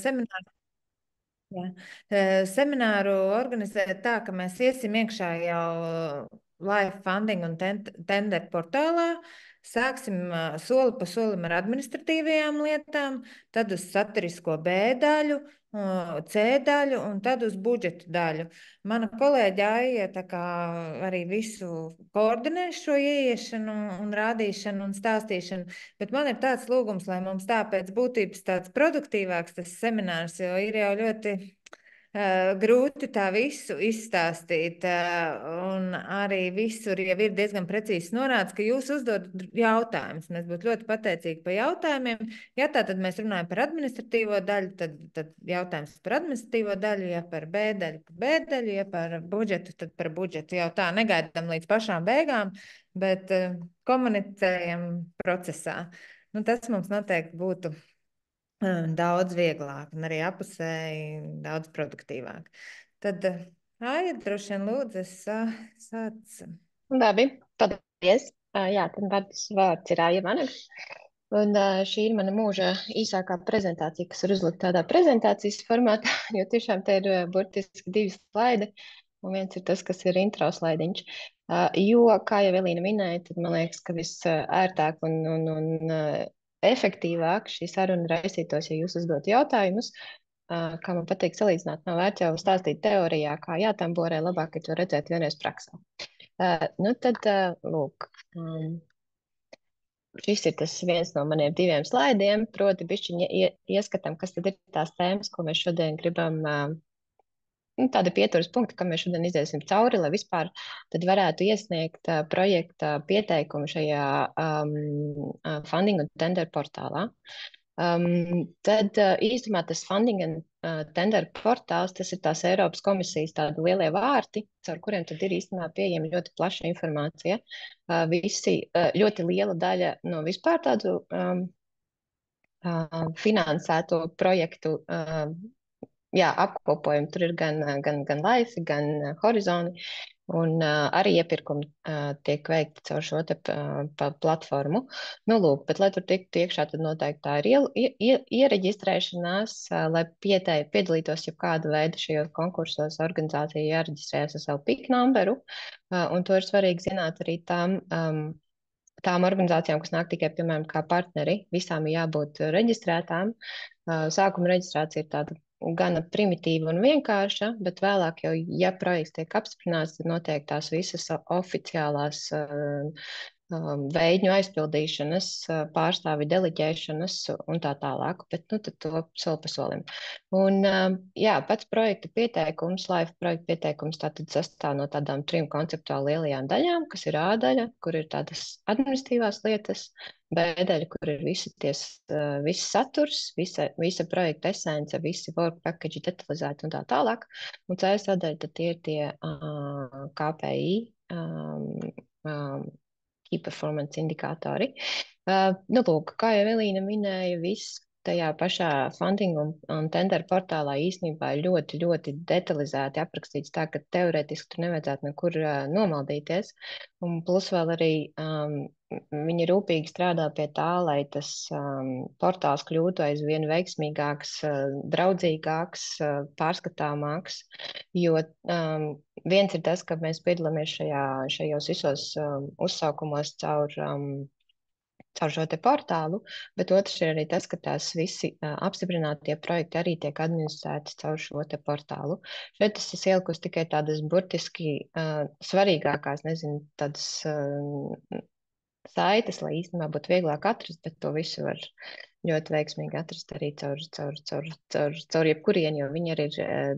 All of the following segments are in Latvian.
semināru. Jā. Semināru organizēt tā, ka mēs iesim iekšā jau Live Funding un Tender portālā, sāksim soli pa solim ar administratīvajām lietām, tad uz satirisko B daļu, C daļu un tad uz budžeta daļu. Mana kolēģa Aija tā kā arī visu koordinē šo ieiešanu un rādīšanu un stāstīšanu, bet man ir tāds lūgums, lai mums tā pēc būtības tāds produktīvāks tas seminārs, jo ir jau ļoti grūti tā visu izstāstīt, un arī visur jau ir diezgan precīzi norādes, ka jūs uzdodat jautājumus. Mēs būtu ļoti pateicīgi par jautājumiem. Ja tā tad mēs runājam par administratīvo daļu, tad jautājums par administratīvo daļu, ja par B daļu, par B daļu, ja par budžetu, tad par budžetu. Jau tā negaidām līdz pašām beigām, bet komunicējam procesā. Nu, tas mums noteikti būtu daudz vieglāk un arī apusēji daudz produktīvāk. Tad, Aija, droši vien lūdzu, sāc. Labi, paldies. Jā, tad vārds ir Aija Vanags. Un šī ir mana mūža īsākā prezentācija, kas ir uzlikta tādā prezentācijas formātā, jo tiešām te ir burtiski 2 slaidi, un viens ir tas, kas ir intro slaidiņš. Jo, kā jau Elīna minēja, tad man liekas, ka viss ērtāk un efektīvāk šī saruna raisītos, ja jūs uzdot jautājumus. Kā man patīk salīdzināt, nav vērts jau stāstīt teorijā, kā jātamborē, labāk ir to redzēt vienreiz praksē. Nu tad, lūk, šis ir tas viens no maniem 2 slaidiem, proti bišķiņa ieskatam, kas tad ir tās tēmas, ko mēs šodien gribam, tāda pieturas punkta, kam mēs šodien iziesim cauri, lai vispār tad varētu iesniegt projekta pieteikumu šajā funding un tender portālā. Tad īstenībā tas funding and tender portāls, tas ir tās Eiropas komisijas tādi lielie vārti, caur kuriem tad ir īstenībā pieejama ļoti plaša informācija. Visi ļoti liela daļa no vispār tādu finansēto projektu apkopojumu. Tur ir gan Life, gan Horizoni, un arī iepirkumi tiek veikti caur šo te platformu. Nu, lūk, bet, lai tur tiktu iekšā, tad noteikti tā ir iereģistrēšanās, lai piedalītos jau kādu veidu šajos konkursos, organizācija jāreģistrējas ar savu PIK numberu, un to ir svarīgi zināt arī tām organizācijām, kas nāk tikai, piemēram, kā partneri, visām ir jābūt reģistrētām. Sākuma reģistrācija ir tāda gana primitīva un vienkārša, bet vēlāk jau, ja projekts tiek apstiprināts, tad notiek tās visas oficiālās veidņu aizpildīšanas, pārstāvi deleģēšanas un tā tālāk, bet nu tad to soli pa solim. Un jā, pats projekta pieteikums, Life projekta pieteikums, tātad sastāv no tādām 3 konceptuāli lielajām daļām, kas ir A daļa, kur ir tādas administratīvās lietas, B daļa, kur ir viss saturs, visa projekta esence, visi work package detalizēti un tā tālāk, un C sadaļa, tad tie ir tie KPI, Key Performance indikātori. Nu, lūk, kā jau Elīna minēja, viss tajā pašā funding un tender portālā īstenībā ir ļoti, ļoti detalizēti aprakstīts tā, ka teorētiski tur nevajadzētu nekur nomaldīties. Un plus vēl arī viņi rūpīgi strādā pie tā, lai tas portāls kļūtu aizvien veiksmīgāks, draudzīgāks, pārskatāmāks, jo viens ir tas, ka mēs piedalāmies šajos visos uzsaukumos caur šo te portālu, bet otrs ir arī tas, ka tās visi apstiprinātie projekti arī tiek administrēti caur šo te portālu. Šeit es esmu ielikusi tikai tādas burtiski svarīgākās, nezinu, tādas saites, lai īstenībā būtu vieglāk atrast, bet to visu var ļoti veiksmīgi atrast arī caur jebkurien, jo viņi arī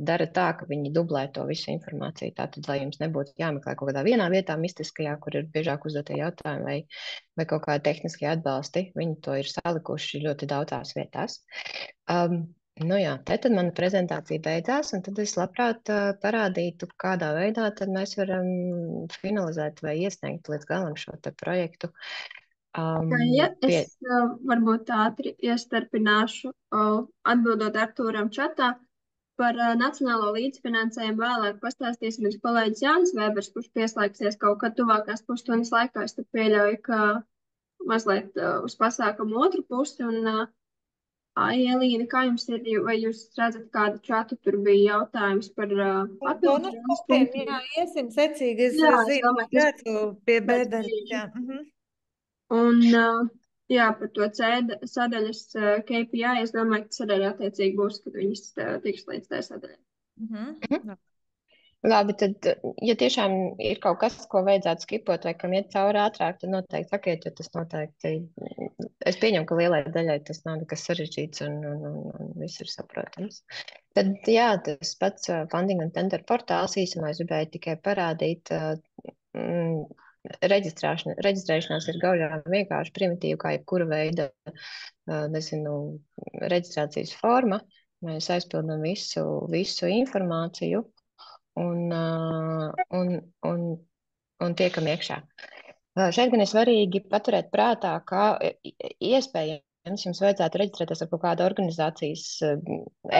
dara tā, ka viņi dublē to visu informāciju. Tātad, lai jums nebūtu jāmeklē kaut kādā vienā vietā mistiskajā, kur ir biežāk uzdotie jautājumi vai kaut kādi tehniskie atbalsti, viņi to ir salikuši ļoti daudzās vietās. Nu jā, tad mana prezentācija beidzās, un tad es labprāt parādītu, kādā veidā tad mēs varam finalizēt vai iesniegt līdz galam šo te projektu. Ja es varbūt ātri iestarpināšu, atbildot Artūram čatā, par nacionālo līdzfinansējumu vēlāk pastāstīs mans kolēģis Jānis Vēbers, kurš pieslēgsies kaut kad tuvākās pusstundas laikā. Es tad pieļauju, ka mazliet uz pasākumu otru pusi, un Ielīna, kā jums ir, vai jūs redzat kādu čatu, tur bija jautājums par papildus Bonus punktiem? jā, iesim secīgi, Jā, es es zinu, domāju, tas redzu pie pēc bēdaļas, brīža. jā. Un, jā, par to sadaļas KPI, es domāju, ka tas arī attiecīgi būs, kad viņas tiks līdz tai sadaļai. Labi, tad, ja tiešām ir kaut kas, ko vajadzētu skipot vai kam iet cauri ātrāk, tad noteikti sakiet, jo tas noteikti, es pieņemu, ka lielai daļai tas nav nekas sarežģīts un viss ir saprotams. Tad, jā, tas pats funding un tender portāls īsumā es gribēju tikai parādīt, reģistrēšanās ir gaujām vienkārši primitīva, kā jebkura veida, nezinu, reģistrācijas forma. Mēs aizpildām visu informāciju un tiekam iekšā. Šeit gan ir svarīgi paturēt prātā, ka iespējams jums vajadzētu reģistrēties ar kaut kādu organizācijas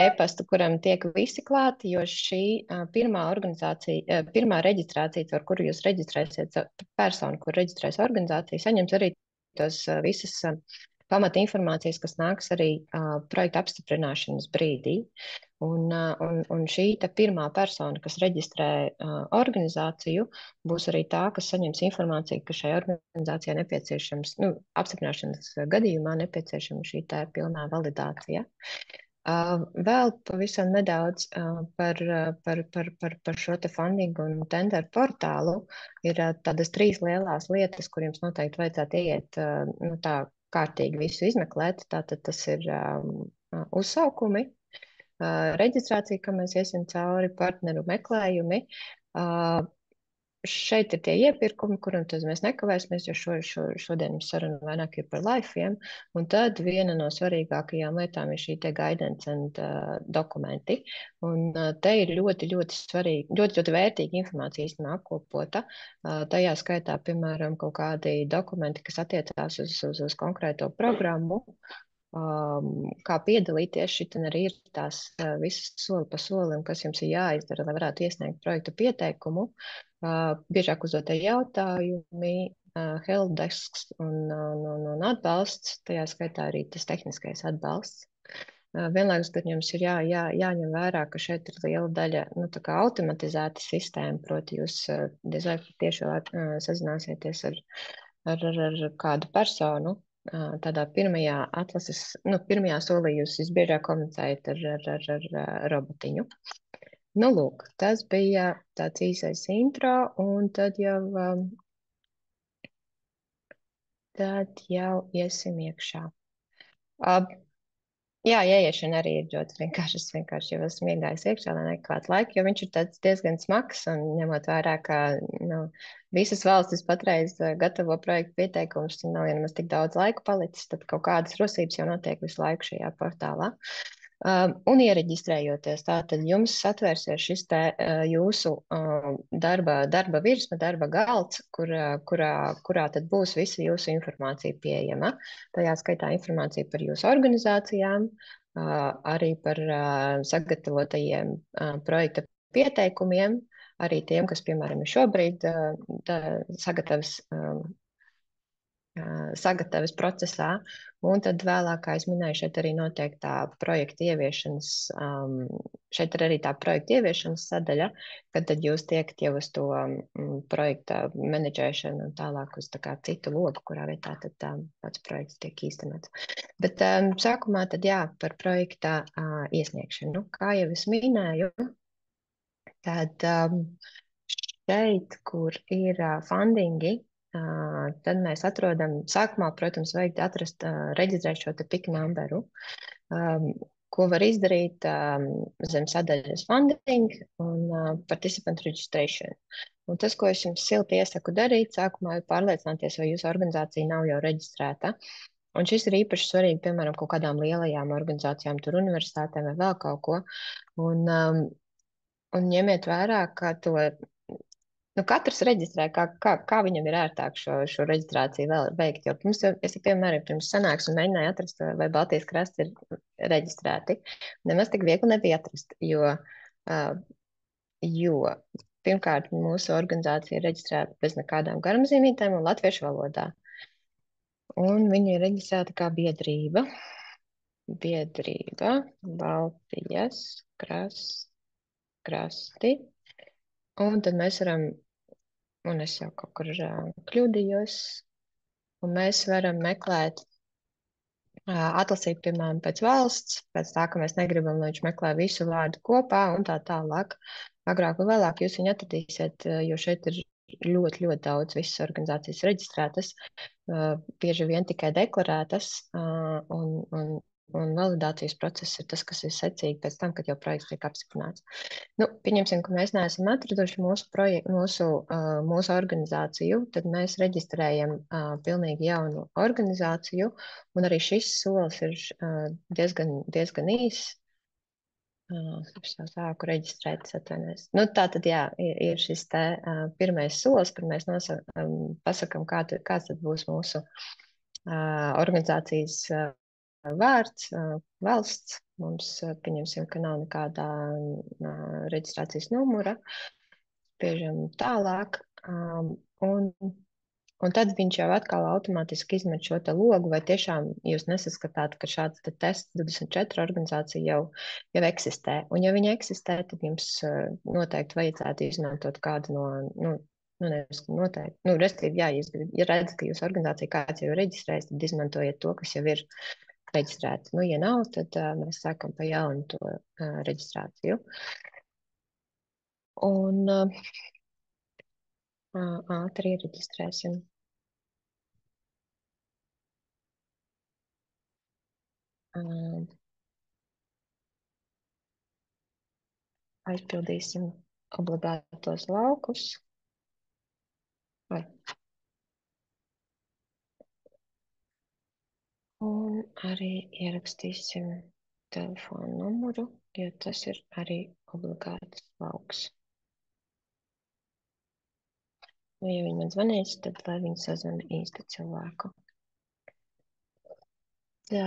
e-pastu, kuram tiek visi klāti, jo šī pirmā reģistrācija, ar kuru jūs reģistrēsiet personu, kur reģistrēs organizācija, saņems arī tos visas pamata informācijas, kas nāks arī projekta apstiprināšanas brīdī. Un šī pirmā persona, kas reģistrē organizāciju, būs arī tā, kas saņems informāciju, ka šai organizācijai nepieciešams, apstiprināšanas gadījumā nepieciešama šī pilnā validācija. Vēl pavisam nedaudz par šo te funding un tender portālu. Ir tādas 3 lielās lietas, kur jums noteikti vajadzētu iet tā kārtīgi visu izmeklēt. Tātad tas ir uzsaukumi, reģistrācija, kam mēs iesim cauri, partneru meklējumi. Šeit ir tie iepirkumi, kuram tad mēs nekavēsimies, jo šodien saruna vairāk ir par laifiem. Un tad viena no svarīgākajām lietām ir šī te guidance and dokumenti. Un te ir ļoti svarīgi, ļoti vērtīga informācija īstenībā apkopota. Tajā skaitā, piemēram, kaut kādi dokumenti, kas attiecās uz konkrēto programmu, kā piedalīties. Šitan arī ir tās visas soli pa solim, kas jums ir jāizdara, lai varētu iesniegt projektu pieteikumu. Biežāk uzdotie jautājumi, helpdesks un atbalsts, tajā skaitā arī tas tehniskais atbalsts. Vienlaikus, kad jums ir jāņem vērā, ka šeit ir liela daļa automatizēta sistēma, proti jūs diez vai tieši sazināsieties ar kādu personu. Tādā pirmajā pirmajā solī jūs visbiežāk komunicējat ar robotiņu. Lūk, tas bija tāds īsais intro, un tad jau iesim iekšā. Jā, ieiešana arī ir ļoti vienkārši. Es vienkārši jau esmu iegājis iekšā, lai nekavētu laiku, jo viņš ir tāds diezgan smags, un ņemot vērā, ka visas valstis patreiz gatavo projektu pieteikumus, un nav nemaz tik daudz laika palicis, tad kaut kādas rosības jau notiek visu laiku šajā portālā. Un iereģistrējoties, tātad jums atvērsies šis te jūsu darba virsma, darba galds, kurā tad būs visa jūsu informācija pieejama. Tajā skaitā informācija par jūsu organizācijām, arī par sagatavotajiem projekta pieteikumiem, arī tiem, kas, piemēram, ir šobrīd sagatavas procesā, un tad vēlāk, kā es minēju, šeit arī notiek tā projekta ieviešanas, šeit ir arī tā projekta ieviešanas sadaļa, kad tad jūs tiekat jau uz to projekta menedžēšanu un tālāk uz tā kā citu logu, kurā vietā tad pats projekts tiek īstenots. Bet sākumā tad jā, par projekta iesniegšanu. Kā jau es minēju, tad šeit, kur ir fundingi, tad mēs atrodam, sākumā, protams, vajag atrast, reģistrēt šo te PIK numberu, ko var izdarīt zem sadaļas funding un participant registration. Un tas, ko es jums silti iesaku darīt, sākumā ir pārliecināties, vai jūsu organizācija nav jau reģistrēta. Un šis ir īpaši svarīgi, piemēram, kaut kādām lielajām organizācijām, tur universitātēm vai vēl kaut ko. Un ņemiet vērā, ka to katrs reģistrē, kā viņam ir ērtāk šo reģistrāciju vēl veikt. Jo es piemēram pirms sanāksmes mēģināju atrast, vai Baltijas krasti ir reģistrēti. Nemaz tik viegli nebija atrast, jo pirmkārt mūsu organizācija ir reģistrēta bez nekādām garumzīmītēm un latviešu valodā. Un viņi ir reģistrēti kā biedrība. biedrība Baltijas krasti. Un tad mēs varam, un es jau kaut kur kļūdījos, un mēs varam meklēt, atlasīt, piemēram, pēc valsts, pēc tā, ka mēs negribam, lai viņš meklē visu vārdu kopā un tā tālāk. Agrāk un vēlāk jūs viņu atradīsiet, jo šeit ir ļoti, ļoti daudz visas organizācijas reģistrētas, bieži vien tikai deklarētas, un validācijas process ir tas, kas ir secīgi pēc tam, kad jau projekts tiek apstiprināts. Nu, pieņemsim, ka mēs neesam atraduši mūsu organizāciju, tad mēs reģistrējam pilnīgi jaunu organizāciju, un arī šis solis ir diezgan īss. Es jau sāku reģistrēt, atvainojos. Nu, tā tad, jā, ir šis te pirmais solis, kur mēs pasakam, kāds tad būs mūsu organizācijas vārds, valsts. Mums, pieņemsim, ka nav nekādā reģistrācijas numura. Spiežam tālāk. Un tad viņš jau atkal automātiski izmet šo te logu, vai tiešām jūs nesaskatāt, ka šāds te tests 24 organizācija jau eksistē. Un ja viņi eksistē, tad jums noteikti vajadzētu izmantot kādu nevis noteikti. Respektīvi, jā, ja redzat, ka jūsu organizācija kāds jau ir reģistrējis, tad izmantojiet to, kas jau ir reģistrēts. Ja nav, tad mēs sākam pa jaunu to reģistrāciju. Un ātri iereģistrēsim. Aizpildīsim obligātos laukus. Un arī ierakstīsim telefonu numuru, jo tas ir arī obligāts lauks. Ja viņi man zvanīs, tad lai viņi sazvana īstu cilvēku. Tā.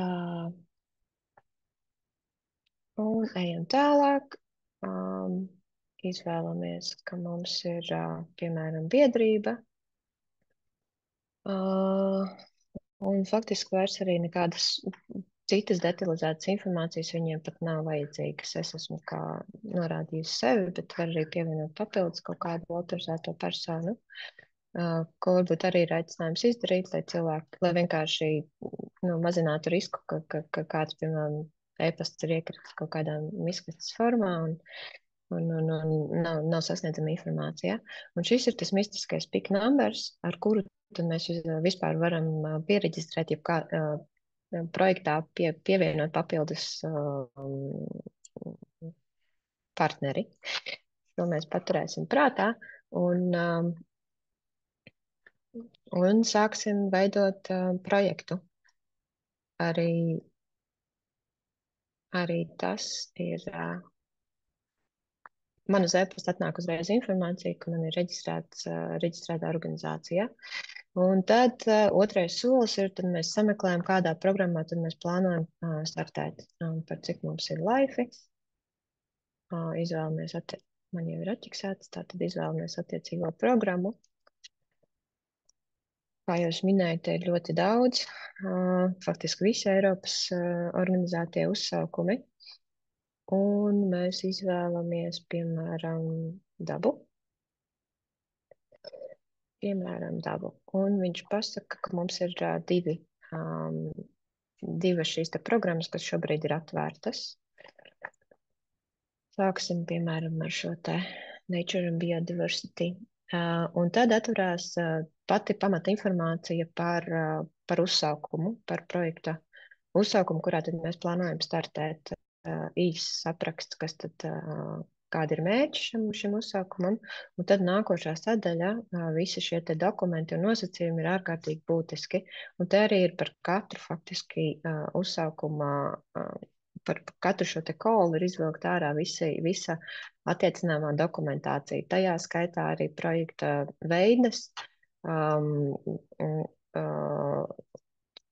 Un ejam tālāk. Izvēlamies, ka mums ir, piemēram, biedrība. Un faktiski vairs arī nekādas citas detalizētas informācijas viņiem pat nav vajadzīgas. Es esmu kā norādījusi sevi, bet var arī pievienot papildus kaut kādu autorizēto personu, ko varbūt arī ir aicinājums izdarīt, lai cilvēki, lai vienkārši mazinātu risku, ka kāds, piemēram, e-pasts ir iekritis kaut kādā miskastes formā un nav sasniedzama informācija. Un šis ir tas mistiskais PIK numbers, ar kuru tad mēs vispār varam piereģistrēt, ja projektā pievienot papildus partneri. To mēs paturēsim prātā un sāksim veidot projektu. Arī tas ir... Man uz e-pasta atnāk uzreiz informācija, ka man ir reģistrēta organizācija. Un tad otrais solis ir, tad mēs sameklējam, kādā programmā tad mēs plānojam startēt. Par cik mums ir laifi. Izvēlamies, man jau ir atķiksēts, tātad izvēlamies attiecīgo programmu. Kā jau es minēju, te ir ļoti daudz. Faktiski visi Eiropas organizētie uzsaukumi. Un mēs izvēlamies, piemēram, dabu. Un viņš pasaka, ka mums ir divas šīs te programmas, kas šobrīd ir atvērtas. Sāksim, piemēram, ar šo te Nature and Biodiversity. Un tad atverās pati pamata informācija par uzsaukumu, par projekta uzsaukumu, kurā tad mēs plānojam startēt. Īsts apraksts, kādi ir mērķi šim uzsaukumam, un tad nākošā sadaļa, visi šie te dokumenti un nosacījumi ir ārkārtīgi būtiski, un te arī ir par katru faktiski uzsaukumā, par katru šo te kolu ir izvilkt ārā visa attiecināmā dokumentācija, tajā skaitā arī projekta veidas,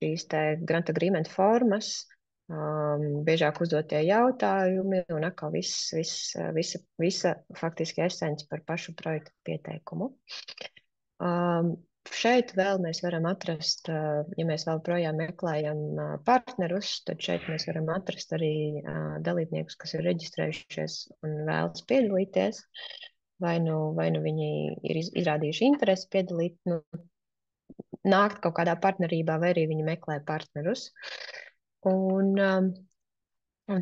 šīs te grant agreement formas, biežāk uzdotie jautājumi un atkal visa faktiski esence par pašu projektu pieteikumu. Šeit vēl mēs varam atrast, ja mēs vēl projām meklējam partnerus, tad šeit mēs varam atrast arī dalībniekus, kas ir reģistrējušies un vēlas piedalīties. Vai nu viņi ir izrādījuši interesi piedalīt, nākt kaut kādā partnerībā, vai arī viņi meklē partnerus. Un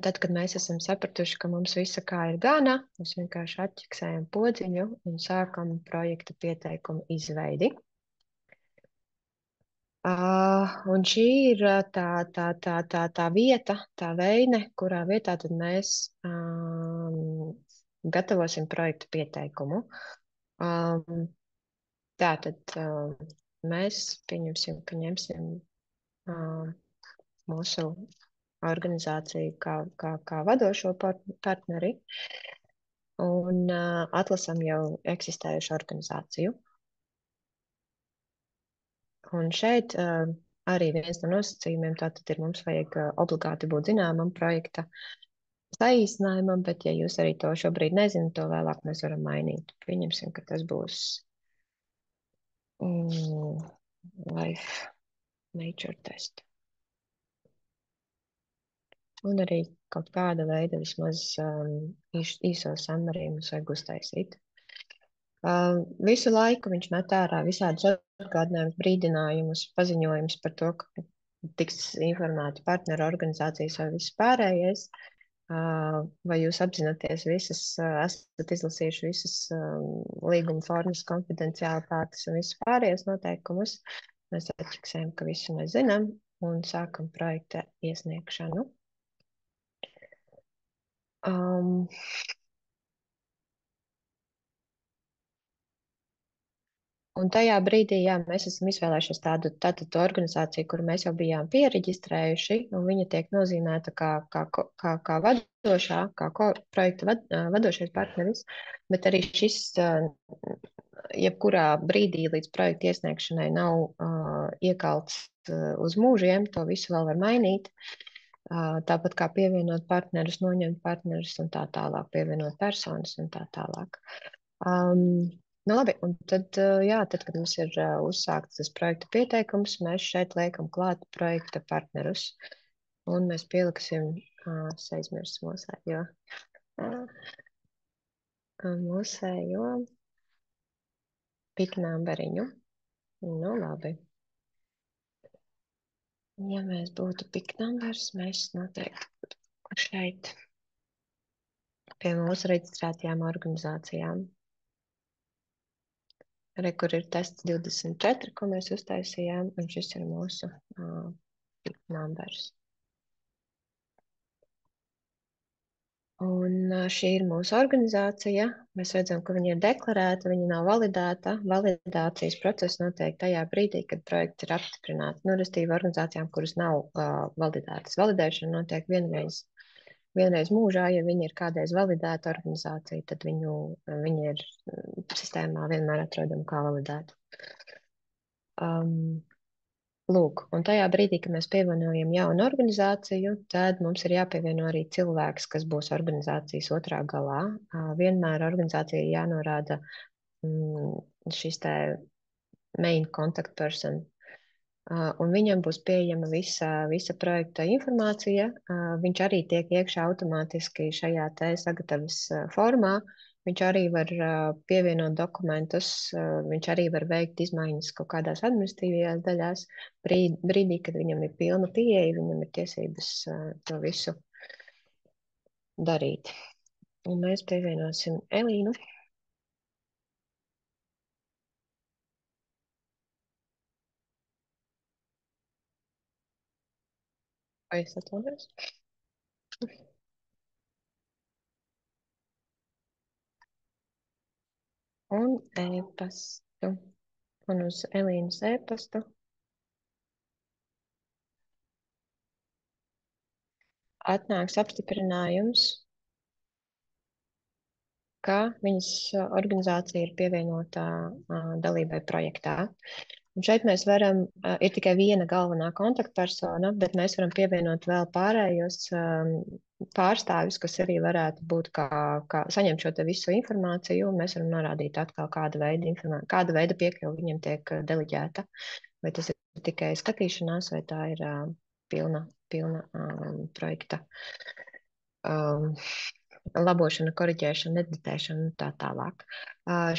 tad, kad mēs esam sapratuši, ka mums visa kā ir gana, mēs vienkārši atķeksējam podziņu un sākam projekta pieteikumu izveidi. Un šī ir tā vieta, tā veine, kurā vietā tad mēs gatavosim projektu pieteikumu. Tātad mēs pieņemsim, ka ņemsim mūsu organizāciju kā vadošo partneri un atlasam jau eksistējušu organizāciju. Un šeit arī viens no nosacījumiem tātad ir mums vajag obligāti būt zināmam projekta saīsinājumam, bet ja jūs arī to šobrīd nezināt, to vēlāk mēs varam mainīt. Pieņemsim, ka tas būs Life Nature Test. Un arī kaut kāda veida vismaz īso samarījumu mums vajag uztaisīt. Visu laiku viņš met ārā visādus atgādinājumus, brīdinājumus, paziņojumus par to, ka tiks informēti partneru organizācijas vai viss pārējais. Vai jūs apzināties visas, esat izlasījuši visas līguma formas, konfidenciālitātes un visus pārējos noteikumus. Mēs atķeksējam, ka visu mēs zinām un sākam projekta iesniegšanu. Un tajā brīdī, jā, mēs esam izvēlējušies tādu organizāciju, kuru mēs jau bijām piereģistrējuši, un viņa tiek nozīmēta kā vadošā, kā projekta vadošais partneris, bet arī šis, jebkurā brīdī līdz projekta iesniegšanai nav iekalts uz mūžiem, to visu vēl var mainīt. Tāpat kā pievienot partnerus, noņemt partnerus un tā tālāk, pievienot personas un tā tālāk. Labi, un tad, kad mums ir uzsākts tas projekta pieteikums, mēs šeit liekam klāt projekta partnerus. Un mēs pieliksim, es aizmirsu mūsējo piknāmberiņu. Labi. Ja mēs būtu piknambers, mēs noteikti šeit pie mūsu reģistrētajām organizācijām. Arī, kur ir tests 24, ko mēs uztaisījām, un šis ir mūsu piknambers. Un šī ir mūsu organizācija. Mēs redzam, ka viņa ir deklarēta, viņa nav validēta. Validācijas process notiek tajā brīdī, kad projekts ir apstiprināts. Restīvi organizācijām, kuras nav validētas. Validēšana notiek vienreiz mūžā. Ja viņa ir kādreiz validēta organizācija, tad viņa ir sistēmā vienmēr atrodama kā validēta. Lūk, un tajā brīdī, kad mēs pievienojam jaunu organizāciju, tad mums ir jāpievieno arī cilvēks, kas būs organizācijas otrā galā. Vienmēr organizācija ir jānorāda šis te main contact person, un viņam būs pieejama visa projekta informācija. Viņš arī tiek iekšā automātiski šajā te sagatavas formā. Viņš arī var pievienot dokumentus, viņš arī var veikt izmaiņas kaut kādās administratīvajās daļās. Brīdī, kad viņam ir pilna pieeja, viņam ir tiesības to visu darīt. Un mēs pievienosim Elīnu. Vai es atvainojos? Un e-pastu. Un uz Elīnas e-pastu atnāks apstiprinājums, ka viņas organizācija ir pievienotā dalībai projektā. Un šeit mēs varam, ir tikai viena galvenā kontaktpersona, bet mēs varam pievienot vēl pārējos pārstāvjus, kas arī varētu būt kā saņemt šo te visu informāciju, un mēs varam norādīt atkal, kāda veida piekļuva viņiem tiek deleģēta. Vai tas ir tikai skatīšanās, vai tā ir pilna projekta labošana, koriģēšana, editēšana un tā tālāk.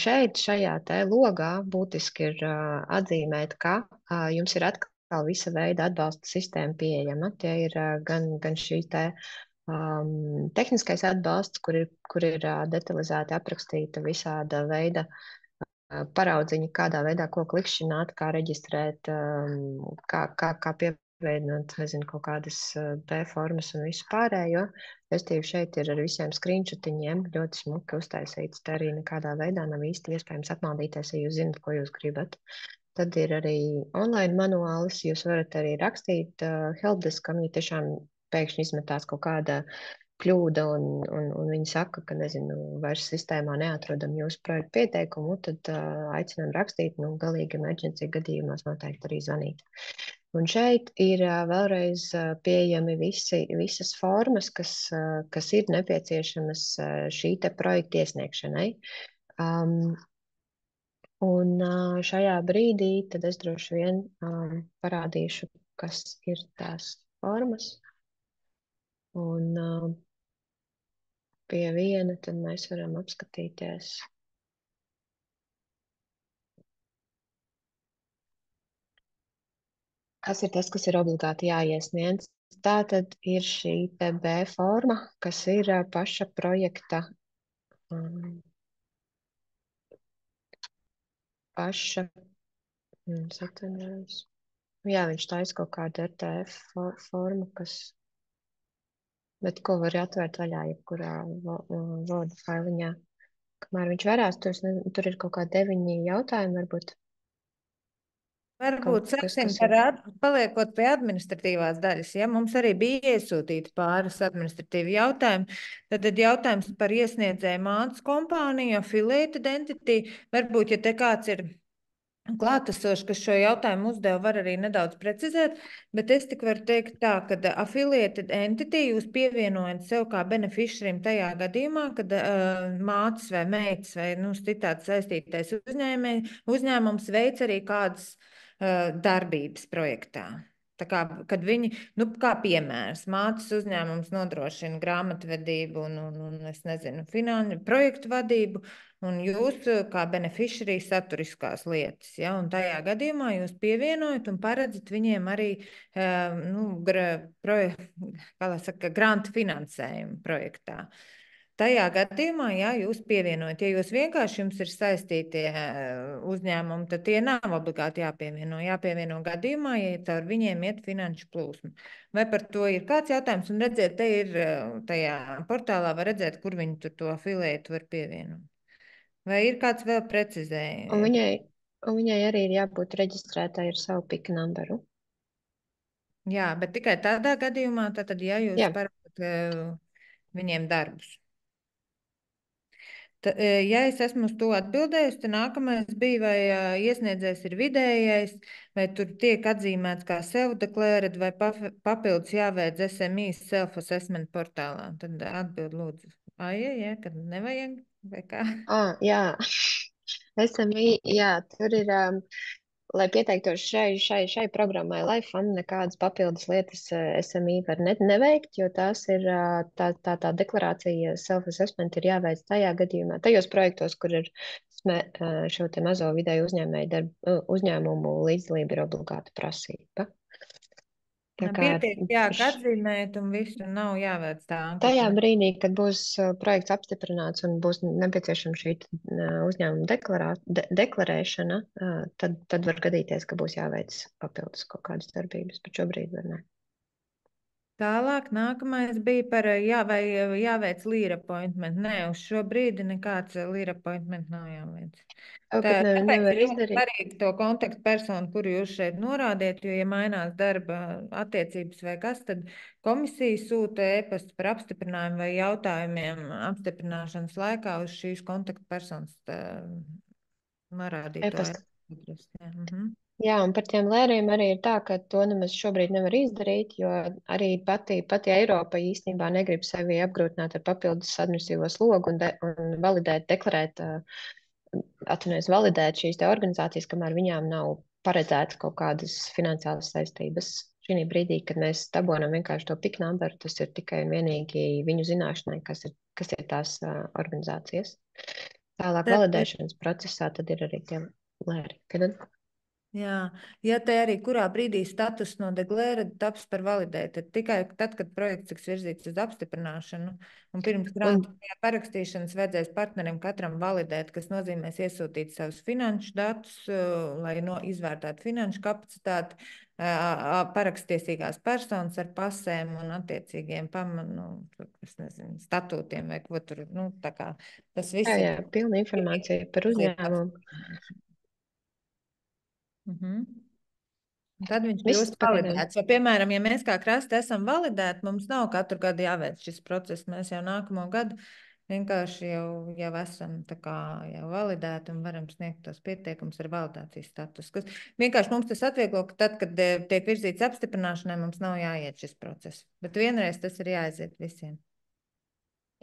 Šajā te logā būtiski ir atzīmēt, ka jums ir atkal visa veida atbalsta sistēma pieejama. Tie ir gan šī te tehniskais atbalsts, kur ir detalizēti aprakstīta visāda veida paraudziņi, kādā veidā ko klikšķināt, kā reģistrēt, kā pievienot, nezinu, kaut kādas B-formas un visu pārējo. Restīvi šeit ir ar visiem screenshotiņiem ļoti smuki uztaisīts. Te arī nekādā veidā nav īsti iespējams atmaldīties, ja jūs zinat, ko jūs gribat. Tad ir arī online manuālis, jūs varat arī rakstīt helpdeskam, ja tiešām pēkšņi izmetās kaut kāda kļūda un viņi saka, ka, nezinu, vairs sistēmā neatrodam jūsu projektu pieteikumu, tad aicinām rakstīt, galīgi emergency gadījumos noteikti arī zvanīt. Un šeit ir vēlreiz pieejami visas formas, kas ir nepieciešamas šī te projekta iesniegšanai. Un šajā brīdī tad es droši vien parādīšu, kas ir tās formas. Un pie viena tad mēs varam apskatīties. Kas ir tas, kas ir obligāti jāiesniedz? Tā tad ir šī te B forma, kas ir paša projekta atvainojos. Jā, viņš taisa kaut kādu RTF formu, bet ko var atvērt vaļā jebkurā Word failiņā. Kamēr viņš varās, tur ir kaut kā 9 jautājumi varbūt. Varbūt sāksim paliekot pie administratīvās daļas. Ja mums arī bija iesūtīti pāris administratīvi jautājumi, tad jautājums par iesniedzēju mātes kompāniju, affiliate identity, varbūt, ja te kāds ir klātesoši, kas šo jautājumu uzdeva, var arī nedaudz precizēt, bet es tik varu teikt tā, ka affiliated entity jūs pievienojat sev kā beneficiarim tajā gadījumā, kad mātes vai meitas vai citāds saistītais uzņēmums veic arī kādas darbības projektā. Tā kā, kad viņi, kā piemērs, mātes uzņēmums nodrošina grāmatvedību un es nezinu, projektu vadību, un jūs kā beneficiary saturiskās lietas, ja, un tajā gadījumā jūs pievienojat un paredzat viņiem arī, granta finansējumu projektā. Tajā gadījumā, ja jūs pievienojat, ja jūs vienkārši jums ir saistītie uzņēmumi, tad tie nav obligāti jāpievieno. Jāpievieno gadījumā, ja caur viņiem iet finanšu plūsmu. Vai par to ir kāds jautājums? Un redziet, te ir tajā portālā var redzēt, kur viņi tur to afiliētu var pievienot. Vai ir kāds vēl precizējums? Un viņai arī ir jābūt reģistrētai ar savu PIK numuru. Jā, bet tikai tādā gadījumā, tad, ja jūs parādat viņiem darbus. Ja es esmu uz to atbildējusi, tad nākamais bija, vai iesniedzējs ir vidējais, vai tur tiek atzīmēts kā self-declared, vai papildus jāveic SMI self-assessment portālā. Tad atbild lūdzu. Jā, kad nevajag, vai kā? Jā, SMI, jā, tur ir... Lai pieteiktos šai programmai LifeFund, nekādas papildus lietas SMI var neveikt, jo tās ir tā deklarācija self-assessment ir jāveic tajā gadījumā, tajos projektos, kur ir šo te mazo vidēju uzņēmumu līdzdalība ir obligāta prasība. Pietiek, ka atzīmēt un visu nav jāveic tā anketa. Tajā brīdī, kad būs projekts apstiprināts un būs nepieciešama šī uzņēmuma deklarēšana, tad var gadīties, ka būs jāveic papildus kaut kādas darbības, bet šobrīd var ne. Tālāk nākamais bija par vai jāveic lead appointment. Nē, uz šo brīdi nekāds lead appointment nav jāveic. Tāpēc ir ļoti svarīgi to kontaktpersonu, kuru jūs šeit norādiet, jo, ja mainās darba attiecības vai kas, tad komisija sūta e-pastu par apstiprinājumu vai jautājumiem apstiprināšanas laikā uz šīs kontaktpersonas norādīto e-pastu. Jā, un par tiem lēriem arī ir tā, ka to nemaz šobrīd nevar izdarīt, jo arī pati Eiropa īstenībā negrib sevi apgrūtināt ar papildus administratīvo slogu un validēt, deklarēt, validēt šīs te organizācijas, kamēr viņām nav paredzētas kaut kādas finansiālas saistības. Šī brīdī, kad mēs dabonam vienkārši to PIK numberu, tas ir tikai un vienīgi viņu zināšanai, kas ir tās organizācijas. Tālāk Tad, validēšanas procesā tad ir arī tie lēri. Kad jā, ja te arī kurā brīdī status no deklēra taps par validētu, tad tikai tad, kad projekts tiks virzīts uz apstiprināšanu, un pirms grāntu parakstīšanas vajadzēs partnerim katram validēt, kas nozīmēs iesūtīt savus finanšu datus, lai izvērtētu finanšu kapacitāti, parakstiesīgās personas ar pasēm un attiecīgiem statūtiem vai ko tur, tā kā tas viss jā, pilna informācija par uzņēmumu. Tad viņš kļūst validēts. Jo, piemēram, ja mēs kā krasta esam validēti, mums nav katru gadu jāveic šis process. Mēs jau nākamo gadu vienkārši jau esam jau validēti un varam sniegt tos pieteikumus ar validācijas status. Kas vienkārši mums tas atvieglo, ka tad, kad tiek virzīts apstiprināšanai, mums nav jāiet šis process. Bet vienreiz tas ir jāaiziet visiem.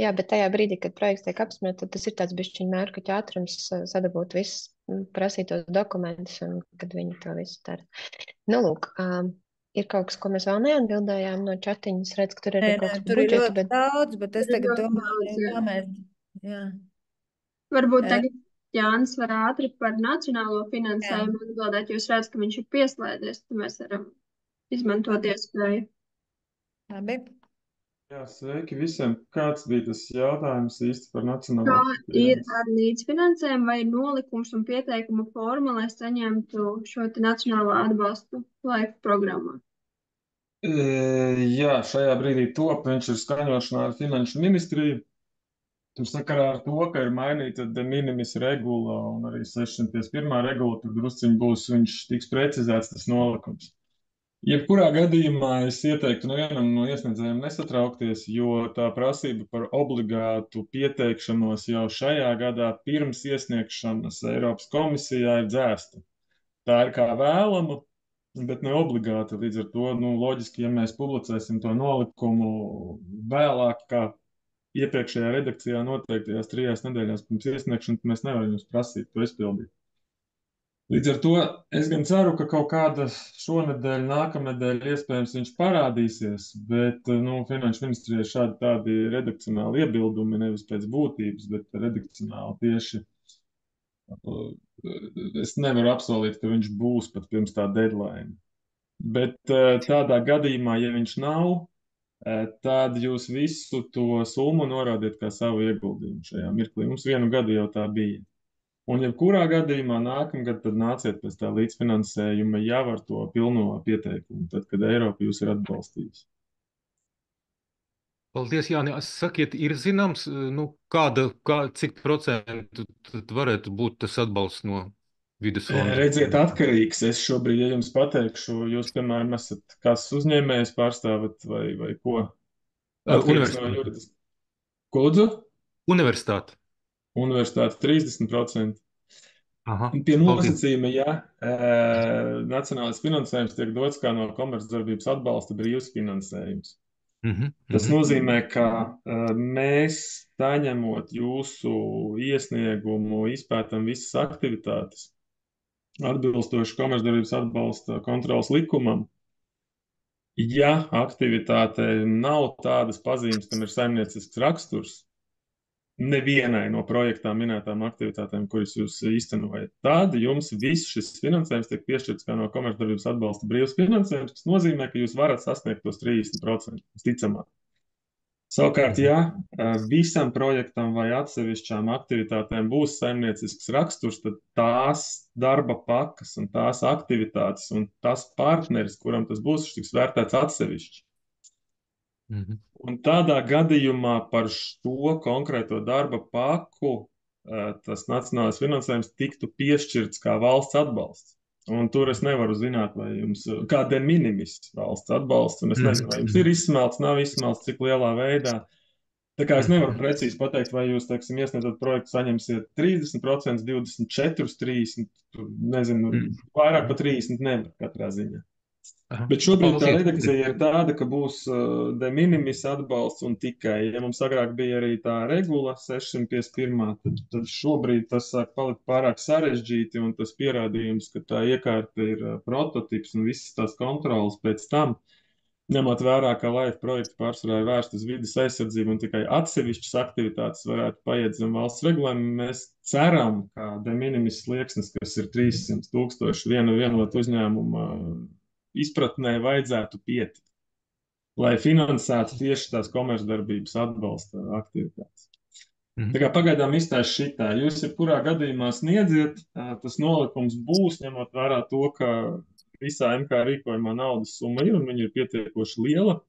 Jā, bet tajā brīdī, kad projekts tiek apspriest, tad tas ir tāds bišķiņ mērķu ātrums sadabūt visus prasītos dokumentus, un kad viņi to visu dara. Nu, lūk, ir kaut kas, ko mēs vēl neatbildējām no čatiņas. Es redzu, ka tur ir kaut kas tur budžeta, ir ļoti daudz, bet es tagad domāju, kā mēs... Jā. Varbūt tagad Jānis var ātri par nacionālo finansējumu atbildēt, jo es redzu, ka viņš ir pieslēdies, tad mēs varam izmantot iespēju. Labi. Jā, sveiki visiem. Kāds bija tas jautājums īsti par nacionālo? Kā ir ar līdzfinansējumu vai ir nolikums un pieteikuma forma, lai saņemtu šo te nacionālo atbalstu LIFE programmā? Jā, šajā brīdī top, viņš ir skaņošanā ar Finanšu ministriju. Tur sakarā ar to, ka ir mainīta de minimis regula un arī 651. regula, tur drusciņi būs, viņš tiks precizēts tas nolikums. Jebkurā gadījumā es ieteiktu nevienam no iesniedzējiem nesatraukties, jo tā prasība par obligātu pieteikšanos jau šajā gadā pirms iesniegšanas Eiropas komisijā ir dzēsta. Tā ir kā vēlama, bet ne obligāta. Līdz ar to, loģiski, ja mēs publicēsim to nolikumu vēlāk, kā iepriekšējā redakcijā noteiktajās 3 nedēļās pirms iesniegšanas, mēs nevaram jums prasīt to izpildīt. Līdz ar to es gan ceru, ka kaut kāda šonedēļ, nākamnedēļ iespējams viņš parādīsies, bet Finanšu ministrijai šādi tādi redakcionāli iebildumi nevis pēc būtības, bet redakcionāli tieši. Es nevaru apsolīt, ka viņš būs pat pirms tā deadline. Bet tādā gadījumā, ja viņš nav, tad jūs visu to summu norādiet kā savu ieguldījumu šajā mirklī. Mums 1 gadu jau tā bija. Un jebkurā gadījumā nākamgad tad nāciet pēc tā līdzfinansējuma jau ar to pilno pieteikumu, tad, kad Eiropa jūs ir atbalstījusi. Paldies, Jāni. Sakiet, ir zināms, cik procentu varētu būt tas atbalsts no vides fonda? Redziet, atkarīgs. Es šobrīd, ja jums pateikšu, jūs, piemēram, esat kāds uzņēmējs pārstāvat vai ko? Universitāte. Ko lūdzu? Universitāte. Universitāte 30%. Aha, pie nosacījuma, ja nacionālais finansējums tiek dots kā no komercdarbības atbalsta brīvs finansējums. Tas nozīmē, ka mēs, saņemot jūsu iesniegumu, izpētam visas aktivitātes atbilstoši komercdarbības atbalsta kontrolas likumam. Ja aktivitāte nav tādas pazīmes, kam ir saimniecisks raksturs, nevienai no projektā minētām aktivitātēm, kuras jūs īstenojat, tad jums viss šis finansējums tiek piešķirts kā no komercdarbības atbalsta brīvs finansējums, kas nozīmē, ka jūs varat sasniegt tos 30%, visticamāk. Savukārt, ja visam projektam vai atsevišķām aktivitātēm būs saimniecisks raksturs, tad tās darba pakas un tās aktivitātes un tas partneris, kuram tas būs, tiks vērtēts atsevišķi. Un tādā gadījumā par šo konkrēto darba paku tas nacionālais finansējums tiktu piešķirts kā valsts atbalsts. Un tur es nevaru zināt, vai jums kā de minimis valsts atbalsts, un es nezinu, vai jums ir izsmelts, nav izsmelts, cik lielā veidā. Tā kā es nevaru precīzi pateikt, vai jūs, teiksim, iesniedzot projektu, saņemsiet 30%, 24%, 30%, nezinu, vairāk par 30% nevar katrā ziņā. Bet šobrīd tā redakcija ir tāda, ka būs de minimis atbalsts un tikai, ja mums agrāk bija arī tā regula 651, tad šobrīd tas sāk palikt pārāk sarežģīti un tas pierādījums, ka tā iekārta ir prototips un visas tās kontrolas pēc tam, ņemot vērā, ka LIFE projekts pārsvarā ir vērsts uz vidas aizsardzību un tikai atsevišķas aktivitātes varētu paiet zem valsts regulējumu, mēs ceram, ka de minimis slieksnis, kas ir 300,000 vienot uzņēmuma izpratnē, vajadzētu pietikt, lai finansētu tieši tās komercdarbības atbalsta aktivitātes. Tā kā pagaidām izstāst šitā. Jūs jebkurā gadījumā sniedziet, tas nolikums būs, ņemot vērā to, ka visā MK rīkojumā naudas summa ir un viņa ir pietiekoši liela,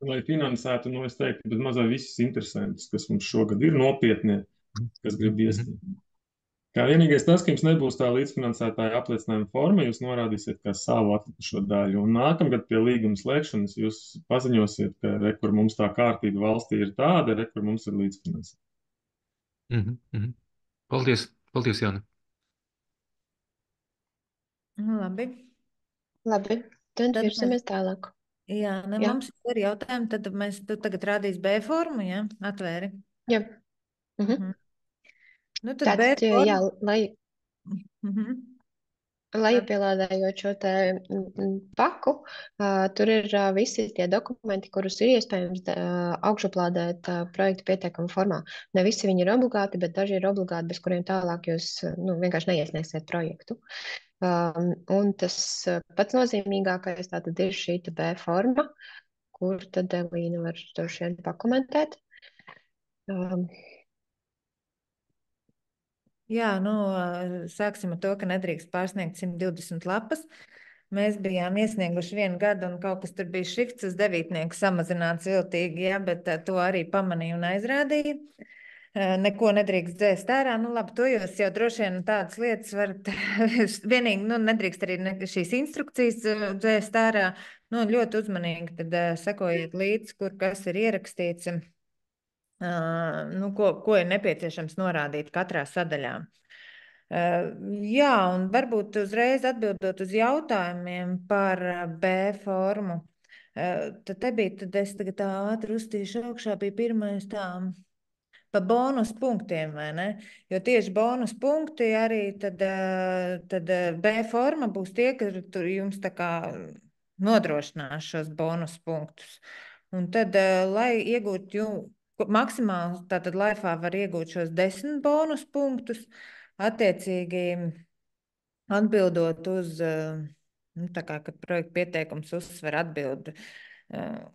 lai finansētu, es teiktu, bez mazā visas interesantus, kas mums šogad ir nopietnie, kas grib iesniegt. Kā vienīgais tas, ka jums nebūs tā līdzfinansētāja apliecinājuma forma, jūs norādīsiet kā savu atlikušo daļu. Un nākamgad pie līguma slēgšanas jūs paziņosiet, ka kur mums tā kārtība valstī ir tāda, kur mums ir līdzfinansētāja. Paldies, paldies, Jāni. Labi. Labi, tad virsamies tālāk. Jā, mums ir jautājumi, tad tu tagad rādīs B formu, ja? Atvēri. Jā. Nu, tad B formu. Jā, lai iepielādējot šo te paku, tur ir visi tie dokumenti, kurus ir iespējams augšuplādēt projektu pieteikumu formā. Ne visi viņi ir obligāti, bet daži ir obligāti, bez kuriem tālāk jūs vienkārši neiesniegsiet projektu. Un tas pats nozīmīgākais tātad ir šī B forma, kur tad Elīna var droši vien pakomentēt. Jā, sāksim ar to, ka nedrīkst pārsniegt 120 lapas. Mēs bijām iesnieguši 1 gadu, un kaut kas tur bija šrifts uz 9 samazināts viltīgi, ja, bet to arī pamanīja un aizrādīja. Neko nedrīkst dzēst ārā. Labi, to jūs jau droši vien tādas lietas varat. Vienīgi, nedrīkst arī šīs instrukcijas dzēst ārā. Ļoti uzmanīgi tad sekojiet līdzi, kur kas ir ierakstīts. Ko ir nepieciešams norādīt katrā sadaļā. Jā, un varbūt uzreiz atbildot uz jautājumiem par B formu. Tad es tagad ātri uztīšu augšā, bija pirmais pa bonus punktiem, vai ne? Jo tieši bonus punkti arī tad B forma būs tie, ka tur jums tā kā nodrošinās šos bonus punktus. Un tad, lai iegūtu maksimāli, tātad LIFE var iegūt šos 10 bonus punktus, attiecīgi atbildot uz, tā kā, kad projekta pieteikums uzsver atbildi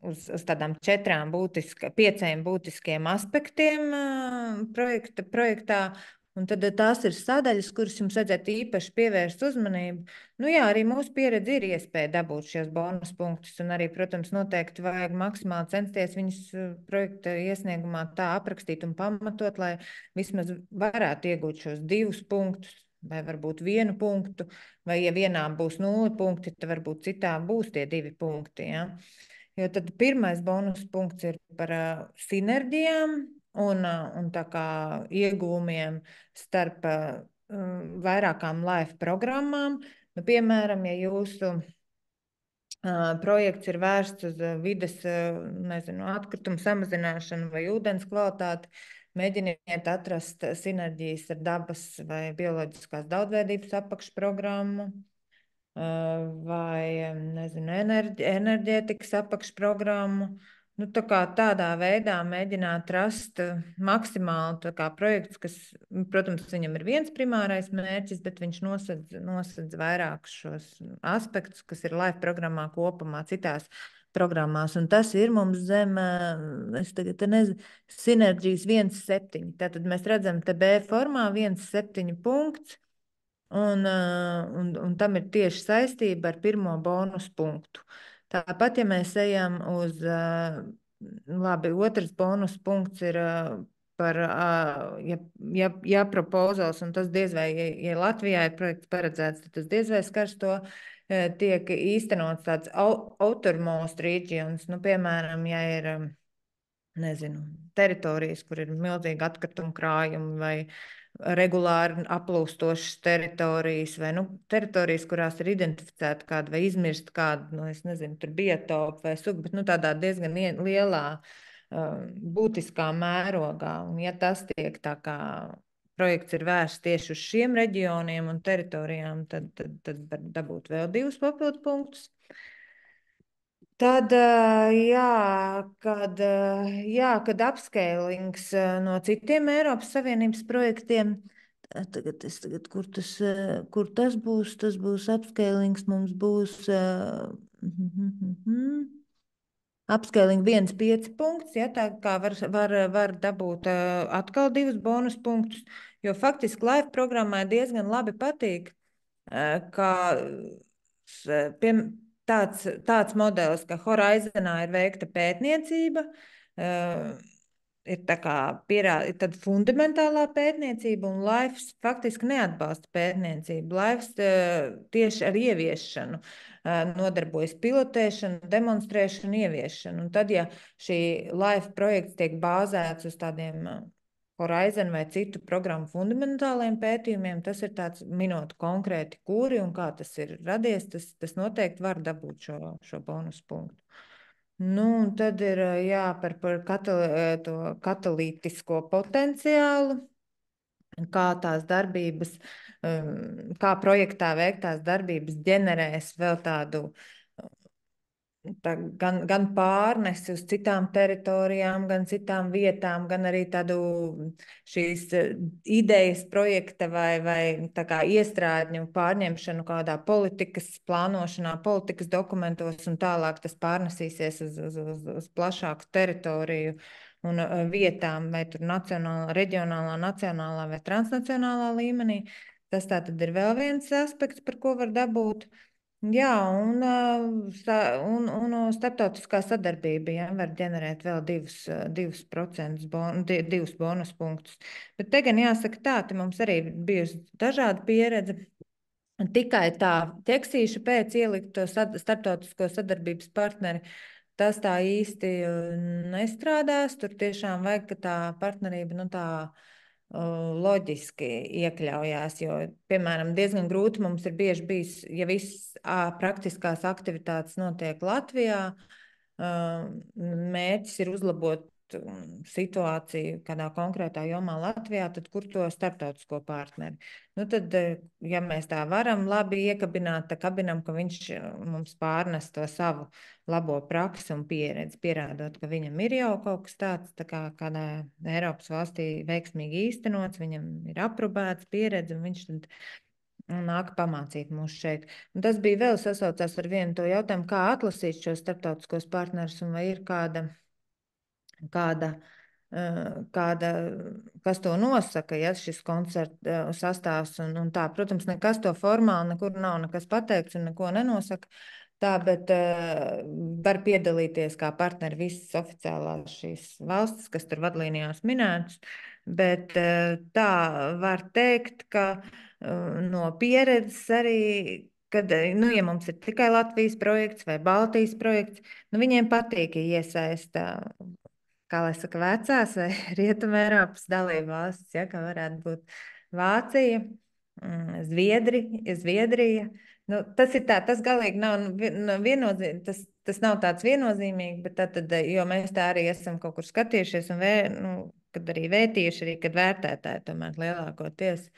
uz tādām 5 būtiskiem aspektiem projektā, un tad tās ir sadaļas, kuras jums vajadzētu īpaši pievērst uzmanību. Jā, arī mūsu pieredze ir iespēja dabūt šos bonus punktus, un arī, protams, noteikti vajag maksimāli censties viņus projekta iesniegumā tā aprakstīt un pamatot, lai vismaz varētu iegūt šos 2 punktus, vai varbūt 1 punktu, vai ja vienā būs 0 punkti, tad varbūt citā būs tie 2 punkti, ja? Jo tad pirmais bonus punkts ir par sinerģijām un tā kā iegūmiem starp vairākām LIFE programmām. Piemēram, ja jūsu projekts ir vērsts uz vides, atkritumu samazināšanu vai ūdens kvalitāti, mēģiniet atrast sinerģijas ar dabas vai bioloģiskās daudzveidības apakšprogrammu, vai, enerģētikas apakšprogrammu. Tādā veidā mēģināt rast maksimāli projekts, kas, protams, viņam ir viens primārais mērķis, bet viņš nosedz vairākus šos aspektus, kas ir LIFE programmā kopumā, citās programmās. Un tas ir mums zem, es tagad nezinu, sinerģijas 1,7. Tātad mēs redzam te B formā 1,7 punkts. Un tam ir tieši saistība ar pirmo bonus punktu. Tāpat, ja mēs ejam uz, otrs bonus punkts ir par, ja proposals, un tas diez vai, ja Latvijā ir projekts paredzēts, tad tas diez vai skars to, tiek īstenots tāds outermost regions, piemēram, ja ir nezinu, teritorijas, kur ir milzīgi atkrituma krājumi vai regulāri aplūstošas teritorijas, vai teritorijas, kurās ir identificēta kāda vai izmirsta kāda, es nezinu, tur biotopa vai suga, bet tādā diezgan lielā, būtiskā mērogā. Un ja tas tiek tā kā projekts ir vērsts tieši uz šiem reģioniem un teritorijām, tad var dabūt vēl 2 papildu punktus. Tad, kad upscalings no citiem Eiropas Savienības projektiem, kur tas būs? Tas būs upscalings, mums būs upscaling 1,5 punkts, ja, tā kā var dabūt atkal 2 bonus punktus, jo faktiski LIFE programmai diezgan labi patīk, kā tāds modelis, ka Horizonā ir veikta pētniecība, ir tā kā ir tad fundamentālā pētniecība, un LIFE faktiski neatbalsta pētniecību. LIFE tieši ar ieviešanu nodarbojas pilotēšanu, demonstrēšanu, ieviešanu. Un tad, ja šī LIFE projekts tiek bāzēts uz tādiem Horizon vai citu programmu fundamentāliem pētījumiem, tas ir tāds minot konkrēti kuri un kā tas ir radies, tas noteikti var dabūt šo bonus punktu. Un tad ir par to katalītisko potenciālu, kā tās darbības, kā projektā veiktās darbības ģenerēs vēl tādu gan pārnesi uz citām teritorijām, gan citām vietām, gan arī tādu šīs idejas projekta vai tā kā iestrādņu pārņemšanu kādā politikas plānošanā, politikas dokumentos, un tālāk tas pārnesīsies uz plašāku teritoriju un vietām, vai tur nacionālā, reģionālā, nacionālā vai transnacionālā līmenī. Tas tā tad ir vēl viens aspekts, par ko var dabūt. Jā, un starptautiskā sadarbība, ja, var ģenerēt vēl 2% divus bonus punktus. Bet te gan jāsaka tā, te mums arī bijusi dažāda pieredze. Tikai tā ķeksīša pēc ielikt to starptautisko sadarbības partneri, tas tā īsti nestrādās. Tur tiešām vajag, ka tā partnerība, tā loģiski iekļaujās, jo, piemēram, diezgan grūti mums ir bieži bijis, ja viss praktiskās aktivitātes notiek Latvijā, mērķis ir uzlabot situāciju kādā konkrētā jomā Latvijā, tad kur to starptautisko partneri? Tad, ja mēs tā varam labi iekabināt, tad kabinam, ka viņš mums pārnes to savu labo praksi un pieredzi, pierādot, ka viņam ir jau kaut kas tāds, tā kā kādā Eiropas valstī veiksmīgi īstenots, viņam ir aprobēts pieredzi, un viņš tad nāk pamācīt mūs šeit. Un tas bija vēl sasaucās ar vienu to jautājumu, kā atlasīt šos starptautiskos partnerus, un vai ir kāda, kas to nosaka, ja šis koncerta sastāvs un tā. Protams, nekas to formāli nekur nav nekas pateikts un neko nenosaka. Tā, bet var piedalīties kā partneri visas oficiālās šīs valstis, kas tur vadlīnijās minētas, bet tā var teikt, ka no pieredzes arī, kad, ja mums ir tikai Latvijas projekts vai Baltijas projekts, viņiem patīk iesaista, kā lai saka, vecās vai Rietuma Eiropas dalību valstis, ja, kā varētu būt Vācija, Zviedrija. Tas ir tā, tas galīgi nav viennozīmīgi, tas nav tāds viennozīmīgi, bet tad, jo mēs tā arī esam kaut kur skatījušies un kad arī vērtījuši, arī kad vērtētāji tomēr lielākoties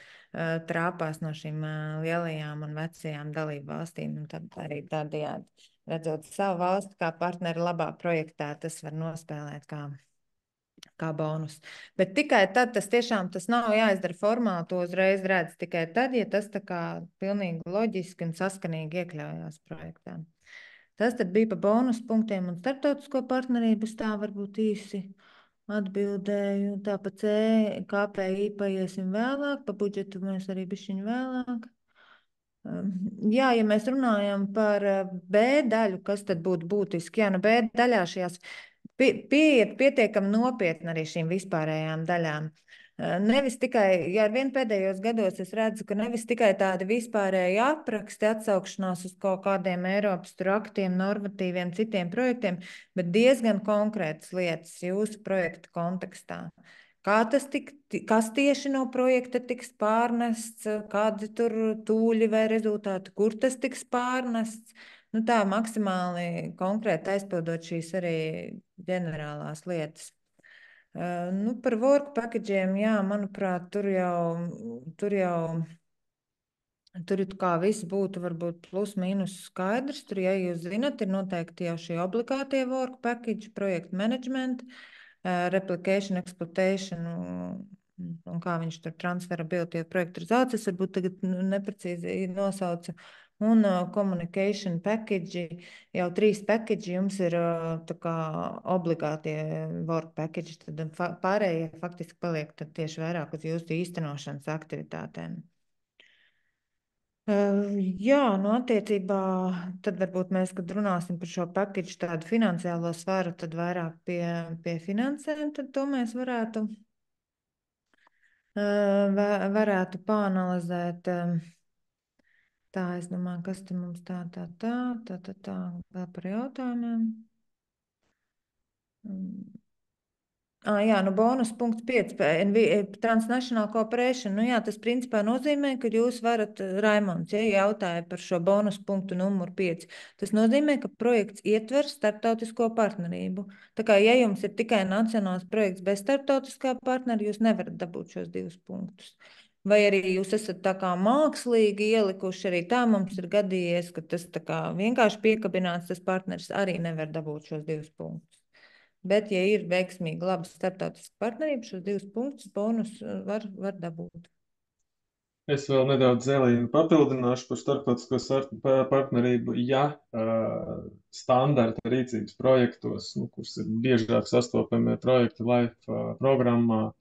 trāpās no šīm lielajām un vecajām dalību valstīm, un tad arī tādējādi redzot savu valsti kā partneri labā projektā, tas var nospēlēt kā bonus. Bet tikai tad tas nav jāizdara formāli, to uzreiz redz tikai tad, ja tas tā kā pilnīgi loģiski un saskanīgi iekļaujās projektā. Tas tad bija pa bonus punktiem un starptautisko partnerību, tā varbūt īsi atbildēju. Tā pa KPI paiesim vēlāk, pa budžetu mēs arī bišķiņ vēlāk. Jā, ja mēs runājam par B daļu, kas tad būtu būtiski? Jā, B daļā šajās pieiet pietiekami nopietni arī šīm vispārējām daļām. Nevis tikai, ja ar vien pēdējos gados es redzu, ka nevis tikai tādi vispārēji apraksti, atsaukšanās uz kaut kādiem Eiropas tur aktiem, normatīviem, citiem projektiem, bet diezgan konkrētas lietas jūsu projekta kontekstā. Kas tieši no projekta tiks pārnests, kādi tur tūļi vai rezultāti, kur tas tiks pārnests. Nu, tā maksimāli konkrēti aizpildot šīs arī ģenerālās lietas. Nu, par work packagiem, jā, manuprāt, tur kā viss būtu varbūt plus mīnus skaidrs. Tur, ja jūs zinat, ir noteikti jau šie obligātie work package, projektu management, replication, exploitation un kā viņš tur transferability projektu ir zaucis, varbūt tagad neprecīzi nosaucu. Un communication package, jau 3 package jums ir tā kā obligātie work package, tad pārējie faktiski paliek tad tieši vairāk uz jūsu īstenošanas aktivitātēm. Jā, nu attiecībā, tad varbūt mēs, kad runāsim par šo package tādu finansiālo svaru, tad vairāk pie finansēm, tad to mēs varētu pāanalizēt. Tā, es domāju, kas te mums tā, vēl par jautājumiem. Jā, nu bonus punkts 5, Transnational Cooperation. Nu jā, tas principā nozīmē, ka jūs varat, Raimonds, ja jautāja par šo bonus punktu numuru 5. Tas nozīmē, ka projekts ietver starptautisko partnerību. Tā kā, ja jums ir tikai nacionāls projekts bez starptautiskā partnera, jūs nevarat dabūt šos 2 punktus. Vai arī jūs esat tā kā mākslīgi ielikuši, arī tā mums ir gadījies, ka tas tā kā vienkārši piekabināts, tas partners arī nevar dabūt šos 2 punktus. Bet, ja ir veiksmīgi laba starptautiska partnerība, šos 2 punktus bonus var dabūt. Es vēl nedaudz Zelīnu papildināšu par starptautisko partnerību. Ja standarta rīcības projektos, kurus ir biežāk sastopamie projekti LIFE programmā,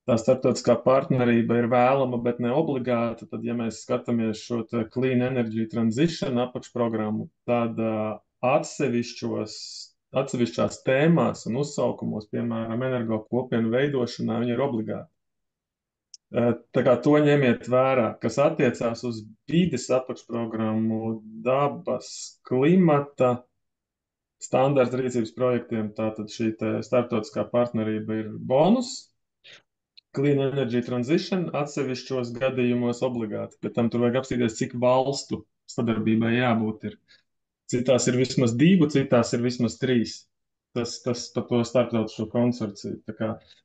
tā starptautiskā partnerība ir vēlama, bet ne obligāta, tad, ja mēs skatāmies šo Clean Energy Transition apakšprogrammu, tad atsevišķās tēmās un uzsaukumos, piemēram, energo kopienu veidošanā, viņi ir obligāti. Tā kā to ņemiet vērā, kas attiecās uz vides apakšprogrammu, dabas, klimata, standarta rīcības projektiem, tātad šī starptautiskā partnerība ir bonus. Clean Energy Transition atsevišķos gadījumos obligāti, bet tam tur vajag apstīties, cik valstu sadarbībai jābūt ir. Citās ir vismaz 2, citās ir vismaz 3. Tas par to starptautisko konsorciju.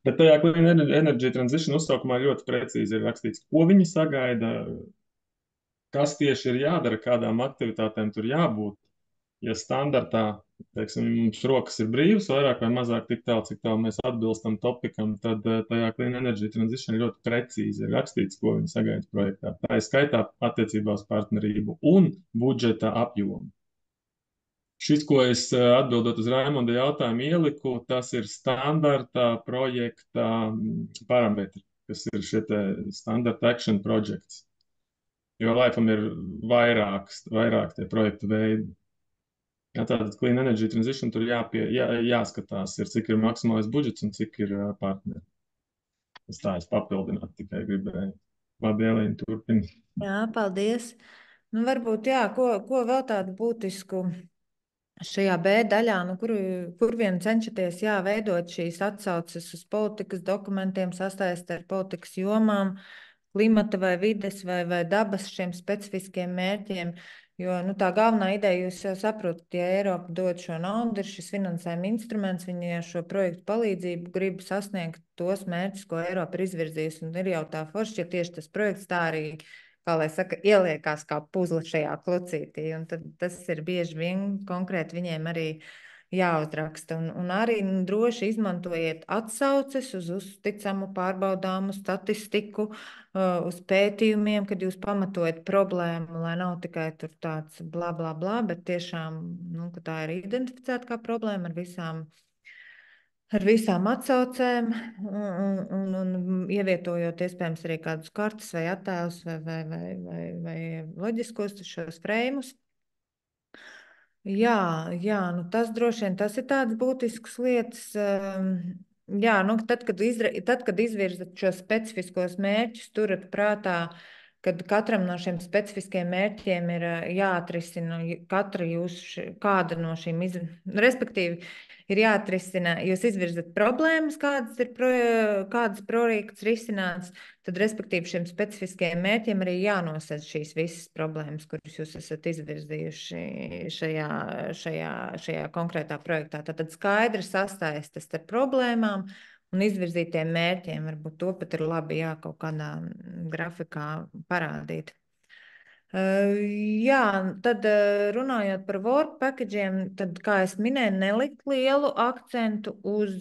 Bet tajā Clean Energy Transition uzsaukumā ļoti precīzi ir rakstīts, ko viņi sagaida, kas tieši ir jādara, kādām aktivitātēm tur jābūt. Ja standartā, teiksim, mums rokas ir brīvas, vairāk vai mazāk tik tālu, cik tālu mēs atbilstam topikam, tad tajā Clean Energy Transition ļoti precīzi ir rakstīts, ko viņi sagaida projektā. Tā ir skaitā attiecībā uz partnerību un budžeta apjomu. Šis, ko es atbildot uz Raimonda jautājumu ieliku, tas ir standarta projekta parametri, kas ir šie standarta action projects. Jo LIFE-am ir vairāk tie projektu veidi. Jā, tātad Clean Energy Transition tur jāskatās, cik ir maksimālais budžets un cik ir partneri. Es papildinātu tikai gribēju. Labi, Elīna, turpini. Jā, paldies. Nu, varbūt, jā, ko vēl tādu būtisku šajā B daļā, nu, kur vien cenšaties veidot šīs atsauces uz politikas dokumentiem, sasaist ar politikas jomām, klimata vai vides vai dabas šiem specifiskiem mērķiem. Jo tā galvenā ideja, jūs jau saprotat, ja Eiropa dod šo naudu, ir šis finansējuma instruments, viņi ar šo projektu palīdzību grib sasniegt tos mērķus, ko Eiropa ir izvirzījusi. Un ir jau tā forši, ja tieši tas projekts tā arī, kā lai saka, ieliekās kā puzle šajā klucītī. Un tad tas ir bieži vien konkrēti viņiem arī jāuzraksta. Un arī droši izmantojiet atsauces uz uzticamu pārbaudāmu statistiku, uz pētījumiem, kad jūs pamatojat problēmu, lai nav tikai tur tāds bla, bla, bla, bet tiešām, ka tā ir identificēta kā problēma ar visām atsaucēm un ievietojot iespējams arī kādus kartes vai attēlus vai loģiskos šos frēmus. Jā, nu tas droši vien tas ir tāds būtisks lietas. Jā, nu tad, kad izvirzat šos specifiskos mērķus, turat prātā, kad katram no šiem specifiskiem mērķiem ir jāatrisina kāda no šīm, respektīvi, ir jāatrisina, jūs izvirzat problēmas, kādas projekts risināts, tad, respektīvi, šiem specifiskajiem mērķiem arī jānosaka šīs visas problēmas, kuras jūs esat izvirzījuši šajā konkrētā projektā. Tad skaidri sasaistes ar problēmām un izvirzītiem mērķiem. Varbūt to pat ir labi kaut kādā grafikā parādīt. Jā, tad runājot par work package'iem, tad, kā es minēju, nelikt lielu akcentu uz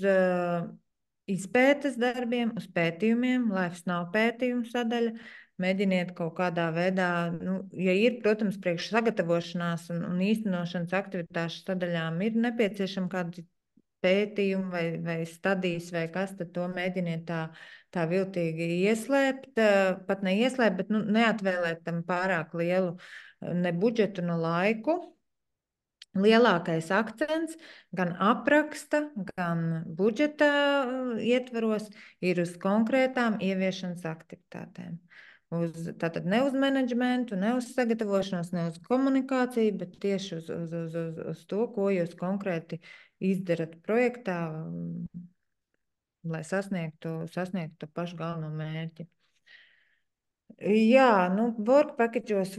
izpētes darbiem, uz pētījumiem. Laifs nav pētījumu sadaļa. Mēģiniet kaut kādā veidā, ja ir, protams, priekš sagatavošanās un īstenošanas aktivitāšu sadaļām ir nepieciešama kāda pētījuma vai stadijas vai kas, tad to mēģiniet tā viltīgi ieslēpt, pat neieslēpt, bet neatvēlēt tam pārāk lielu ne budžetu, ne laiku. Lielākais akcents gan apraksta, gan budžeta ietvaros ir uz konkrētām ieviešanas aktivitātēm. Tātad ne uz menedžmentu, ne uz sagatavošanos, ne uz komunikāciju, bet tieši uz to, ko jūs konkrēti izdarat projektā, lai sasniegtu pašu galveno mērķi. Jā, work packages,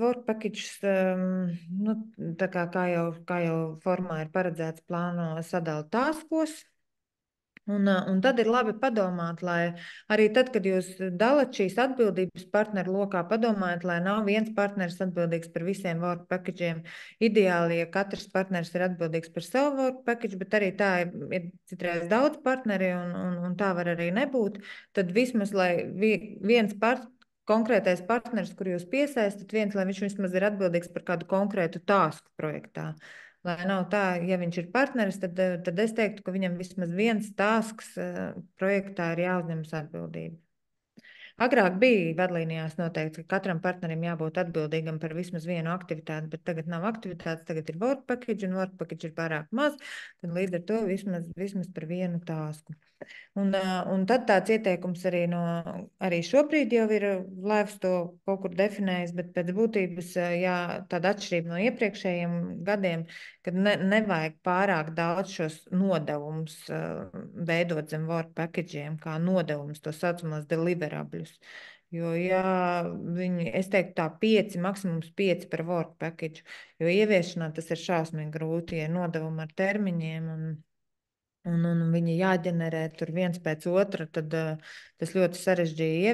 tā kā jau formā ir paredzēts, plāno sadala taskos. Un tad ir labi padomāt, lai arī tad, kad jūs dalat šīs atbildības partneru lokā, padomājiet, lai nav viens partneris atbildīgs par visiem work package'iem. Ideāli, ja katrs partneris ir atbildīgs par savu work package, bet arī tā ir citreiz daudz partneri un tā var arī nebūt, tad vismaz, lai viens konkrētais partneris, kur jūs piesaistat, lai viņš vismaz ir atbildīgs par kādu konkrētu tasku projektā. Lai nav tā, ja viņš ir partneris, tad es teiktu, ka viņam vismaz viens tasks projektā ir jāuzņemas atbildība. Agrāk bija vadlīnijās noteikts, ka katram partnerim jābūt atbildīgam par vismaz vienu aktivitāti, bet tagad nav aktivitātes, tagad ir work package, un work package ir pārāk maz, tad līdz ar to vismaz par vienu tasku. Un tad tāds ieteikums arī šobrīd jau ir Laivs to kaut kur definējis, bet pēc būtības, jā, tāda atšķirība no iepriekšējiem gadiem, kad nevajag pārāk daudz šos nodevumus veidot zem work package'iem, kā nodevumus, to saucamos deliverables. Jo, es teiktu tā 5, maksimums 5 par work package, jo ieviešanā tas ir šausmīgi grūti, ja nodevumi ar termiņiem un viņi jāģenerē tur viens pēc otra, tad tas ļoti sarežģīja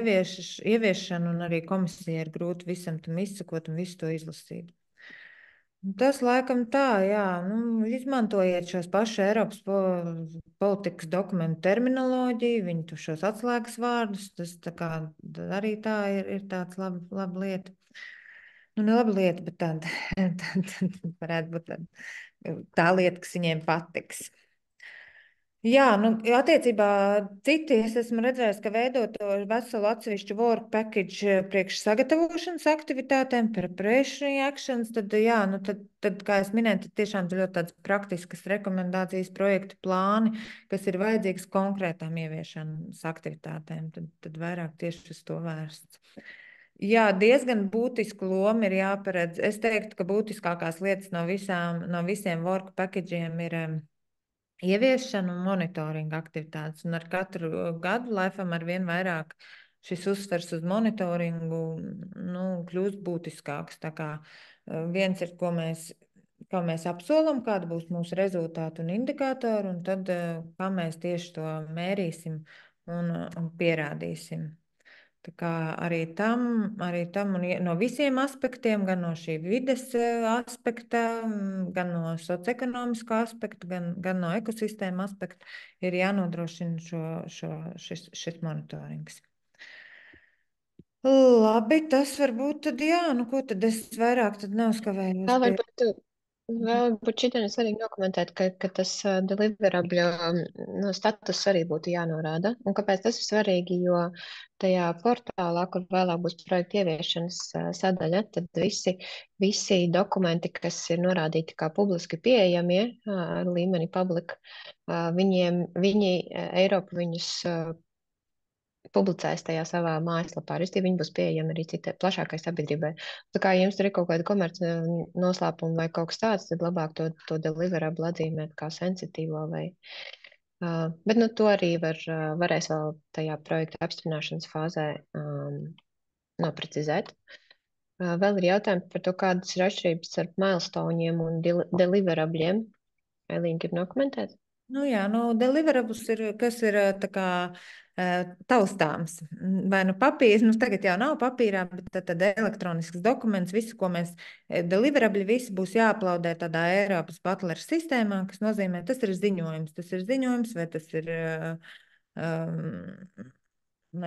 ieviešanu, un arī komisija ir grūti visam tam izsakot un visu to izlasīt. Tas laikam tā, jā, izmantojiet šos pašu Eiropas politikas dokumentu terminoloģiju, viņu šos atslēgas vārdus, tas arī tā ir tāds laba lieta. Ne laba lieta, bet tad varētu būt tā lieta, kas viņiem patiks. Jā, attiecībā citi es esmu redzējis, ka veidot to veselu atsevišķu work package priekš sagatavošanas aktivitātēm, preparation actions, tad, jā, tad, kā es minēju, tad tiešām ļoti tādas praktiskas rekomendācijas, projektu plāni, kas ir vajadzīgs konkrētām ieviešanas aktivitātēm, tad vairāk tieši uz to vērsts. Jā, diezgan būtisku lomu ir jāparedz. Es teiktu, ka būtiskākās lietas no visiem work package'iem ir ieviešana un monitoringa aktivitātes. Un ar katru gadu Laifam arvien vairāk šis uzsvers uz monitoringu kļūst būtiskāks. Tā kā viens ir, ko mēs apsolam, kāda būs mūsu rezultāti un indikātori, un tad kā mēs tieši to mērīsim un pierādīsim. Tā kā arī tam un no visiem aspektiem, gan no šī vides aspekta, gan no socioekonomiskā aspekta, gan no ekosistēma aspekta ir jānodrošina šis monitorings. Labi, tas varbūt tad jā, ko tad es vairāk tad neuzkavējos. Tā varbūt Vēl būtu šitien svarīgi nokomentēt, ka tas deliverable status arī būtu jānorāda. Un kāpēc tas ir svarīgi? Jo tajā portālā, kur vēlāk būs projekta ieviešanas sadaļa, tad visi dokumenti, kas ir norādīti kā publiski pieejamie ar līmeni public, viņi Eiropa viņus publicēs tajā savā mājaslapā. Restīvi viņi būs pieejami arī citai plašākai sabiedrībai. Tā kā jums tur ir kaut kāda komerci noslēpuma vai kaut kas tāds, tad labāk to deliverable atzīmēt kā sensitīvo vai. Bet to arī varēs vēl tajā projekta apstiprināšanas fāzē noprecizēt. Vēl ir jautājumi par to, kādas ir atšķirības starp milestoneiem un deliverabliem. Elīna, grib nokomentēt? Deliverables ir, kas ir tā kā taustāms. Vai papīrs, tagad jau nav papīrā, bet tad elektronisks dokuments, visu, ko mēs deliverabli, visi būs jāaplaudē tādā Eiropas Butler sistēmā, kas nozīmē, tas ir ziņojums. Tas ir ziņojums, vai tas ir,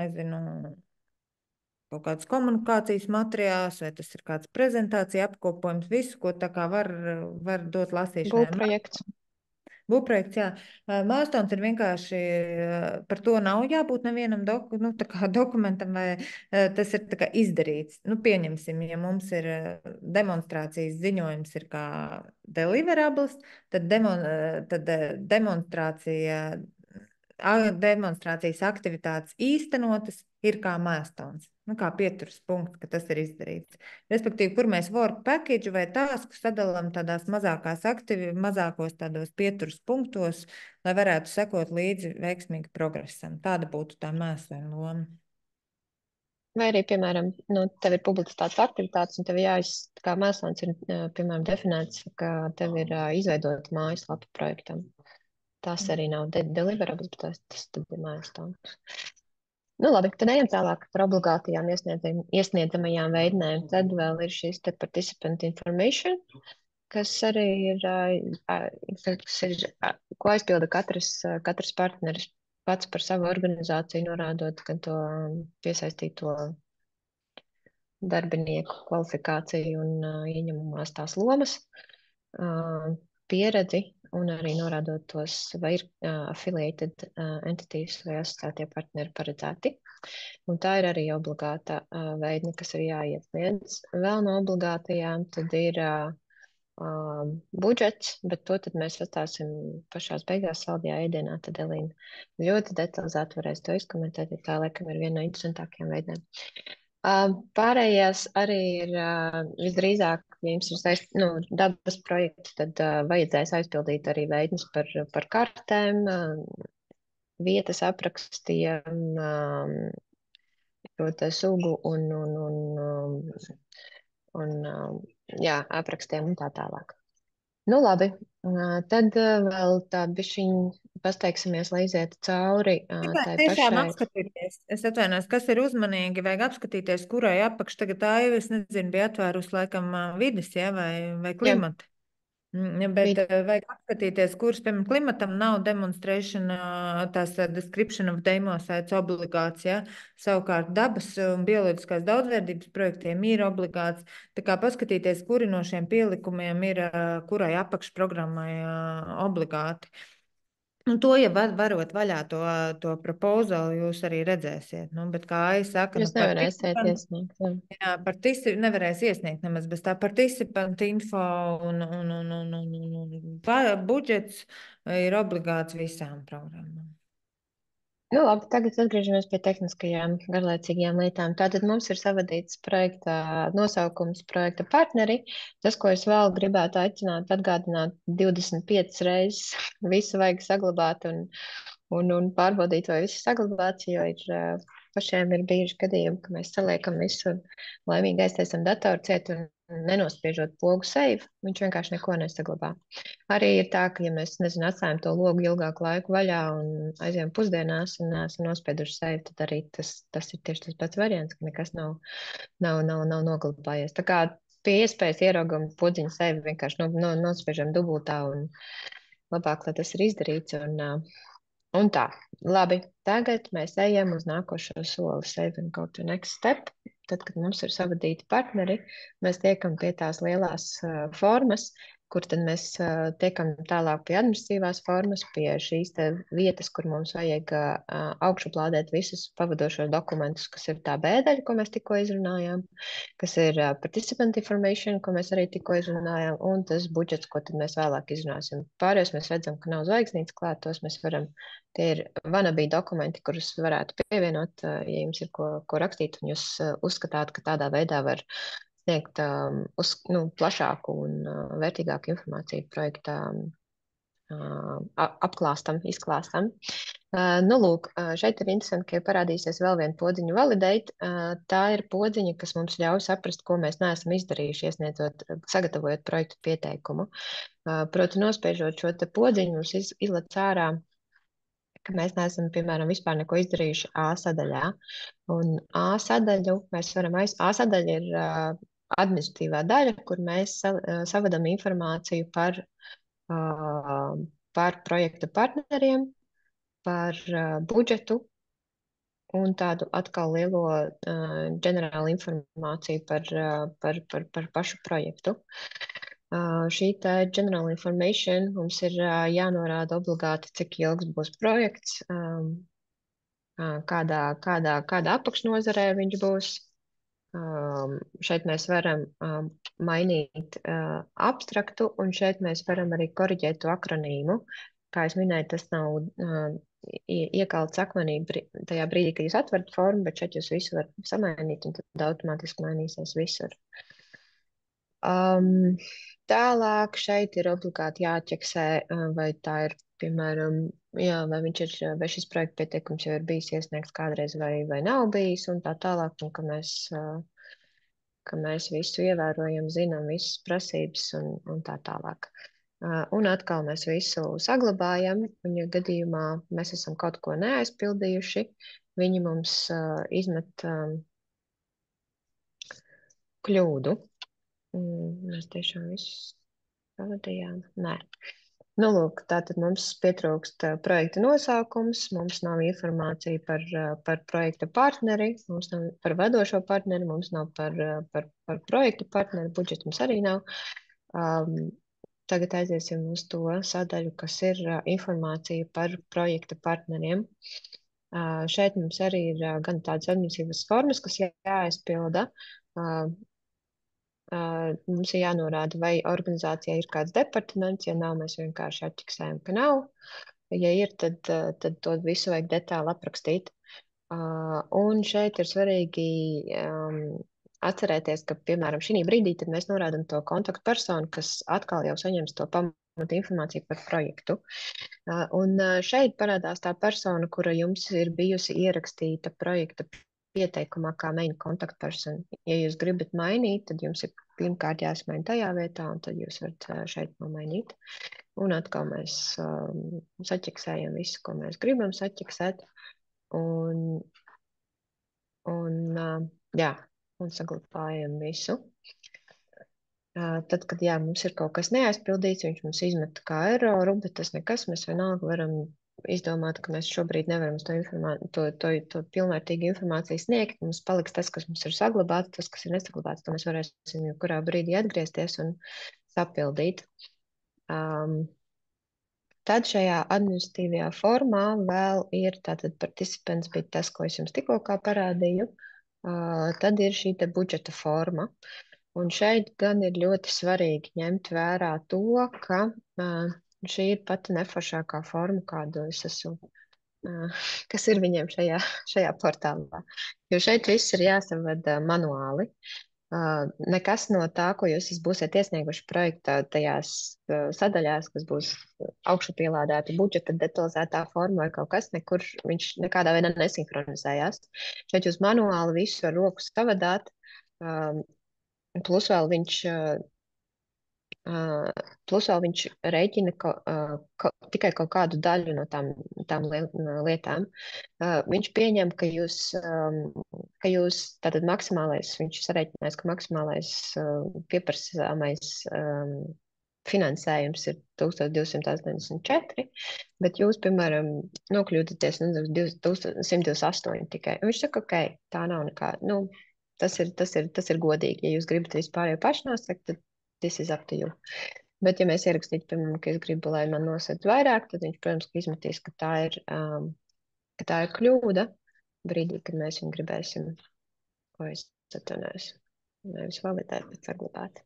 nezinu, kaut kāds komunikācijas materiāls, vai tas ir kāds prezentācija apkopojums, visu, ko tā kā var dot lasīšanai. Būvprojekts. Būvprojekts, jā. Milestones ir vienkārši, par to nav jābūt nevienam dokumentam, vai tas ir tā kā izdarīts. Pieņemsim, ja mums ir demonstrācijas ziņojums ir kā deliverables, tad demonstrācijas aktivitātes īstenotas ir kā milestones. Kā pieturas punkts, ka tas ir izdarīts. Respektīvi, kur mēs work package vai tasku sadalām tādās mazākos tādos pieturas punktos, lai varētu sekot līdzi veiksmīgi progresam. Tāda būtu tā mēslēna loma. Vai arī, piemēram, tev ir publicitātes aktivitātes, un tev kā mēslēns ir, piemēram, definēts, ka tev ir izveidota mājaslapa projektam. Tas arī nav deliverables, bet tas tad ir milestones. Labi, tad ejam tālāk par obligātajām iesniedzamajām veidnēm. Tad vēl ir šis participant information, kas arī ir, ko aizpilda katrs partneris pats par savu organizāciju, norādot gan to piesaistīto darbinieku kvalifikāciju un ieņemamās tās lomas, pieredzi, un arī norādot tos, vai ir affiliated entities vai asociētie partneri paredzēti. Un tā ir arī obligāta veidne, kas ir jāiesniedz. Vēl no obligātajām tad ir budžets, bet to tad mēs atstāsim pašās beigās saldajā ēdienā. Tad Elīna ļoti detalizēti varēs to izkomentēt, ja tā laikam ir viena no interesantākajām veidēm. Pārējās arī ir visdrīzāk, ja jums ir dabas projekts, tad vajadzēs aizpildīt arī veidnes par kartēm, vietas aprakstiem, sugu un aprakstiem un tā tālāk. Labi, tad vēl tā bišķiņ pasteigsimies, lai izietu cauri tai tiešām pašai. Apskatīties. Es atvainojos, kas ir uzmanīgi, vajag apskatīties, kurai apakš tagad tā jau, es nezinu, bija atvērus laikam vides, vai klimata. Bet vajag apskatīties, kurš, piemēram, klimatam nav demonstration, tās description of demo sites obligāts, ja? Savukārt dabas un bioloģiskās daudzveidības projektiem ir obligāts. Tā kā paskatīties, kuri no šiem pielikumiem ir, kurai apakšprogrammai obligāti. Un to, ja varot vaļā to proposal, jūs arī redzēsiet. Bet kā es saku, jūs nevarēsiet iesniegt. Jā, nevarēs iesniegt nemaz, bez tā participantu info un budžets ir obligāts visām programmām. Labi, tagad atgriežamies pie tehniskajām garlaicīgajām lietām. Tātad mums ir savadīts projekta nosaukums, projekta partneri. Tas, ko es vēl gribētu aicināt, atgādināt 25 reizes, visu vajag saglabāt un pārbaudīt, vai viss saglabāts, jo pašiem ir bijuši gadījumi, ka mēs saliekam visu un laimīgi aiztaisam datoru ciet un nenospiežot pogu save, viņš vienkārši neko nesaglabā. Arī ir tā, ka, ja mēs, atstājam to logu ilgāku laiku vaļā un aizjām pusdienās un neesam nospieduši save, tad arī tas ir tieši tas pats variants, ka nekas nav noglabājies. Tā kā pie iespējas ieraugam podziņu save vienkārši nospiežam dubultā un labāk, lai tas ir izdarīts un tā. Labi, tagad mēs ejam uz nākošo soli, save and go to next step. Tad, kad mums ir savadīti partneri, mēs tiekam pie tās lielās formas, kur tad mēs tiekam tālāk pie administratīvās formas, pie šīs te vietas, kur mums vajag augšuplādēt visus pavadošos dokumentus, kas ir tā bēdaļa, ko mēs tikko izrunājām, kas ir participant information, ko mēs arī tikko izrunājām, un tas budžets, ko tad mēs vēlāk izrunāsim. Pārējos mēs redzam, ka nav zvaigznītes klāt, tos mēs varam, tie ir wannabe dokumenti, kurus varētu pievienot, ja jums ir ko rakstīt, un jūs uzskatāt, ka tādā veidā var sniegt plašāku un vērtīgāku informāciju projektā apklāstam, izklāstam. Lūk, šeit ir interesanti, ka parādīsies vēl viena podziņa validate. Tā ir podziņa, kas mums ļauj saprast, ko mēs neesam izdarījuši, sagatavojot projektu pieteikumu. Proti, nospiežot šo te podziņu, mums izlec ārā, ka mēs neesam, piemēram, vispār neko izdarījuši A sadaļā. Un A sadaļu mēs varam A sadaļa ir administratīvā daļa, kur mēs savadam informāciju par projekta partneriem, par budžetu un tādu atkal lielo ģenerālu informāciju par pašu projektu. Šī tā general information mums ir jānorāda obligāti, cik ilgs būs projekts, kādā apakšnozarē viņš būs. Šeit mēs varam mainīt abstraktu, un šeit mēs varam arī koriģēt to akronīmu. Kā es minēju, tas nav iekalts akmenī tajā brīdī, kad jūs atverat formu, bet šeit jūs visu varat samainīt, un tad automātiski mainīsies visur. Tālāk šeit ir obligāti jāķeksē, vai tā ir, piemēram, vai šis projekta pieteikums jau ir bijis iesniegts kādreiz vai nav bijis, un tā tālāk, un ka mēs visu ievērojam, zinām visas prasības un tā tālāk. Un atkal mēs visu saglabājam, un ja gadījumā mēs esam kaut ko neaizpildījuši, viņi mums izmet kļūdu. Mēs tiešām visus pavadījām. Nē. Lūk, tātad mums pietrūkst projekta nosaukums, mums nav informācija par projekta partneri, mums nav par vadošo partneri, mums nav par projekta partneri, budžets mums arī nav. Tagad aiziesim uz to sadaļu, kas ir informācija par projekta partneriem. Šeit mums arī ir gan tādas administratīvas formas, kas jāaizpilda. Mums ir jānorāda, vai organizācijā ir kāds departaments, ja nav, mēs vienkārši atķiksējam, ka nav. Ja ir, tad to visu vajag detāli aprakstīt. Un šeit ir svarīgi atcerēties, ka, piemēram, šī brīdī tad mēs norādam to kontaktpersonu, kas atkal jau saņems to pamatu informāciju par projektu. Un šeit parādās tā persona, kura jums ir bijusi ierakstīta projekta pieteikumā kā main contact person. Ja jūs gribat mainīt, tad jums ir pirmkārt jāsmaina tajā vietā, un tad jūs varat šeit nomainīt. Un atkal mēs saķeksējam visu, ko mēs gribam saķeksēt, un saglabājam visu. Tad, kad mums ir kaut kas neaizpildīts, viņš mums izmet kā eroru, bet tas nekas, mēs vienalga varam izdomāt, ka mēs šobrīd nevaram to pilnvērtīgu informāciju sniegt. Mums paliks tas, kas mums ir saglabāts, tas, kas ir nesaglabāts, to mēs varēsim kurā brīdī atgriezties un sapildīt. Tad šajā administratīvajā formā vēl ir tātad participants bija tas, ko es jums tikko parādīju. Tad ir šī te budžeta forma. Un šeit gan ir ļoti svarīgi ņemt vērā to, ka šī ir pati neforšākā forma, kādu es esmu, kas ir viņiem šajā portālā. Jo šeit viss ir jāsavada manuāli. Nekas no tā, ko jūs būsiet iesnieguši projektā tajās sadaļās, kas būs augšu pielādēta budžeta detalizētā forma vai kaut kas, nekur viņš nekādā veidā nesinhronizējās. Šeit jūs manuāli visu ar roku savadāt, plus vēl viņš rēķina tikai kaut kādu daļu no tām lietām. Viņš pieņem, ka jūs tātad maksimālais, viņš sarēķinās, ka maksimālais pieprasāmais finansējums ir 1284, bet jūs, piemēram, nokļūdaties 128 tikai. Un viņš saka, ok, tā nav nekā, tas ir godīgi. Ja jūs gribat vispār jau paši nosakt, tad this is up to you. Bet, ja mēs ierakstītu, piemēram, ka es gribu, lai man nosēd vairāk, tad viņš, protams, izmetīs, ka tā ir kļūda brīdī, kad mēs viņu gribēsim, ko es atvainojos, nevis validēt, bet saglabāt.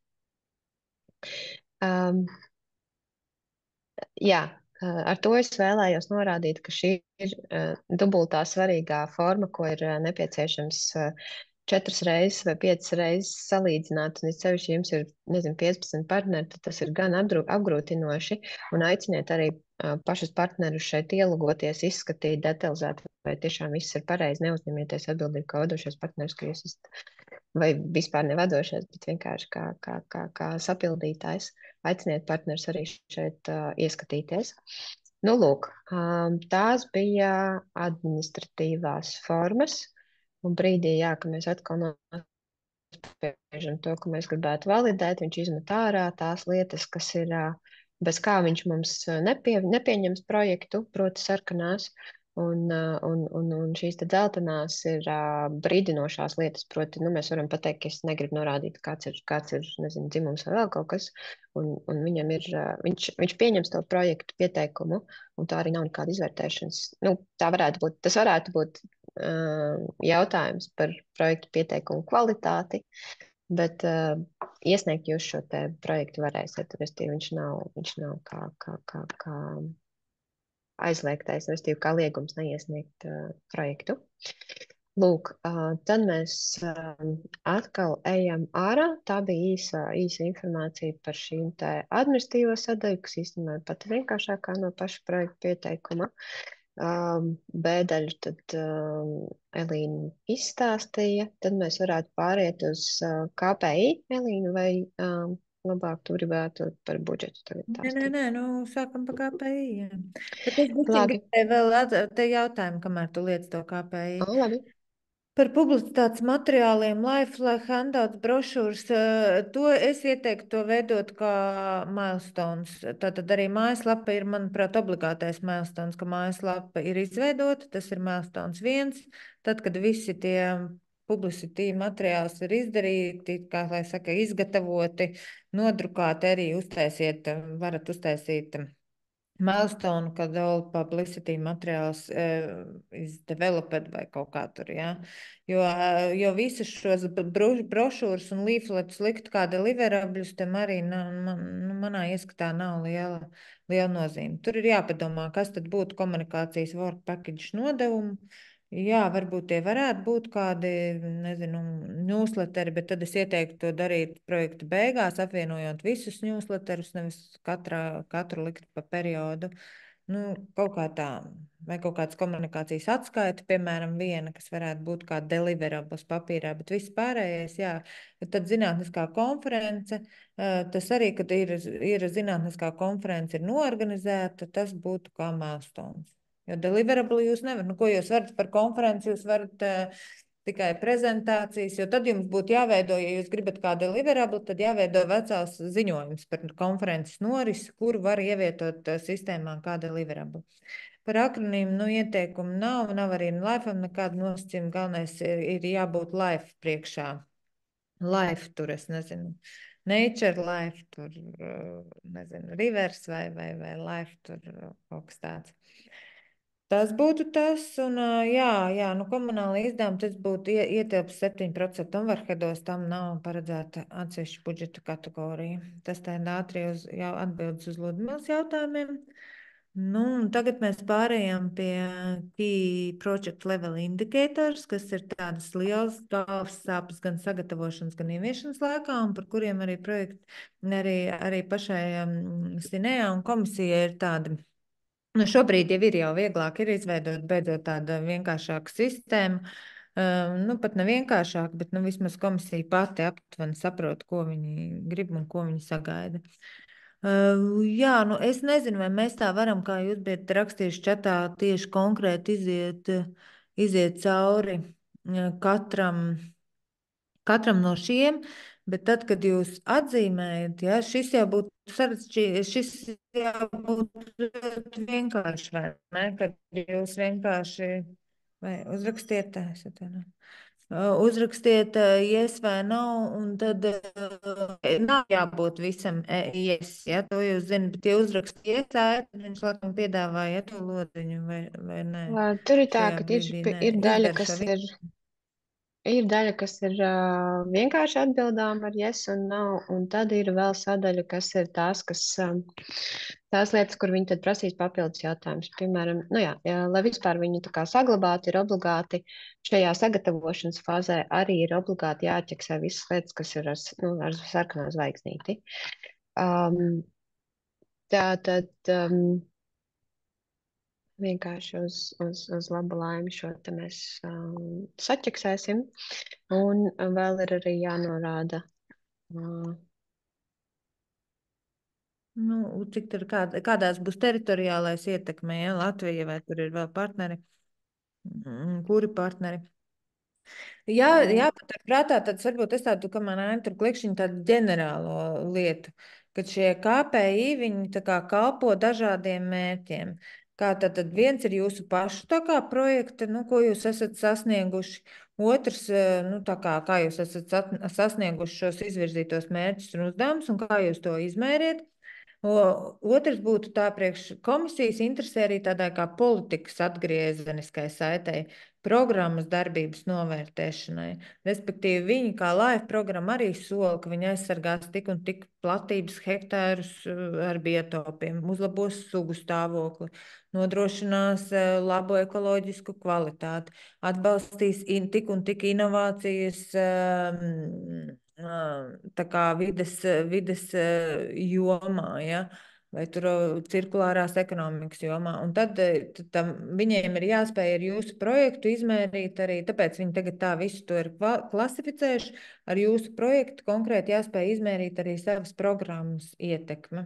Jā, ar to es vēlējos norādīt, ka šī ir dubultā svarīgā forma, ko ir nepieciešams 4 reizes vai 5 reizes salīdzināt, un, ja sevišķi jums ir, nezinu, 15 partneri, tad tas ir gan apgrūtinoši, un aiciniet arī pašus partnerus šeit ielogoties, izskatīt detalizēti, vai tiešām viss ir pareizi, neuzņemieties atbildību kā vadošais partners, ka jūs esat, vai vispār nevadošais, bet vienkārši kā sapildītājs. Aiciniet partnerus arī šeit ieskatīties. Nu, lūk, tās bija administratīvās formas. Un brīdī, jā, ka mēs atkal nospiežam to, ko mēs gribētu validēt, viņš izmet ārā tās lietas, kas ir, bez kā viņš mums nepieņems projektu, proti sarkanās, un šīs te dzeltenās ir brīdinošās lietas, proti, nu, mēs varam pateikt, ka es negribu norādīt, kāds ir, nezinu, dzimums vai vēl kaut kas, un viņam ir, viņš pieņems to projektu pieteikumu, un tā arī nav nekāda izvērtēšanas. Nu, tas varētu būt jautājums par projektu pieteikumu kvalitāti, bet iesniegt jūs šo te projektu varēsiet, restīvi viņš nav kā aizliegtais, restīvi kā liegums neiesniegt projektu. Lūk, tad mēs atkal ejam ārā. Tā bija īsa informācija par šīm te administratīvo sadaļu, kas īstenībā ir pat vienkāršākā no paša projekta pieteikuma. Bēdaļu tad Elīna izstāstīja, tad mēs varētu pāriet uz KPI, Elīna, vai labāk tu gribētu par budžetu tagad stāstīt? Nē, nu sākam par KPI, jā. Bet es gribēju vēl te jautājumu, kamēr tu liec to KPI. Labi. Par publicitātes materiāliem, life handouts, brošūras, to es ieteiktu to veidot kā milestones. Tātad arī mājaslapa ir, manuprāt, obligātais milestones, ka mājaslapa ir izveidota, tas ir milestones 1. Tad, kad visi tie publicity materiāls ir izdarīti, kā lai saka, izgatavoti, nodrukāti, arī varat uztaisīt milestone, kad all publicity materiāls is developed vai kaut kā tur, jā. Jo visus šos brošūras un leaflets likt kā deliverables, tam arī manā ieskatā nav liela nozīme. Tur ir jāpadomā, kas tad būtu komunikācijas work package nodevumu. Jā, varbūt tie varētu būt kādi, nezinu, newsletteri, bet tad es ieteiktu to darīt projekta beigās, apvienojot visus newsletterus, nevis katru likt pa periodu. Nu, kaut kā tā, vai kaut kāds komunikācijas atskaita, piemēram, viena, kas varētu būt kā deliverables papīrā, bet viss pārējais, jā. Tad zinātniskā konference, tas arī, kad ir zinātniskā konference ir noorganizēta, tas būtu kā milestones. Jo deliverable jūs nevarat, ko jūs varat par konferenci, jūs varat tikai prezentācijas, jo tad jums būtu jāveido, ja jūs gribat kā deliverable, tad jāveido vecās ziņojums par konferences norisi, kur var ievietot sistēmā kā deliverable. Par akronīmu, ieteikumu nav arī life-am nekāda nosacījuma, galvenais ir jābūt life priekšā. Life tur, es nezinu, nature life tur, nezinu, rivers vai life tur kaut kas tāds. Tas būtu tas, un jā, komunāla izdevuma tas būtu ietilps 7% overheados, tam nav paredzēta atsevišķa budžeta kategorija. Tas tā ātri jau atbildes uz Ludmilas jautājumiem. Nu, tagad mēs pārējām pie Key Project Level Indicators, kas ir tādas lielas galvas sāpes gan sagatavošanas, gan ieviešanas laikā, un par kuriem arī arī pašai Sinējā un komisijai ir tādi. Nu, šobrīd jau ir vieglāk izveidot beidzot tādu vienkāršāku sistēmu. Pat ne vienkāršāk, bet vismaz komisija pati aptuveni saprot, ko viņi grib un ko viņi sagaida. Jā, es nezinu, vai mēs tā varam, kā jūs bijat rakstījuši čatā, tieši konkrēti iziet cauri katram no šiem. Bet tad, kad jūs atzīmējat, ja, šis jau būtu vienkārši, vai ne? Kad jūs vienkārši uzrakstiet, Uzrakstiet yes vai nav, un tad nav jābūt visam yes, ja to jūs zinat, bet ja uzrakst yes, tad viņš laikam piedāvāja to lodziņu vai nē. Tur ir tā, Šajā ka brīdī nē. ir daļa, Izdara šo ir daļa, kas ir vienkārši atbildām ar yes un nav, un tad ir vēl sadaļa, kas ir tās lietas, kur viņi tad prasīs papildus jautājumus. Piemēram, nu jā, lai vispār viņu tā kā saglabātu, ir obligāti šajā sagatavošanas fāzē arī ir obligāti jāķeksē visas lietas, kas ir ar sarkanā zvaigznīti. Tātad vienkārši uz labu laimi šo te mēs saķeksēsim. Un vēl ir arī jānorāda. Nu, cik tur kādās būs teritoriālais ietekme, ja Latvija vai tur ir vēl partneri? Kuri partneri? Jā, jāpatur prātā, tad varbūt es tādu, kamēr Aina tur klikšķiņu tādu ģenerālo lietu, kad šie KPI, viņi tā kā kalpo dažādiem mērķiem. Kā tad viens ir jūsu pašu tā kā projekta, nu, ko jūs esat sasnieguši. Otrs, nu, tā kā jūs esat sasnieguši šos izvirzītos mērķus un uzdevumus un kā jūs to izmēriet. Otrs būtu tā priekš komisijas interesē arī tādai kā politikas atgriezeniskai saitei, programmas darbības novērtēšanai. Respektīvi, viņi kā LIFE programma arī sola, ka viņi aizsargās tik un tik platības hektārus ar biotopiem, uzlabos sugu stāvokli, nodrošinās labu ekoloģisku kvalitāti, atbalstīs tik un tik inovācijas tā kā vides jomā, ja? Vai tur cirkulārās ekonomikas jomā. Un tad viņiem ir jāspēj ar jūsu projektu izmērīt arī, tāpēc viņi tagad tā visu to ir klasificējuši, ar jūsu projektu konkrēti jāspēj izmērīt arī savas programmas ietekme.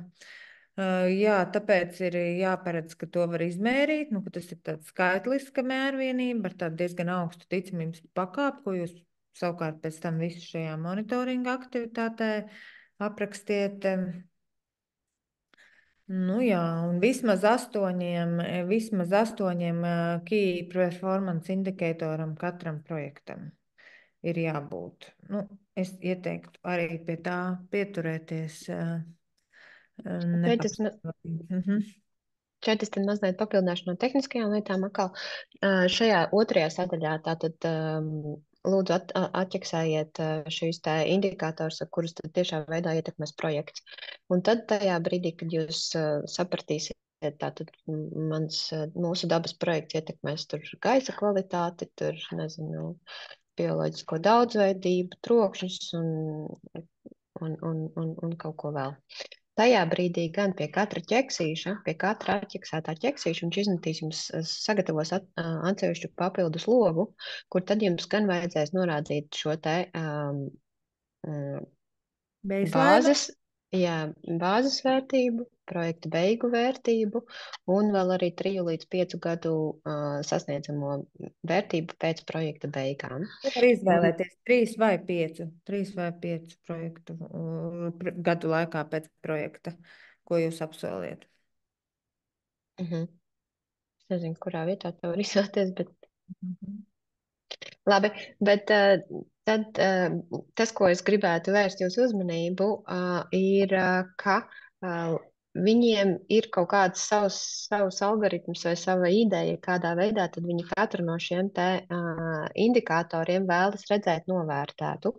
Jā, tāpēc ir jāparedz, ka to var izmērīt, nu, ka tas ir tāds skaitliska mērvienība ar tādu diezgan augstu ticamības pakāpi, ko jūs savukārt pēc tam visu šajā monitoringa aktivitātē aprakstiet. Nu jā, un vismaz astoņiem key performance indikatoram katram projektam ir jābūt. Nu, es ieteiktu arī pie tā pieturēties. Šeit es mazliet papildināšu no tehniskajām lietām. Atkal šajā otrajā sadaļā tātad lūdzu atķeksējiet šīs tā indikātors, kurus tad tiešā veidā ietekmēs projekts. Un tad tajā brīdī, kad jūs sapratīsiet, tātad mūsu dabas projekts ietekmēs tur gaisa kvalitāti, tur, nezinu, bioloģisko daudzveidību, trokšņus un kaut ko vēl. Tajā brīdī gan pie katra ķeksīša, pie katra atķeksētā ķeksīša, viņš izmetīs jums sagatavos atsevišķu papildus logu, kur tad jums gan vajadzēs norādīt šo te bāzes vērtību, projekta beigu vērtību un vēl arī 3 līdz 5 gadu sasniedzamo vērtību pēc projekta beigām. Var izvēlēties 3 vai 5 projektu gadu laikā pēc projekta, ko jūs apsoliet. Es nezinu, kurā vietā tā var izvēlēties, bet... Labi, bet tad tas, ko es gribētu vērst jūsu uzmanību, ir, ka viņiem ir kaut kāds savs algoritms vai sava ideja, kādā veidā tad viņi katru no šiem te indikatoriem vēlas redzēt novērtētu.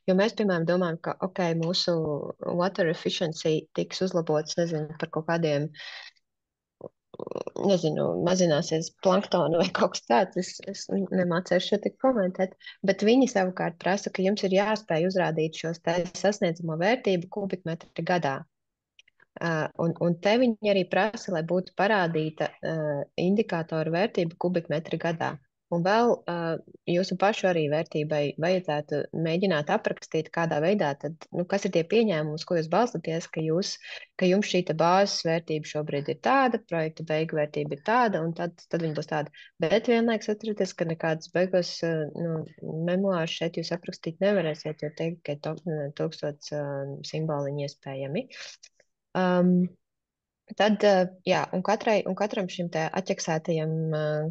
Jo mēs, piemēram, domājam, ka, mūsu water efficiency tiks uzlabots, nezinu, par kaut kādiem mazināsies planktona vai kaut kas tāds, es nemācēšu šo tik komentēt, bet viņi savukārt prasa, ka jums ir jāspēj uzrādīt šos sasniedzamo vērtību kubikmetri gadā. Un te viņi arī prasa, lai būtu parādīta indikātora vērtība kubikmetri gadā. Un vēl jūsu pašu arī vērtībai vajadzētu mēģināt aprakstīt, kādā veidā, tad, kas ir tie pieņēmumi, uz ko jūs balstaties, ka jums šī bāzes vērtība šobrīd ir tāda, projekta beigu vērtība ir tāda, un tad viņi būs tāda. Bet vienlaiks atcerieties, ka nekādas beigās memoārs šeit jūs aprakstīt nevarēsiet, jo teikt, ka 1000 simboliņi iespējami. Tad, jā, un katram šim te atķeksētajam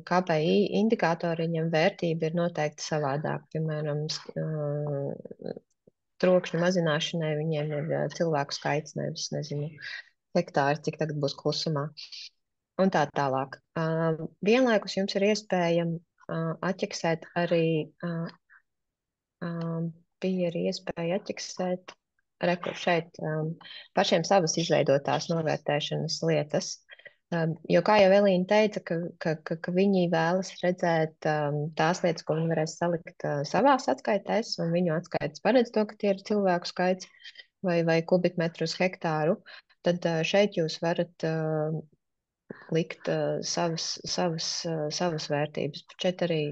KPI indikatoriņam vērtība ir noteikti savādāk. Piemēram, trokšņa mazināšanai viņiem ir cilvēku skaits, nevis, nezinu, hektāri, cik tagad būs klusumā. Un tā tālāk. Vienlaikus jums ir iespēja atķeksēt arī, bija arī iespēja atķeksēt šeit pašiem savas izveidotās novērtēšanas lietas. Jo, kā jau Elīna teica, ka viņi vēlas redzēt tās lietas, ko viņi varēs salikt savās atskaitēs, un viņu atskaites paredz to, ka tie ir cilvēku skaits vai kubikmetru uz hektāru, tad šeit jūs varat likt savas vērtības. Bet šeit arī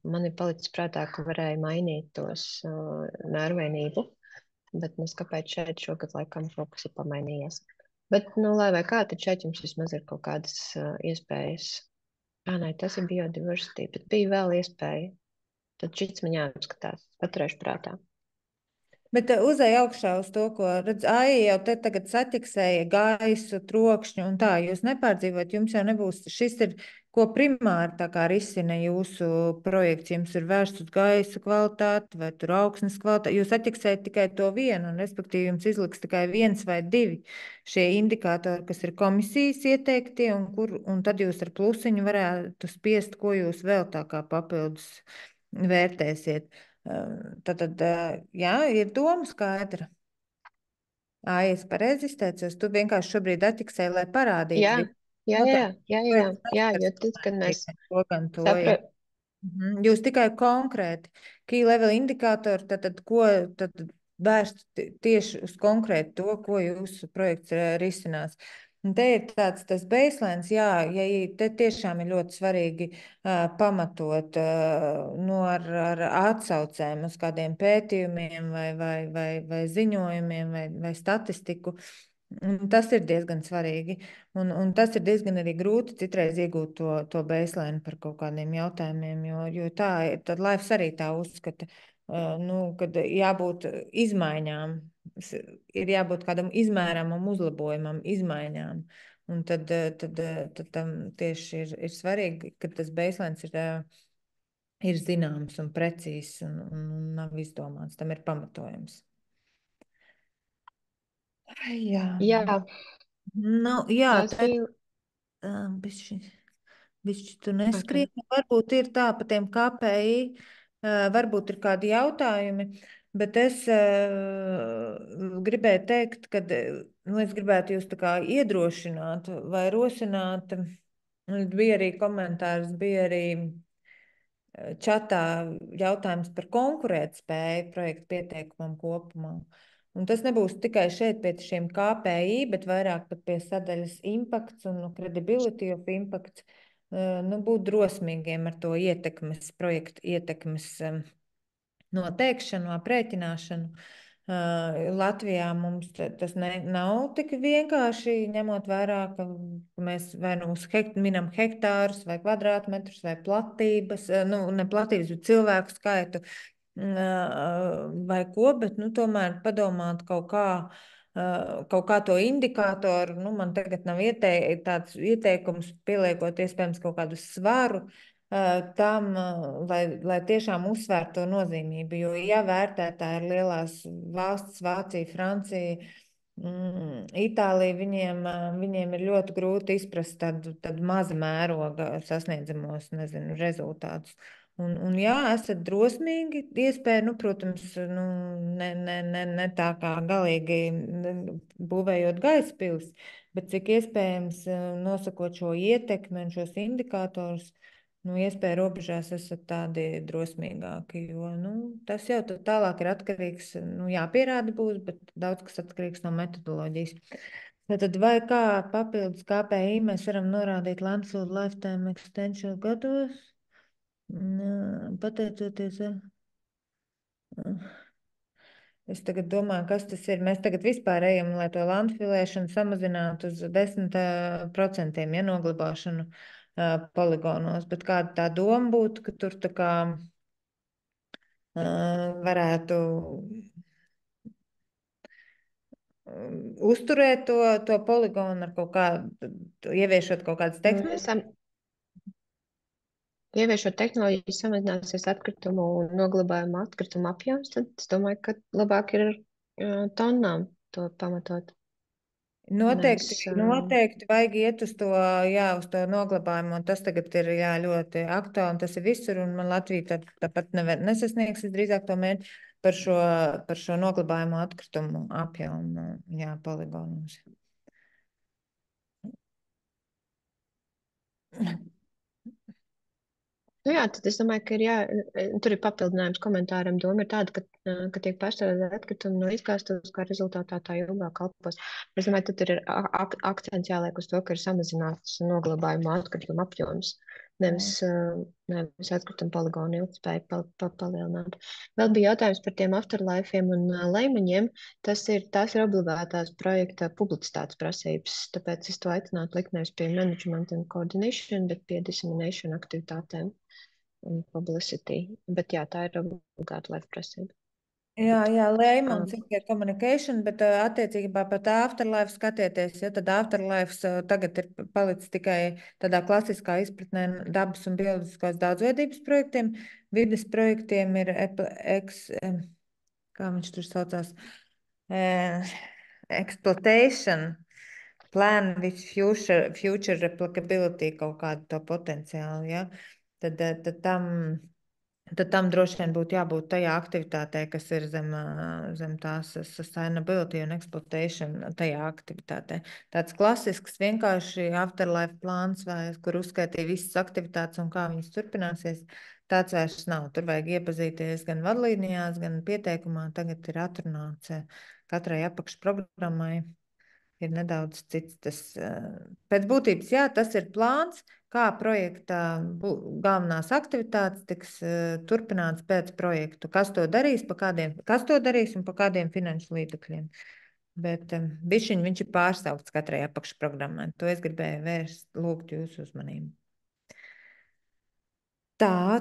man ir palicis prātā, ka varēja mainīt tos mērvienību, bet nes kāpēc šeit šogad laikam kaut kas ir pamainījies. Bet, nu, lai vai kā, tad šeit jums vismaz ir kaut kādas iespējas. Nē, tas ir biodiversity, bet bija vēl iespēja. Tad šis man jāapskatās, paturēšu prātā. Bet uzej augšā uz to, ko redz, Aija jau te tagad satiksēja gaisu, trokšņu un tā. Jūs nepārdzīvot, jums jau nebūs, šis ir, ko primāri tā kā risina jūsu projekts, jums ir vērsts uz gaisa kvalitāti vai tur augsnes kvalitāti. Jūs attiksējat tikai to vienu, un respektīvi jums izliks tikai 1 vai 2 šie indikātori, kas ir komisijas ieteiktie, un tad jūs ar plusiņu varētu spiest, ko jūs vēl tā kā papildus vērtēsiet. Tad, jā, ir doma skaidra. Es pareizi izteicos, tu vienkārši šobrīd attiksēji, lai parādītu. Jā, jo tad, kad mēs saprotam. Jūs tikai konkrēti, key level indikātori, tad ko tad vērst tieši uz konkrēti to, ko jūsu projekts risinās. Un te ir tāds tas baselines, jā, ja te tiešām ir ļoti svarīgi pamatot ar atsaucēm uz kādiem pētījumiem vai ziņojumiem vai statistiku. Tas ir diezgan svarīgi. Un tas ir diezgan arī grūti citreiz iegūt to baseline par kaut kādiem jautājumiem, jo tā ir, tad Laifs arī tā uzskata, kad jābūt izmaiņām, ir jābūt kādam izmēramam uzlabojumam, izmaiņām. Un tad tam tieši ir svarīgi, ka tas baseline ir zināms un precīzs un nav izdomāts. Tam ir pamatojums. Jā. Nu, jā, tas bija. Bišķi tu neskrien. Varbūt ir tā pa tiem KPI, varbūt ir kādi jautājumi, bet es gribēju teikt, ka es gribētu jūs tā kā iedrošināt vai rosināt. Bija arī komentārs, bija arī čatā jautājums par konkurētspēju projektu pieteikumam kopumā. Un tas nebūs tikai šeit pie šiem KPI, bet vairāk pat pie sadaļas impakts un credibility of impacts. Būt drosmīgiem ar to projektu ietekmes noteikšanu, aprēķināšanu. Latvijā mums tas nav tik vienkārši, ņemot vērā, ka mēs vai nu minam hektārus, vai kvadrātmetrus, vai platības, ne platības, bet cilvēku skaitu, vai ko, bet tomēr padomāt kaut kā to indikātoru, man tagad nav tāds ieteikums pieliekot iespējams kaut kādu svaru tam, lai tiešām uzsvērtu to nozīmību, jo ja vērtētāji ir lielās valsts, Vācija, Francija, Itālija, viņiem ir ļoti grūti izprast tādu maza mēroga sasniedzamos, rezultātus. Un jā, esat drosmīgi, iespēja, protams, ne tā kā galīgi būvējot gaisa pils, bet cik iespējams nosakot šo ietekmi un šos indikātorus, iespēja robežās esat tādi drosmīgāki, jo tas jau tālāk ir atkarīgs, jāpierāda būs, bet daudz kas atkarīgs no metodoloģijas. Tad vai kā papildus KPI mēs varam norādīt Landsfield Lifetime Extension gados? Pateicoties. Es tagad domāju, kas tas ir. Mēs tagad vispār ejam, lai to landfilēšanu samazinātu uz 10%, ja noglabāšanu poligonos. Bet kāda tā doma būtu, ka tur tā kā varētu uzturēt to poligonu ar kaut kādu, ieviešot kaut kādas tehnoloģijas? Ieviešot tehnoloģijas, samazināsies atkritumu un noglabājuma atkritumu apjoms, tad es domāju, ka labāk ir tonnām to pamatot. Noteikti vajag iet uz to, uz to noglabājumu, un tas tagad ir ļoti aktuāli, un tas ir visur, un man Latvija tāpat nesasniegs visdrīzāk to mērķi par šo noglabājumu atkritumu apjomu, poligonos. Jā, tad es domāju, ka tur ir papildinājums komentāram. Doma ir tāda, ka tiek pārstrādāti atkritumi no izgāstos, kā rezultātā tā ilgāk kalpos. Es domāju, tad ir akcents jāliek uz to, ka ir samazināts noglabājuma atkrituma apjoms, nevis atkrituma poligonu ilgtspēju palielināt. Vēl bija jautājums par tiem afterlifeiem un leimaņiem. Tās ir obligātās projekta publicitātes prasības, tāpēc es to aicinātu likt nevis pie management and coordination, bet pie dissemination aktivitātēm un publicity. Bet jā, tā ir obligāta life prasība. Jā, Leimans ir pie communication, bet attiecībā par tā afterlife skatieties, tad afterlife tagad ir palicis tikai tādā klasiskā izpratnē dabas un bioloģiskās daudzveidības projektiem. Vides projektiem ir kā viņš tur saucās, exploitation plan with future replicability, kaut kādu to potenciālu, ja? Tad tam droši vien būtu jābūt tajā aktivitātē, kas ir zem tās sustainability un exploitation tajā aktivitātē. Tāds klasisks vienkārši afterlife plāns, kur uzskaitīja visas aktivitātes un kā viņas turpināsies, tāds vairs nav. Tur vajag iepazīties gan vadlīnijās, gan pieteikumā. Tagad ir atrunāts katrai apakšprogrammai. Ir nedaudz cits. Pēc būtības, tas ir plāns, kā projekta galvenās aktivitātes tiks turpināts pēc projektu. Kas to darīs, un pa kādiem finanšu līdzekļiem. Bet viņš ir pārsaukts katrai apakšprogrammai. To es gribēju lūgt jūsu uzmanību. Tā.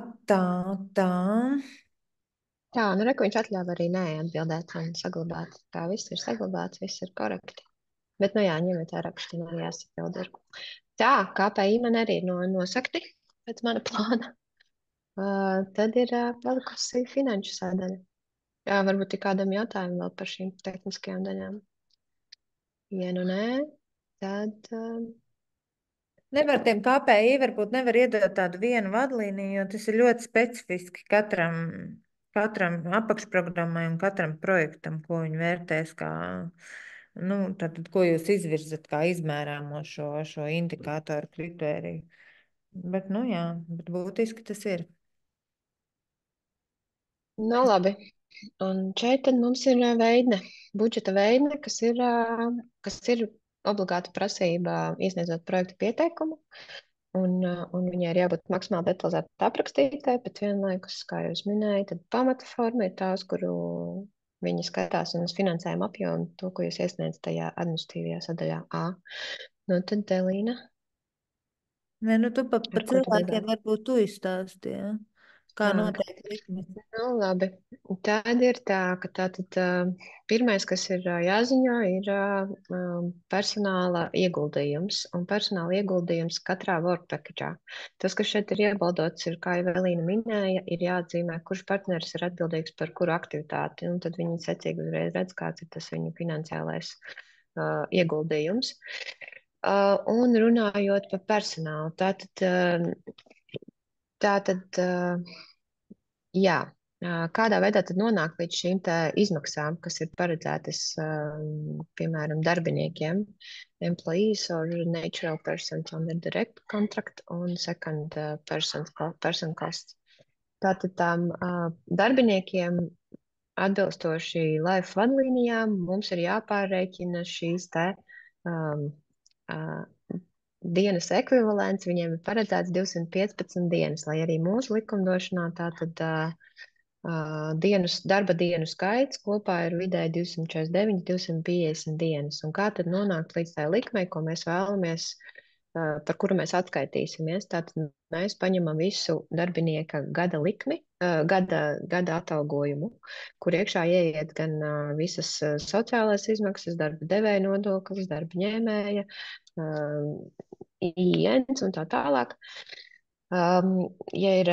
Jā, viņš atļāva arī neatbildēt un saglabāt. Tā viss ir saglabāts, viss ir korekti. Bet, ņemiet vērā, ka šim arī jāsapild ir. Tā, KPI man arī ir nosakti pēc mana plāna. Tad ir palikusi finanšu sadaļa. Jā, varbūt ir kādam jautājumam vēl par šīm tehniskajām daļām. Ja nu nē, tad... Tiem KPI varbūt nevar iedot tādu vienu vadlīniju, jo tas ir ļoti specifiski katram apakšprogrammai un katram projektam, ko viņi vērtēs kā... Tātad, ko jūs izvirzat kā izmērāmo šo indikātoru kritēriju. Bet būtiski tas ir. Labi. Un šeit tad mums ir budžeta veidne, kas ir obligāta prasība iesniedzot projektu pieteikumu. Un viņai ir jābūt maksimāli detalizēti aprakstītai, bet vienlaikus, kā jūs minējāt, tad pamata forma ir tās, kuru viņi skatās un uz finansējumu apjomu, to, ko jūs iesniedzat tajā administratīvajā sadaļā A. Tad Elīna. Tu par cilvēkiem varbūt tu izstāsti, ja? Kā noteikti likmes. Labi. Tad ir tā, ka pirmais, kas ir jāziņo, ir personāla ieguldījums. Un personāla ieguldījums katrā work packagē. Tas, kas šeit ir iebaldots, ir, kā jau Elīna minēja, ir jāatzīmē, kurš partneris ir atbildīgs par kuru aktivitāti. Un tad viņi secīgi uzreiz redz, kāds ir tas viņu finansiālais ieguldījums. Un runājot par personālu, tātad jā, kādā veidā tad nonāk līdz šīm izmaksām, kas ir paredzētas, piemēram, darbiniekiem, employees or natural persons under direct contract un second person costs. Tātad tām darbiniekiem atbilstoši life vadlīnijām mums ir jāpārreķina šīs dienas ekvivalents, viņiem ir paredzēts 215 dienas, lai arī mūsu likumdošanā tātad darba dienu skaits kopā ir vidēji 249, 250 dienas. Un kā tad nonākt līdz tai likmei, ko mēs vēlamies par kuru mēs atskaitīsimies. Tātad mēs paņemam visu darbinieka gada likmi, gada atalgojumu, kur iekšā ieiet gan visas sociālās izmaksas, darba devēja nodoklis, darba ņēmēja, IINs un tā tālāk. Ja ir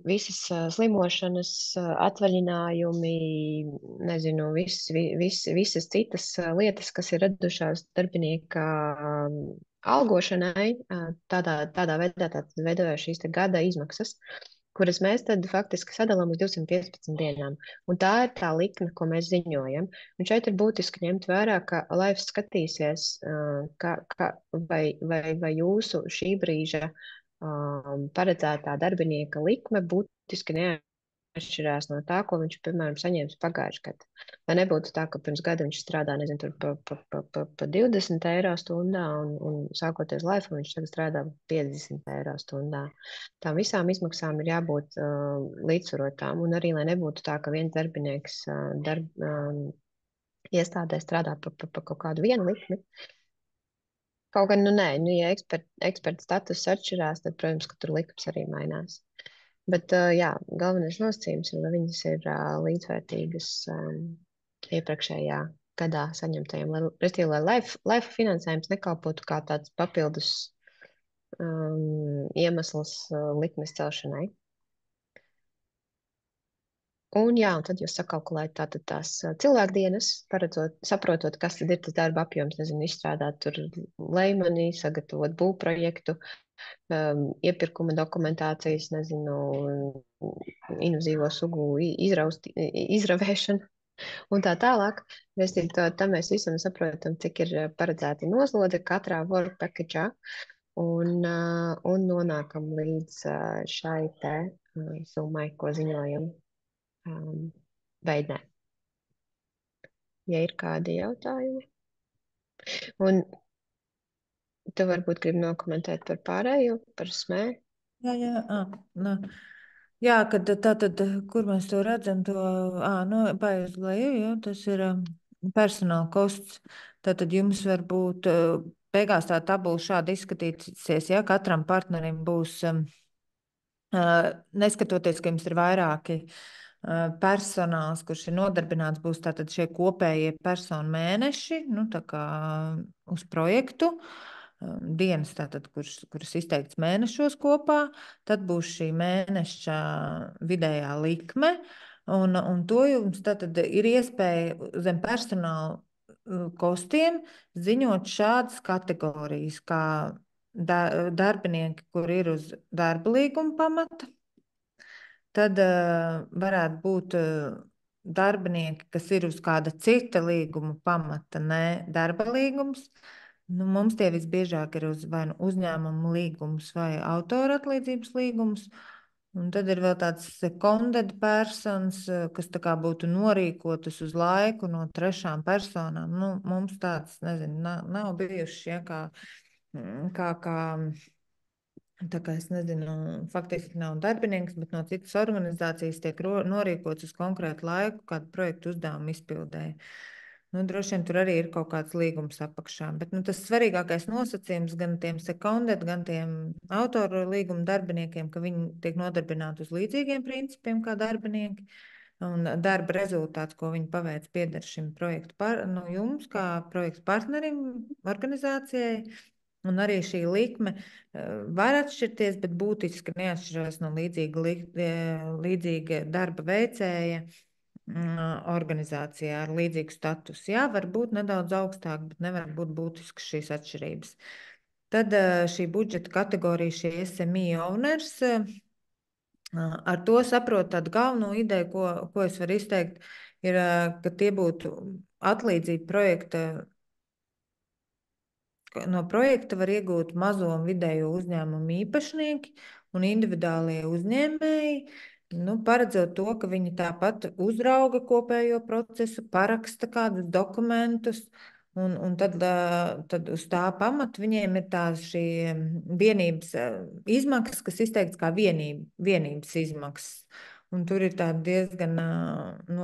visas slimošanas, atvaļinājumi, nezinu, visas citas lietas, kas ir radušās darbinieka algošanai, tādā veidā veidojas šīs gada izmaksas, kuras mēs tad faktiski sadalām uz 215 dienām. Un tā ir tā likme, ko mēs ziņojam. Un šeit ir būtiski ņemt vērā, ka Laifs skatīsies, vai jūsu šī brīža paredzētā darbinieka likme būtiski neatšķirās no tā, ko viņš, piemēram, saņēmis pagājušajā gadā. Lai nebūtu tā, ka pirms gada viņš strādā, nezinu, tur pa 20 eiro stundā, un sākoties Laifam viņš tagad strādā 50 eiro stundā. Tām visām izmaksām ir jābūt līdzsvarotām, un arī, lai nebūtu tā, ka viens darbinieks iestādē strādā pa kaut kādu vienu likmi. Kaut gan, ja eksperta status atšķirās, tad, protams, ka tur likums arī mainās. Bet, jā, galvenais nosacījums ir, lai viņas ir līdzvērtīgas iepriekšējā gadā saņemtajiem. Restīvi, lai Life finansējums nekalpotu kā tāds papildus iemesls likmes celšanai. Un tad jūs sakalkulējat tātad tās cilvēkdienas, saprotot, kas tad ir tas darba apjoms, nezinu, izstrādāt tur leimani, sagatavot būvprojektu, iepirkuma dokumentācijas, nezinu, invazīvo sugu izravēšanu un tā tālāk. Tam mēs visam saprotam, cik ir paredzēta noslode katrā work package'ā un nonākam līdz šai te summai, ko ziņojam. Veidnē. Ja ir kādi jautājumi. Un tu varbūt gribi nokomentēt par pārējo, par SME? Jā, kad tātad, kur mēs to redzam, paiet uz leju, tas ir personāla kosts. Tātad jums varbūt beigās tā tabula šādi izskatīsies, ja katram partnerim būs, neskatoties, ka jums ir vairāki personāls, kurš ir nodarbināts, būs tātad šie kopējie personu mēneši, tā kā uz projektu, dienas tātad, kuras izteikts mēnešos kopā, tad būs šī mēneša vidējā likme, un to jums tātad ir iespēja zem personāla kostiem ziņot šādas kategorijas, kā darbinieki, kur ir uz darba līguma pamata. Tad varētu būt darbinieki, kas ir uz kāda cita līguma pamata, ne darba līgums. Mums tie visbiežāk ir uz vai nu uzņēmuma līgums vai autora atlīdzības līgums. Un tad ir vēl tāds seconded persons, kas tā kā būtu norīkotas uz laiku no trešām personām. Mums tāds, nezinu, nav bijuši, ja, kā tā kā es nezinu, faktiski nav darbinieks, bet no citas organizācijas tiek norīkots uz konkrētu laiku, kādu projektu uzdevumu izpildēja. Droši vien tur arī ir kaut kāds līgums apakšā, bet tas svarīgākais nosacījums gan tiem seconded, gan tiem autoru līguma darbiniekiem, ka viņi tiek nodarbināti uz līdzīgiem principiem kā darbinieki, un darba rezultāts, ko viņi paveic, pieder šim projektu jums kā projektu partnerim, organizācijai. Un arī šī likme var atšķirties, bet būtiski neatšķirās no līdzīga darba veicēja organizācijā ar līdzīgu statusu. Jā, var būt nedaudz augstāk, bet nevar būt būtiskas šīs atšķirības. Tad šī budžeta kategorija, šie SME owners, ar to saprot tādu galveno ideju, ko es varu izteikt, ir, ka tie būtu atlīdzība projekta. No projekta var iegūt mazo un vidējo uzņēmumu īpašnieki un individuālie uzņēmēji, paredzot to, ka viņi tāpat uzrauga kopējo procesu, paraksta kādus dokumentus, un tad uz tā pamata viņiem ir tās šī vienības izmaksas, kas izteikts kā vienības izmaksas. Un tur ir tāda diezgan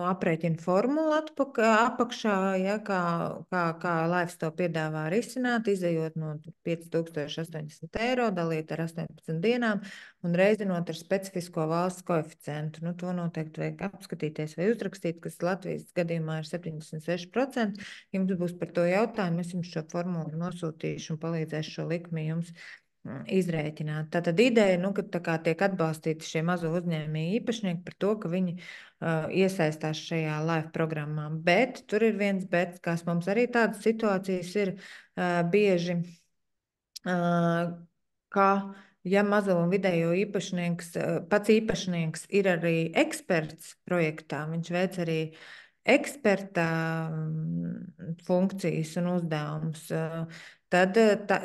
aprēķina formula apakšā, ja, kā Laifs to piedāvā risināt, izējot no 5080 eiro, dalīt ar 18 dienām un reizinot ar specifisko valsts koeficientu. Nu, to noteikti vajag apskatīties vai uzrakstīt, kas Latvijas gadījumā ir 76%. Jums būs par to jautājumi, es jums šo formulu nosūtīšu un palīdzēšu šo likmi jums izrēķināt. Tātad ideja, ka tā kā tiek atbalstīti šie mazo uzņēmēju īpašnieki par to, ka viņi iesaistās šajā live programmā. Bet tur ir viens bet, kas mums arī tādas situācijas ir bieži, ka, ja mazo un vidējo īpašnieks, pats īpašnieks ir arī eksperts projektā, viņš veic arī eksperta funkcijas un uzdevumus, tad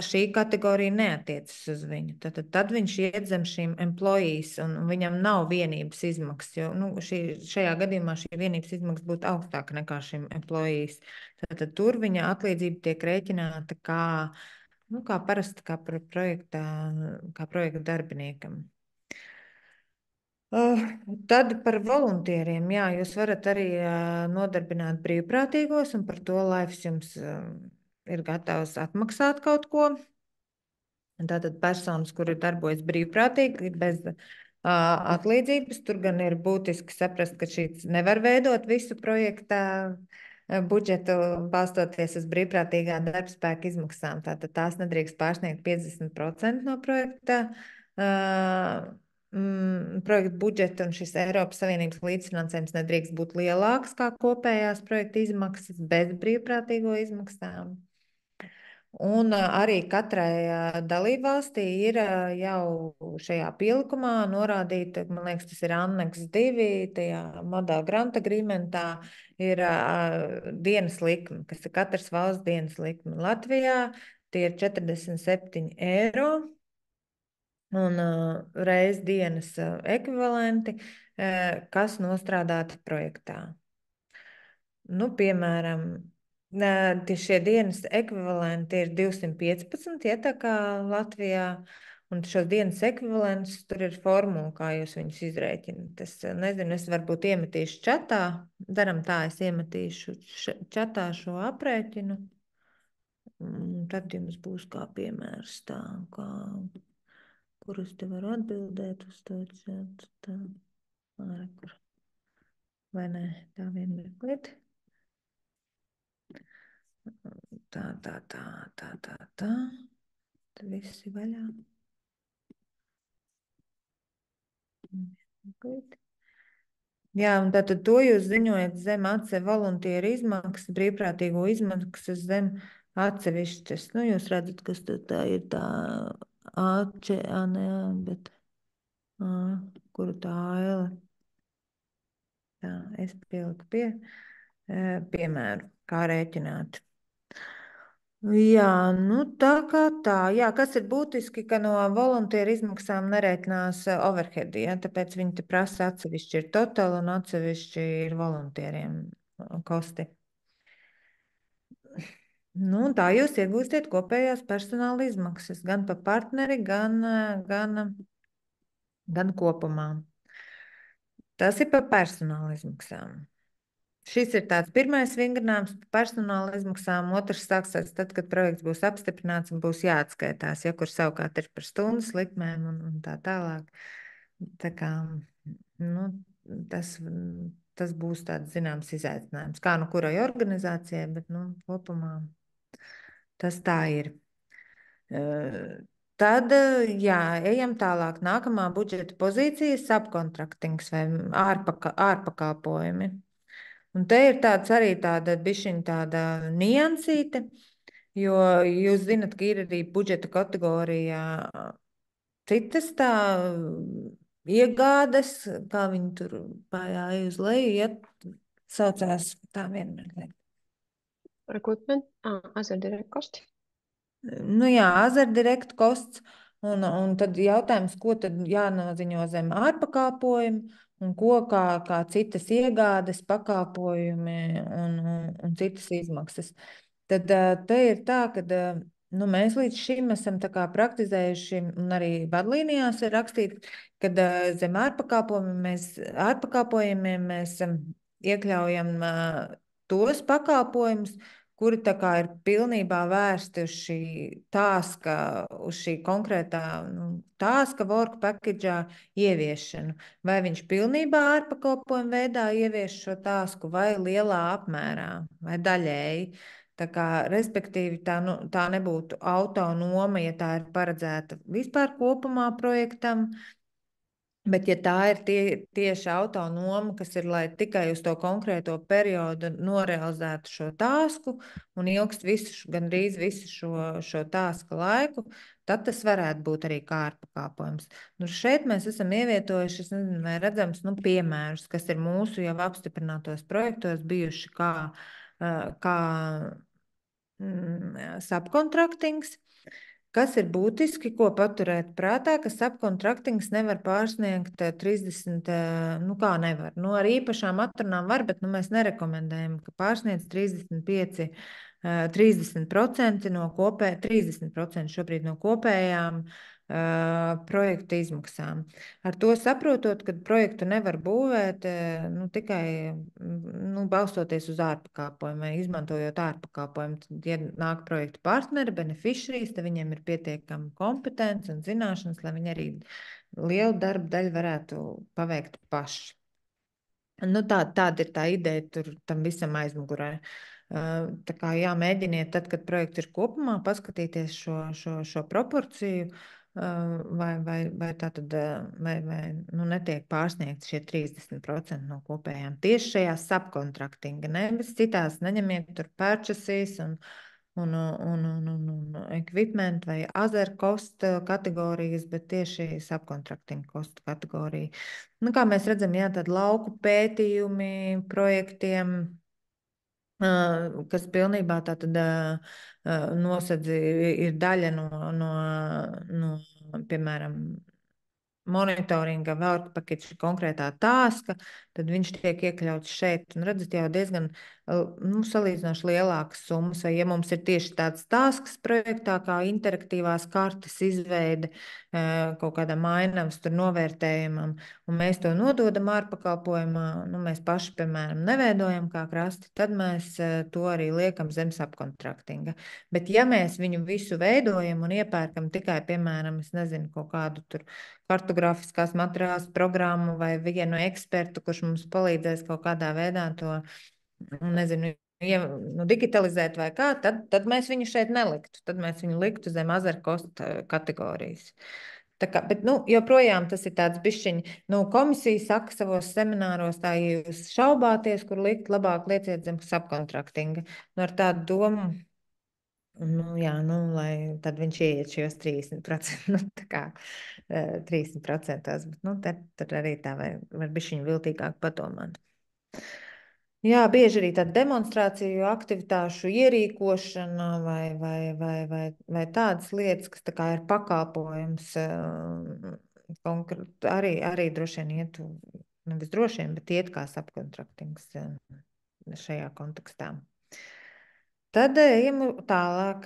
šī kategorija neatiecas uz viņu. Tad viņš iet zem šīm employees, un viņam nav vienības izmaksas, jo šajā gadījumā šī vienības izmaksas būtu augstāka nekā šim employees. Tad tur viņa atlīdzība tiek rēķināta kā parasti, kā projekta darbiniekam. Tad par voluntieriem, jā, jūs varat arī nodarbināt brīvprātīgos, un par to Laifs jums ir gatavs atmaksāt kaut ko. Tātad personas, kuri darbojas brīvprātīgi, bez atlīdzības, tur gan ir būtiski saprast, ka šīs nevar veidot visu projektā budžetu balstoties uz brīvprātīgā darbspēka izmaksām. Tātad tās nedrīkst pārsniegt 50% no projekta budžeta, un šis Eiropas Savienības līdzfinansējums nedrīkst būt lielāks kā kopējās projekta izmaksas bez brīvprātīgo izmaksām. Un arī katrai dalībvalstī ir jau šajā pielikumā norādīta, man liekas, tas ir Anneks 2, tajā model grant agreementā ir dienas likme, kas ir katras valsts dienas likme. Latvijā tie ir 47 eiro un reiz dienas ekvivalenti, kas nostrādāti projektā. Piemēram, šie dienas ekvivalenti ir 215, ja tā kā Latvijā, un šos dienas ekvivalentus tur ir formula, kā jūs viņus izrēķināt. Es nezinu, es varbūt iemetīšu čatā, daram tā, es iemetīšu čatā šo aprēķinu, tad jums būs kā piemērs tā, kur es te varu atbildēt uz to čatu, tā, vai ne, tā vienmēr. Tā. Tad viss ir vaļā. Jā, un tātad to jūs ziņojat zem voluntieru izmaksas, brīvprātīgo izmaksas zem atsevišķas. Jūs redzat, kas tā ir tā bet kuru tā aile? Tā, es pieliku piemēru, kā rēķināt. Jā, tā kā tā. Jā, kas ir būtiski, ka no voluntieru izmaksām nerēķinās overhead, ja? Tāpēc viņi te prasa atsevišķi ir total un atsevišķi ir voluntieriem kosti. Tā jūs iegūstiet kopējās personāla izmaksas, gan pa partneri, gan kopumā. Tas ir pa personāla izmaksām. Šis ir tāds pirmais vingrinājums par personāla izmaksām. Otrs sāksies tad, kad projekts būs apstiprināts un būs jāatskaitās, ja kur savukārt ir par stundas likmēm un tā tālāk. Tā kā, tas būs tāds zināms izaicinājums. Kā kurai organizācijai, bet kopumā tas tā ir. Tad, jā, ejam tālāk. Nākamā budžeta pozīcija - subcontractings vai ārpakalpojumi. Un te ir arī tāda bišķiņa tāda niansīte, jo jūs zinat, ka ir arī budžeta kategorijā citas tā iegādes, kā viņi tur pājāja uz leju, saucās tā vienmēr. Recruitment, Azure Direct Cost. Jā, Azure Direct Costs, un tad jautājums, ko tad jānoziņo zem ārpakalpojumu, un kā citas iegādes, pakalpojumi un citas izmaksas. Tad te ir tā, ka mēs līdz šim esam tā kā praktizējuši, un arī vadlīnijās ir rakstīts, ka zem ārpakalpojumiem mēs iekļaujam tos pakalpojumus, kuri tā kā ir pilnībā vērsti uz šī tāska, uz šī konkrētā tāska work package ieviešanu. Vai viņš pilnībā ārpakalpojumu veidā ievieš šo tāsku vai lielā apmērā vai daļēji. Tā kā, respektīvi, tā nebūtu autonoma, ja tā ir paredzēta vispār kopumā projektam. Bet, ja tā ir tieši autonoma, kas ir, lai tikai uz to konkrēto periodu norealizētu šo tāsku un ilgst gandrīz visu šo tāska laiku, tad tas varētu būt arī kā ārpakalpojums. Šeit mēs esam ievietojuši, es nezinu, vai redzams, piemērus, kas ir mūsu jau apstiprinātos projektos bijuši kā subkontraktings. Kas ir būtiski, ko paturēt prātā, ka subkontraktings nevar pārsniegt 30, kā nevar. Ar īpašām atrunām var, bet mēs nerekomendējam, ka pārsniedz 35, 30% no 30% šobrīd no kopējām projekta izmaksām. Ar to saprotot, ka projektu nevar būvēt tikai balstoties uz ārpakalpojumu vai izmantojot ārpakalpojumu. Tad, ja nāk projektu partneri, beneficiaries, tad viņiem ir pietiekama kompetence un zināšanas, lai viņi arī lielu darbu daļu varētu paveikt paši. Tāda ir tā ideja tam visam aizmugurē. Tā kā mēģiniet, tad, kad projekts ir kopumā, paskatīties šo proporciju, vai tā tad netiek pārsniegts šie 30% no kopējām. Tieši šajā subkontraktinga, nevis citās neņemiet tur purchases un equipment vai other cost kategorijas, bet tieši subkontraktinga cost kategorija. Kā mēs redzam, tad lauku pētījumi projektiem, kas pilnībā tātad nosedz ir daļa no piemēram, monitoringa work package konkrētā tāska, tad viņš tiek iekļauts šeit. Un redzat, jau diezgan salīdzinoši lielākas summas. Vai ja mums ir tieši tāds tāsks projektā, kā interaktīvās kartes izveide kaut kādam ainavas tur novērtējumam, un mēs to nododam ārpakalpojumā, mēs paši, piemēram, neveidojam kā krasti, tad mēs to arī liekam zem subkontraktinga. Bet ja mēs viņu visu veidojam un iepērkam tikai, piemēram, es nezinu, kaut kādu tur kartogrāfiskās materiālās programmu vai vienu ekspertu, kurš mums palīdzēs kaut kādā veidā to, nezinu, digitalizēt vai kā, tad mēs viņu šeit neliktu. Tad mēs viņu liktu zem other cost kategorijas. Bet joprojām tas ir tāds bišķiņ, komisija saka savos semināros, tā, ja jūs šaubāties, kur likt, labāk lieciet zem subkontraktinga. Ar tādu domu, lai tad viņš ieiet šos 30%, tā kā 30%, bet tad arī tā var bišķiņ viltīgāk padomāt. Jā, bieži arī tāda demonstrāciju aktivitāšu ierīkošana vai tādas lietas, kas tā kā ir pakalpojums, arī droši vien iet, nevis droši vien, bet iet kā subkontraktings šajā kontekstā. Tad ejam tālāk.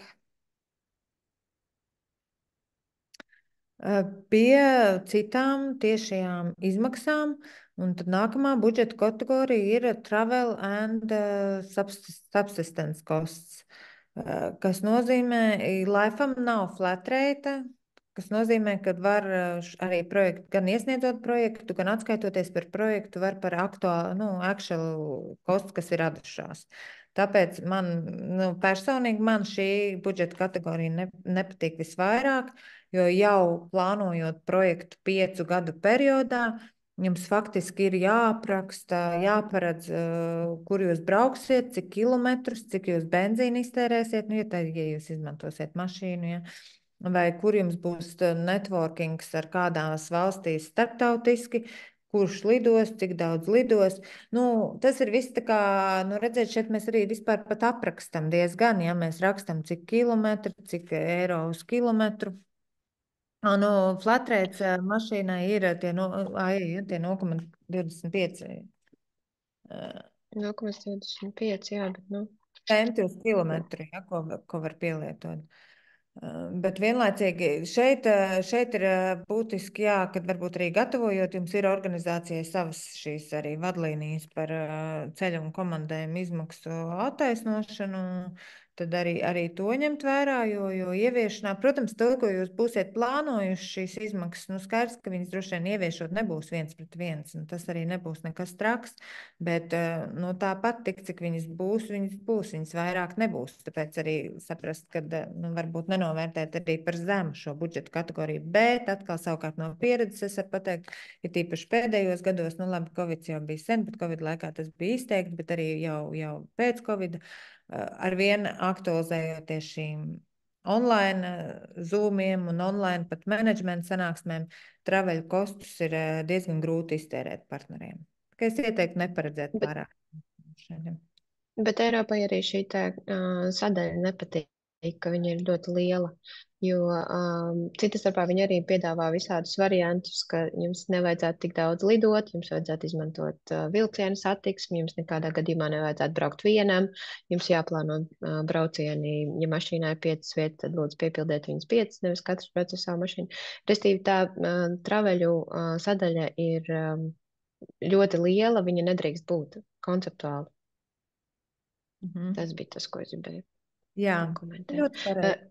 Pie citām tiešajām izmaksām, un tad nākamā budžeta kategorija ir travel and subsistence costs, kas nozīmē, laifam nav flat rate, kas nozīmē, ka var arī projektu, gan iesniedzot projektu, gan atskaitoties par projektu, var par actual costs, kas ir radušās. Tāpēc personīgi man šī budžeta kategorija nepatīk visvairāk, jo jau plānojot projektu 5 gadu periodā, jums faktiski ir jāapraksta, jāparedz, kur jūs brauksiet, cik kilometrus, cik jūs benzīnu iztērēsiet, ja jūs izmantosiet mašīnu, ja, vai kur jums būs networkings ar kādās valstīs starptautiski, kurš lidos, cik daudz lidos. Tas ir viss tā kā, redzēt, šeit mēs arī vispār pat aprakstam diezgan, ja mēs rakstam, cik kilometri, cik eiro uz kilometru. Flatrates mašīnai ir tie 0,25. 0,25, jā, bet centi uz kilometru, ja, ko var pielietot. Bet vienlaicīgi šeit ir būtiski, jā, kad varbūt arī gatavojot, jums ir organizācijai savas šīs arī vadlīnijas par ceļu un komandējumu izmaksu attaisnošanu. Tad arī to ņemt vērā, jo ieviešanā, protams, to, ko jūs būsiet plānojuši šīs izmaksas, nu skaidrs, ka viņas droši vien ieviešot nebūs 1:1, un tas arī nebūs nekas traks, bet nu, tāpat tik, cik viņas būs, viņas vairāk nebūs. Tāpēc arī saprast, ka nu, varbūt nenovērtēt arī par zemu šo budžetu kategoriju, bet atkal savukārt no pieredzes es varu pateikt, ir tīpaši pēdējos gados, nu labi, Covid jau bija sen, bet Covid laikā tas bija izteikti, bet arī jau pēc Covid arvien aktualizējoties šīm online zoomiem un online pat menedžmenta sanāksmēm, traveļu kostus ir diezgan grūti iztērēt partneriem. Es ieteiktu neparedzēt pārāk. Bet Eiropai arī šī sadaļa nepatīk, ka viņa ir ļoti liela, jo citas starpā viņi arī piedāvā visādus variantus, ka jums nevajadzētu tik daudz lidot, jums vajadzētu izmantot vilcienu satiksmi, jums nekādā gadījumā nevajadzētu braukt vienam, jums jāplāno braucieni, ja mašīnā ir 5 vietas, tad lūdzu piepildiet viņas 5, nevis katrs brauc ar savu mašīnu. Restīvi tā traveļu sadaļa ir ļoti liela, viņa nedrīkst būt konceptuāli. Tas bija tas, ko es gribēju. Jā, ļoti pareizi.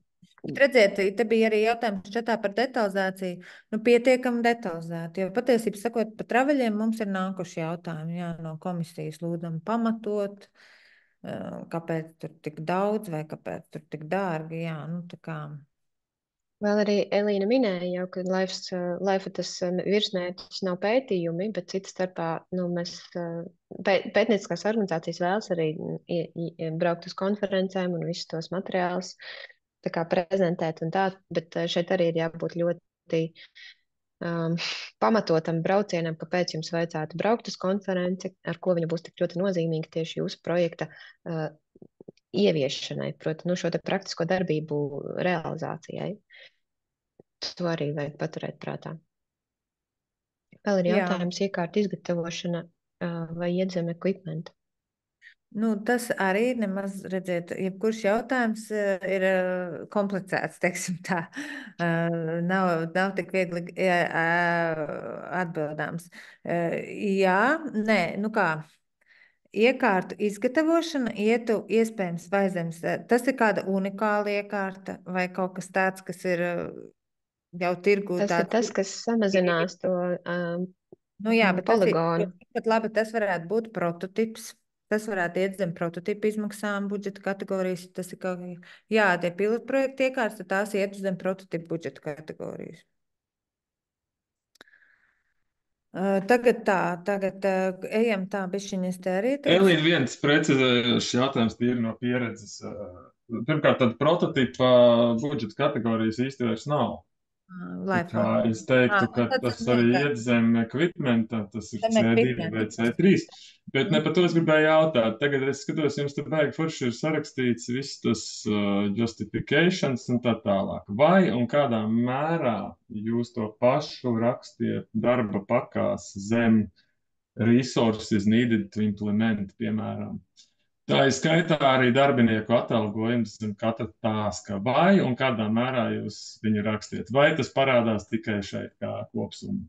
Redziet, te bija arī jautājums čatā par detalizāciju. Nu, pietiekami detalizēti, jo patiesībā sakot, par traveļiem mums ir nākuši jautājumi, jā, no komisijas lūdzam pamatot, kāpēc tur tik daudz vai kāpēc tur tik dārgi, jā, nu tā kā. Vēl arī Elīna minēja jau, ka Life tas virsmērķis nav pētījumi, bet citas starpā mēs pētnieciskās organizācijas vēlas arī braukt uz konferencēm un visus tos materiālus tā kā prezentēt un tā, bet šeit arī ir jābūt ļoti pamatotam braucienam, kāpēc jums vajadzētu braukt uz konferenci, ar ko viņa būs tik ļoti nozīmīga tieši jūsu projekta ieviešanai, proti, šo te praktisko darbību realizācijai. To arī vajag paturēt prātā. Vēl ir jautājums iekārtu izgatavošana vai iedzem ekvipmentu. Nu, tas arī nemaz, redziet, jebkurš jautājums ir komplicēts, teiksim tā. Nav tik viegli atbildāms. Jā, nē, nu kā. Iekārtu izgatavošana ietu iespējams vai zemes. Tas ir kāda unikāla iekārta vai kaut kas tāds, kas ir jau tirgū. Tas ir tas, kas samazinās to nu, jā, bet poligonu. Tas varētu būt prototips. Tas varētu iet zem prototipu izmaksām budžeta kategorijas. Tas ir kaut kā, jā, tie pilotprojekti iekārtas, tad tās iet zem prototipu budžeta kategorijas. Tagad ejam tā, bišķiņas te arī teicu. Elīna, viens precizējošs jautājums tīri no pieredzes. Pirmkārt, tad prototipa budžeta kategorijas īsti vairs nav. Kā es teiktu, ka tas arī iet zem ekvipmenta, tas ir C2 vai C3, bet ne par to es gribēju jautāt. Tagad es skatos, jums te baigi forši ir sarakstīts viss tas justifications un tā tālāk. Vai un kādā mērā jūs to pašu rakstiet darba pakās zem resources needed to implement, piemēram? Tā ir skaitā arī darbinieku atalgojums un katra tāska. Vai un kādā mērā jūs viņu rakstiet? Vai tas parādās tikai šeit kā kopsumma?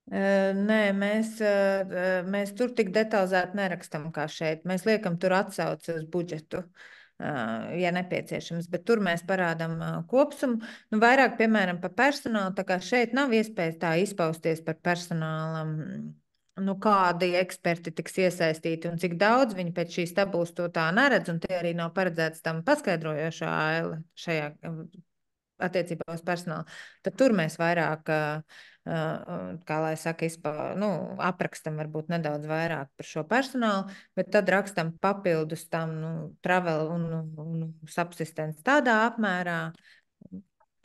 Nē, mēs tur tik detalizēti nerakstam kā šeit. Mēs liekam tur atsauci uz budžetu, ja nepieciešams, bet tur mēs parādām kopsumu. Nu, vairāk, piemēram, par personālu, tā kā šeit nav iespējas tā izpausties par personālam. Nu, kādi eksperti tiks iesaistīti un cik daudz viņi pēc šīs tabulas to tā neredz, un te arī nav paredzēts tam paskaidrojošā aile šajā attiecībā uz personālu. Tad tur mēs vairāk, kā lai saka, aprakstam varbūt nedaudz vairāk par šo personālu, bet tad rakstam papildus tam travel un subsistence tādā apmērā.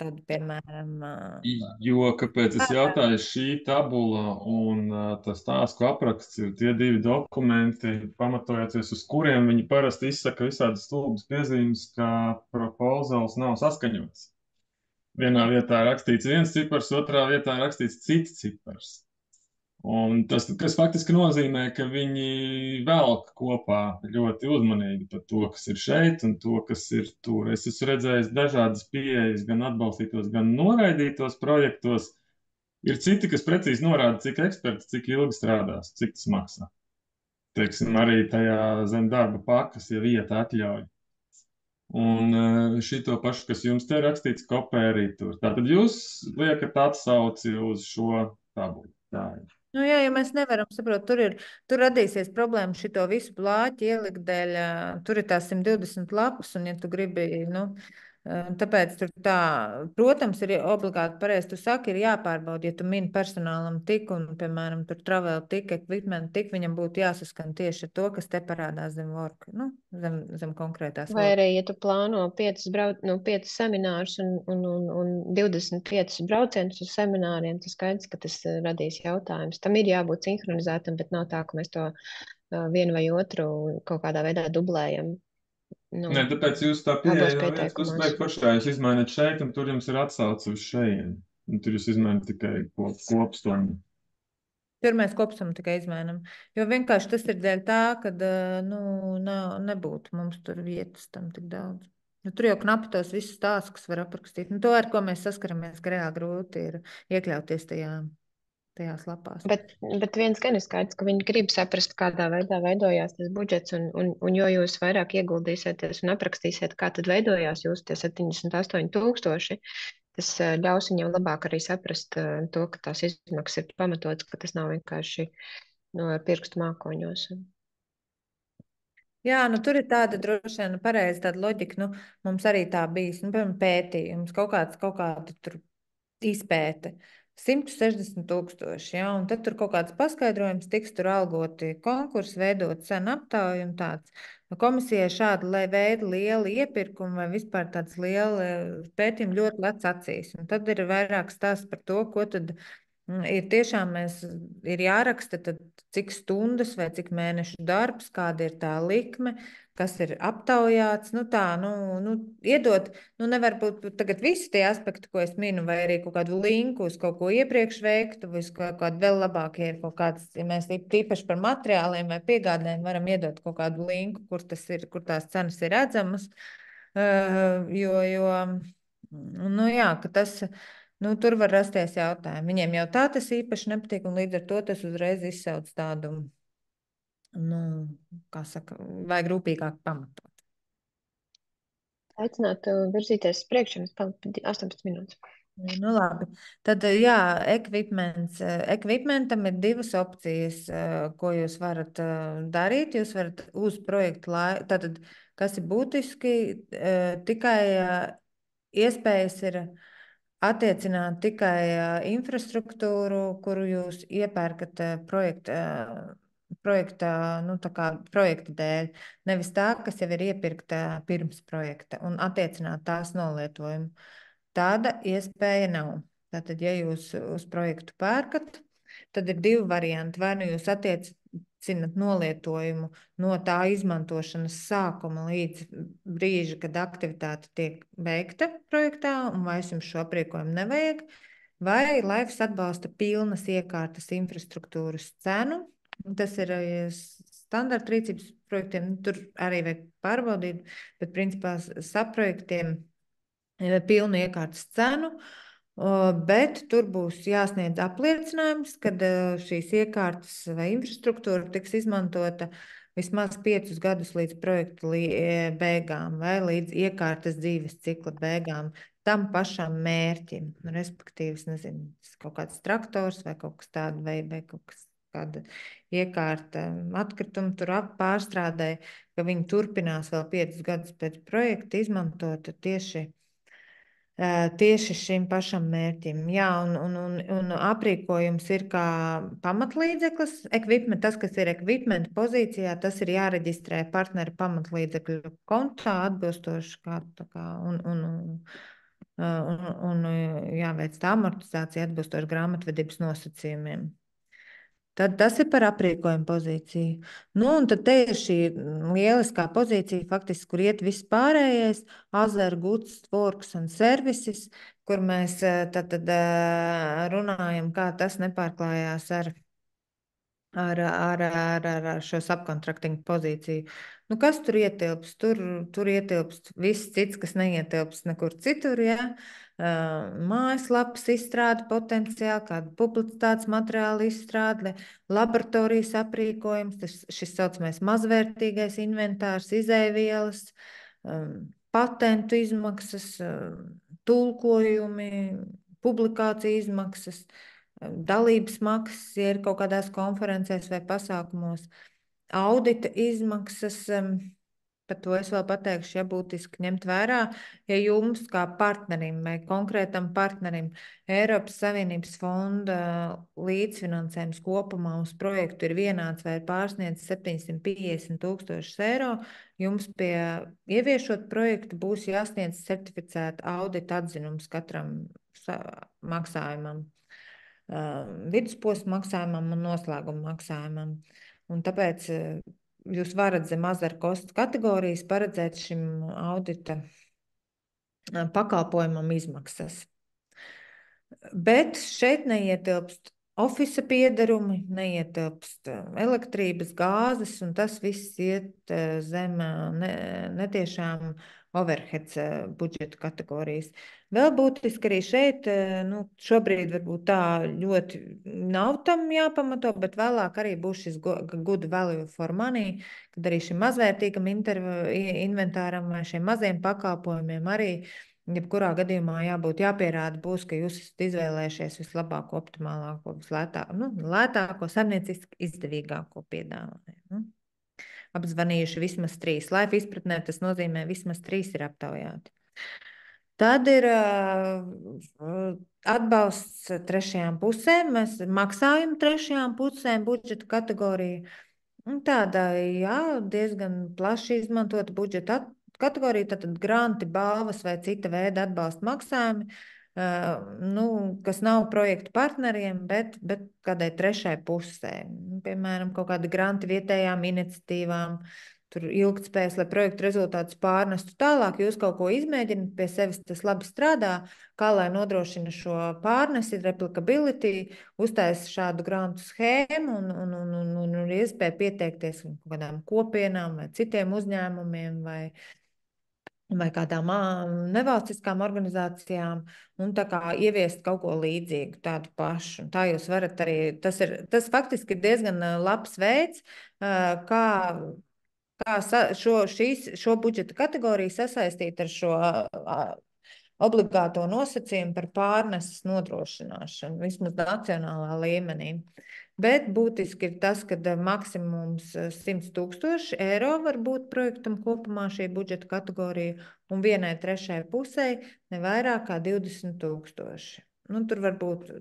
Tad, piemēram, jo, kāpēc es jautāju, šī tabula un tas tāsku apraksts ir tie divi dokumenti, pamatojoties uz kuriem viņi parasti izsaka visādas stulbas piezīmes, ka proposals nav saskaņots. Vienā vietā rakstīts viens cipars, otrā vietā rakstīts cits cipars. Un tas, kas faktiski nozīmē, ka viņi velk kopā ļoti uzmanīgi par to, kas ir šeit un to, kas ir tur. Es esmu redzējis dažādas pieejas, gan atbalstītos, gan noraidītos projektos. Ir citi, kas precīzi norāda, cik eksperti, cik ilgi strādās, cik tas maksā. Teiksim, arī tajā zem darba pakas, ja vieta atļauj. Un šito pašu, kas jums te rakstīts, kopē arī tur. Tātad jūs liekat atsauci uz šo tabulu. Tā ir. Nu, jā, ja mēs nevaram saprot, tur radīsies problēma šito visu blāķi ielikt dēļ, tur ir tās 120 lapas, un ja tu gribi, nu, tāpēc tur tā, protams, ir obligāti pareizi, tu saki, ir jāpārbauda, ja tu mini personālam tik, un, piemēram, tur travel tik, equipment tik, viņam būtu jāsaskan tieši ar to, kas te parādās zem work, nu, zem konkrētās Vai work. arī, ja tu plāno 5 seminārus un 25 braucienus uz semināriem, tas skaidrs, ka tas radīs jautājumus. Tam ir jābūt sinhronizētam, bet nav tā, ka mēs to vienu vai otru kaut kādā veidā dublējam. Nē, tāpēc jūs tā pieeja no vienas puses vajag foršā, jūs izmainat šeit, un tur jums ir atsauce uz šejienu. Un tur jūs izmainat tikai kopstumu. Tur mēs kopsumu tikai izmainām. Jo vienkārši tas ir dēļ tā, ka nu, nebūtu mums tur vietas tam tik daudz. Nu, tur jau knapi tos visus stāstus, kas var aprakstīt. Nu, to, ar ko mēs saskaramies, ka reāli grūti ir iekļauties tajās lapās. Bet viens gan ir skaidrs, ka viņi grib saprast, kādā veidā veidojās tas budžets, un jo jūs vairāk ieguldīsieties un aprakstīsiet, kā tad veidojās jūsu tie 78,000, tas ļaus viņam labāk arī saprast to, ka tās izmaksas ir pamatotas, ka tas nav vienkārši no pirkstu mākoņos. Jā, nu tur ir tāda droši vien pareiza tāda loģika, nu mums arī tā bijis, nu, piemēram, pētījums, kaut kāda tur izpēte. 160,000, ja, un tad tur kaut kāds paskaidrojums tiks tur algoti konkursi, veidot cenu aptauju un tāds. Komisijai šāda, lai veida liela iepirkuma vai vispār tāds liela pētījuma ļoti lec acīs. Un tad ir vairāk stāsts par to, ko tad ir tiešām ir jāraksta, tad cik stundas vai cik mēnešu darbs, kāda ir tā likme, kas ir aptaujāts, nu tā, nu iedot, nu nevar būt tagad visi tie aspekti, ko es minu, vai arī kaut kādu linku uz kaut ko iepriekš veiktu, vai uz kādu vēl labāk ir kaut kāds, ja mēs tīpaši par materiāliem vai piegādēm varam iedot kaut kādu linku, kur tas ir, kur tās cenas ir redzamas, jo, nu jā, ka tas, nu tur var rasties jautājumi. Viņiem jau tā tas īpaši nepatīk, un līdz ar to tas uzreiz izsauc tādu, nu, kā saka, vajag rūpīgāk pamatot. Aicinātu virzīties uz priekšu, mums palika 18 minūtes. Nu, labi. Tad, jā, ekvipmentam ir divas opcijas, ko jūs varat darīt. Jūs varat uz projektu laiku, tātad, kas ir būtiski, tikai iespējas ir attiecināt tikai infrastruktūru, kuru jūs iepērkat projekta, nu, tā kā projekta dēļ, nevis tā, kas jau ir iepirkta pirms projekta un attiecināt tās nolietojumu. Tāda iespēja nav. Tātad, ja jūs uz projektu pērkat, tad ir divi varianti. Vai nu jūs attiecinat nolietojumu no tā izmantošanas sākuma līdz brīža, kad aktivitāte tiek veikta projektā, un vairs jums šo aprīkojumu nevajag, vai Laifs atbalsta pilnas iekārtas infrastruktūras cenu. Tas ir standarta rīcības projektiem, tur arī vajag pārbaudīt, bet principā saprojektiem pilnu iekārtas cenu, bet tur būs jāsniedz apliecinājums, kad šīs iekārtas vai infrastruktūra tiks izmantota vismaz 5 gadus līdz projekta beigām vai līdz iekārtas dzīves cikla beigām tam pašam mērķim. Respektīvi, es nezinu, kaut kāds traktors vai kaut kas tāds, vai kaut kas kāda iekārta atkritumu tur pārstrādē, ka viņi turpinās vēl 5 gadus pēc projekta izmantot tieši šim pašam mērķim. Jā, un aprīkojums ir kā pamatlīdzeklis. Tas, kas ir ekvipmenta pozīcijā, tas ir jāreģistrē partneru pamatlīdzekļu kontā atbilstoši un jāveic tā amortizācija atbilstoši grāmatvedības nosacījumiem. Tad tas ir par aprīkojumu pozīciju. Nu, un tad te ir šī lieliskā pozīcija, faktiski, kur iet viss pārējais, Azure, Goods, Works un Services, kur mēs tad runājam, kā tas nepārklājās ar ar šo subkontraktingu pozīciju. Nu, kas tur ietilpst? Tur ietilpst viss cits, kas neietilpst nekur citur. Ja? Mājaslapas izstrāde potenciāli, kāda publicitātes materiāla izstrāde, laboratorijas aprīkojums, šis saucamais mazvērtīgais inventārs, izēvielas, patentu izmaksas, tulkojumi, publikāciju izmaksas, dalības maksas, ja ir kaut kādās konferencēs vai pasākumos, audita izmaksas, par to es vēl pateikšu, ja būtiski ņemt vērā, ja jums kā partnerim vai konkrētam partnerim Eiropas Savienības fonda līdzfinansējums kopumā uz projektu ir vienāds vai pārsniedz 750 000 eiro, jums pie ieviešot projektu būs jāsniedz certificēta audita atzinums katram maksājumam. Vidusposma maksājumam un noslēguma maksājumam. Un tāpēc jūs varat zem azar kostu kategorijas paredzēt šim audita pakalpojumam izmaksas. Bet šeit neietilpst ofisa piedarumi, neietilpst elektrības, gāzes, un tas viss iet zem netiešām overheads budžeta kategorijas. Vēl būtiski arī šeit, nu, šobrīd varbūt tā ļoti nav tam jāpamato, bet vēlāk arī būs šis good value for money, kad arī šim mazvērtīgam inventāram vai šiem maziem pakalpojumiem arī jebkurā gadījumā jāpierāda būs, ka jūs esat izvēlējušies vislabāko, optimālāko, lētāko, saimnieciski izdevīgāko piedāvājumu. Apzvanījuši vismaz 3. Laifa izpratnē tas nozīmē vismaz 3 ir aptaujāti. Tad ir atbalsts trešajām pusēm, mēs maksājam trešajām pusēm budžeta kategoriju. Tāda, jā, diezgan plaši izmantota budžeta kategorija, tātad granti, balvas vai cita veida atbalsta maksājumi, kas nav projektu partneriem, bet kādai trešai pusē. Piemēram, kaut kādi granti vietējām iniciatīvām, tur ilgtspējas, lai projektu rezultātus pārnestu tālāk, jūs kaut ko izmēģināt, pie sevis tas labi strādā, kā lai nodrošina šo pārnesi, replicability, uztais šādu grantu schēmu un iespēju pieteikties kaut kādām kopienām vai citiem uzņēmumiem vai kādām nevalstiskām organizācijām un tā kā ieviest kaut ko līdzīgu, tādu pašu. Tā jūs varat arī, tas faktiski ir diezgan labs veids, kā šo budžeta kategoriju sasaistīt ar šo obligāto nosacījumu par pārneses nodrošināšanu, vismaz nacionālā līmenī. Bet būtiski ir tas, ka maksimums 100 000 eiro var būt projektam kopumā šī budžeta kategorija un vienai trešai pusē ne vairāk kā 20 000.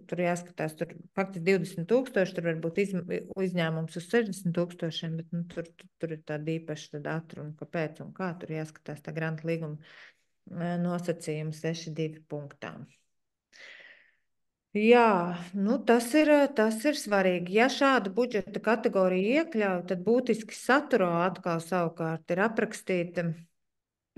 Tur jāskatās, tur faktiski 20 000, tur var būt izņēmums uz 60 000, bet tur ir tāda īpaša atruna, kāpēc un kā, tur jāskatās tā granta līguma nosacījuma 6.2 punktā. Jā, tas ir svarīgi. Ja šādu budžeta kategoriju iekļauj, tad būtiski saturā atkal savukārt ir aprakstīta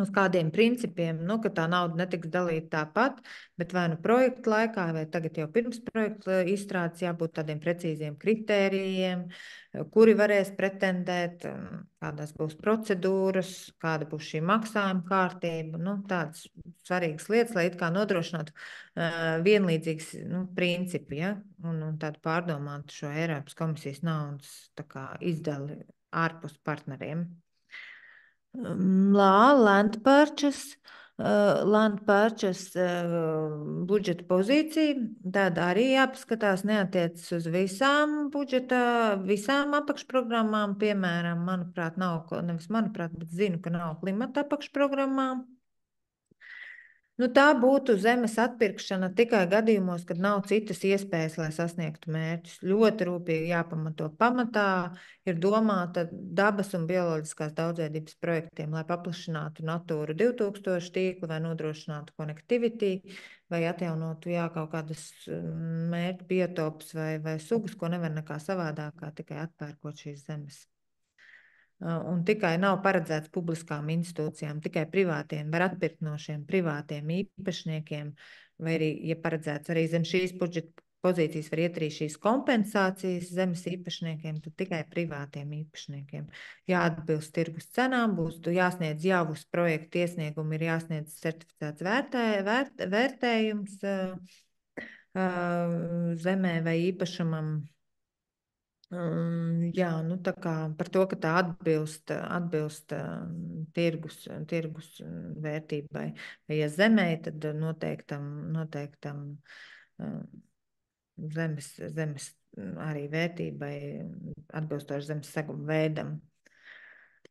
uz kādiem principiem, ka tā nauda netiks dalīta tāpat, bet vai nu projekta laikā, vai tagad jau pirms projekta izstrādes jābūt tādiem precīziem kritērijiem, kuri varēs pretendēt, kādās būs procedūras, kāda būs šī maksājuma kārtība, tādas svarīgas lietas, lai it kā nodrošinātu vienlīdzīgas principi, ja? un tādu pārdomātu šo Eiropas komisijas naudas tā kā izdali ārpus partneriem. Land purchase budžeta pozīcija, tāda arī jāpaskatās, neatiecas uz visām apakšprogrammām, piemēram, bet zinu, ka nav klimata apakšprogrammām. Tā būtu zemes atpirkšana tikai gadījumos, kad nav citas iespējas, lai sasniegtu mērķus. Ļoti rūpīgi jāpamato. Pamatā ir domāta dabas un bioloģiskās daudzveidības projektiem, lai paplašinātu Natūra 2000 tīklu vai nodrošinātu connectivity vai atjaunotu kaut kādas mērķu biotopus vai sugas, ko nevar nekā savādāk, kā tikai atpērkot šīs zemes. Un tikai nav paredzēts publiskām institūcijām, tikai privātiem, var atpirkt no šiem privātiem īpašniekiem, vai arī, ja paredzēts arī zem šīs budžeta pozīcijas var iet arī šīs kompensācijas zemes īpašniekiem, tad tikai privātiem īpašniekiem. Jāatbilst tirgus cenām, būs jāsniedz jau uz projektu iesniegumu, ir jāsniedz certificēts vērtējums zemē vai īpašumam. Jā, nu tā kā par to, ka tā atbilst tirgus vērtībai. Vai ja zemē, tad noteiktam zemes arī vērtībai atbilstoši zemes seguma veidam.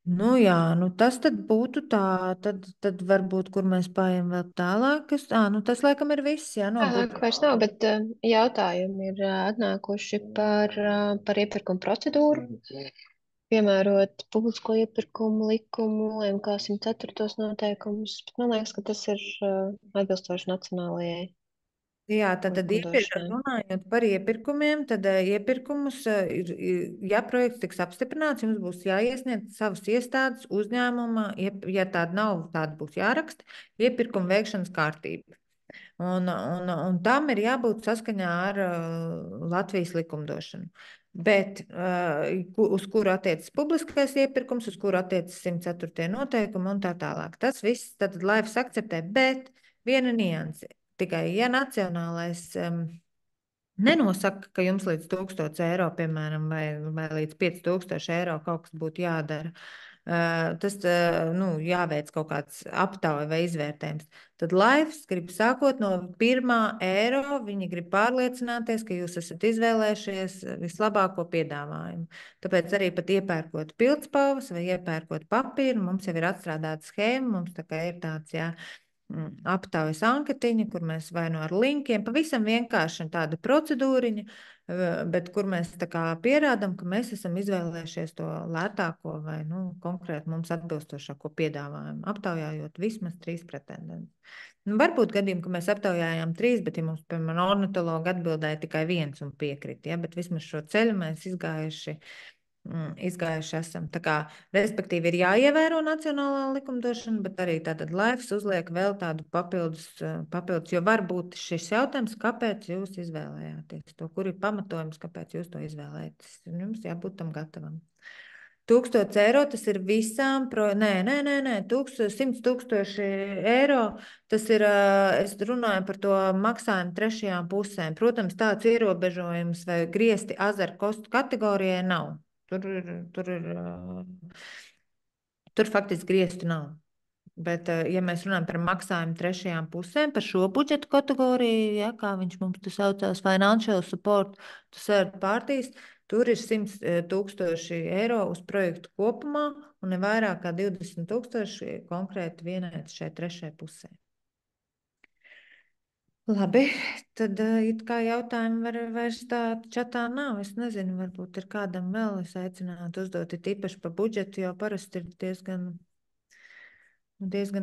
Nu jā, nu tas tad būtu tā, tad varbūt, kur mēs pājam vēl tālāk. Nu tas laikam ir viss, jā, no Tālāk vairs nav, bet jautājumi ir atnākuši par iepirkumu procedūru. Piemērot publisko iepirkumu likumu, MK 104. noteikumus, bet man liekas, ka tas ir atbilstoši nacionālajai. Jā, tad runājot par iepirkumiem, tad iepirkumus, ja projekts tiks apstiprināts, jums būs jāiesniedz savas iestādes uzņēmuma, ja tāda nav, tāda būs jāraksta, iepirkuma veikšanas kārtība. Un tam ir jābūt saskaņā ar Latvijas likumdošanu. Bet uz kuru attiecas publiskais iepirkums, uz kuru attiecas 104. noteikumi un tā tālāk. Tas viss tad laivas akceptē, bet viena nianse. Tikai, ja nacionālais nenosaka, ka jums līdz 1000 eiro, piemēram, vai līdz 5000 eiro kaut kas būtu jādara, tas jāveic kaut kāds aptauja vai izvērtējums. Tad laivas grib sākot no 1 eiro, viņi grib pārliecināties, ka jūs esat izvēlējušies vislabāko piedāvājumu. Tāpēc arī pat iepērkot pildspalvas vai iepērkot papīru, mums jau ir atstrādāta schēma, mums tā kā ir tāds, jā, aptaujas anketiņa, kur mēs vai no ar linkiem, pavisam vienkārši tāda procedūriņa, bet kur mēs tā kā pierādam, ka mēs esam izvēlējušies to lētāko vai konkrēti mums atbilstošāko piedāvājumu, aptaujājot vismaz 3 pretendentus. Varbūt gadījumi, ka mēs aptaujājām 3, bet ja mums, piemēram, ornitologi atbildēja tikai 1 un piekrita, ja, bet vismaz šo ceļu mēs izgājuši esam. Tā kā, respektīvi, ir jāievēro nacionālā likumdošana, bet arī tātad laivas uzliek vēl tādu papildus, jo var būt šis jautājums, kāpēc jūs izvēlējāties to, kur ir pamatojums, kāpēc jūs to izvēlējaties. Jums jābūt tam gatavam. 1000 eiro, tas ir visām, 100 000 eiro, tas ir, es runāju par to maksājumu trešajām pusēm. Protams, tāds ierobežojums vai griesti azaru kostu kategorijai nav. Tur faktiski griezti nav. Bet, ja mēs runājam par maksājumu trešajām pusēm, par šo budžetu kategoriju, ja, kā viņš mums te saucās, financial support to third parties, tur ir 100 000 eiro uz projektu kopumā un ne vairāk kā 20 000 konkrēti vienai šai trešajai pusē. Labi, tad it kā jautājumi vairs tā čatā nav. Es nezinu, varbūt ir kādam vēl. Es aicinātu uzdot īpaši par budžetu, jo parasti ir diezgan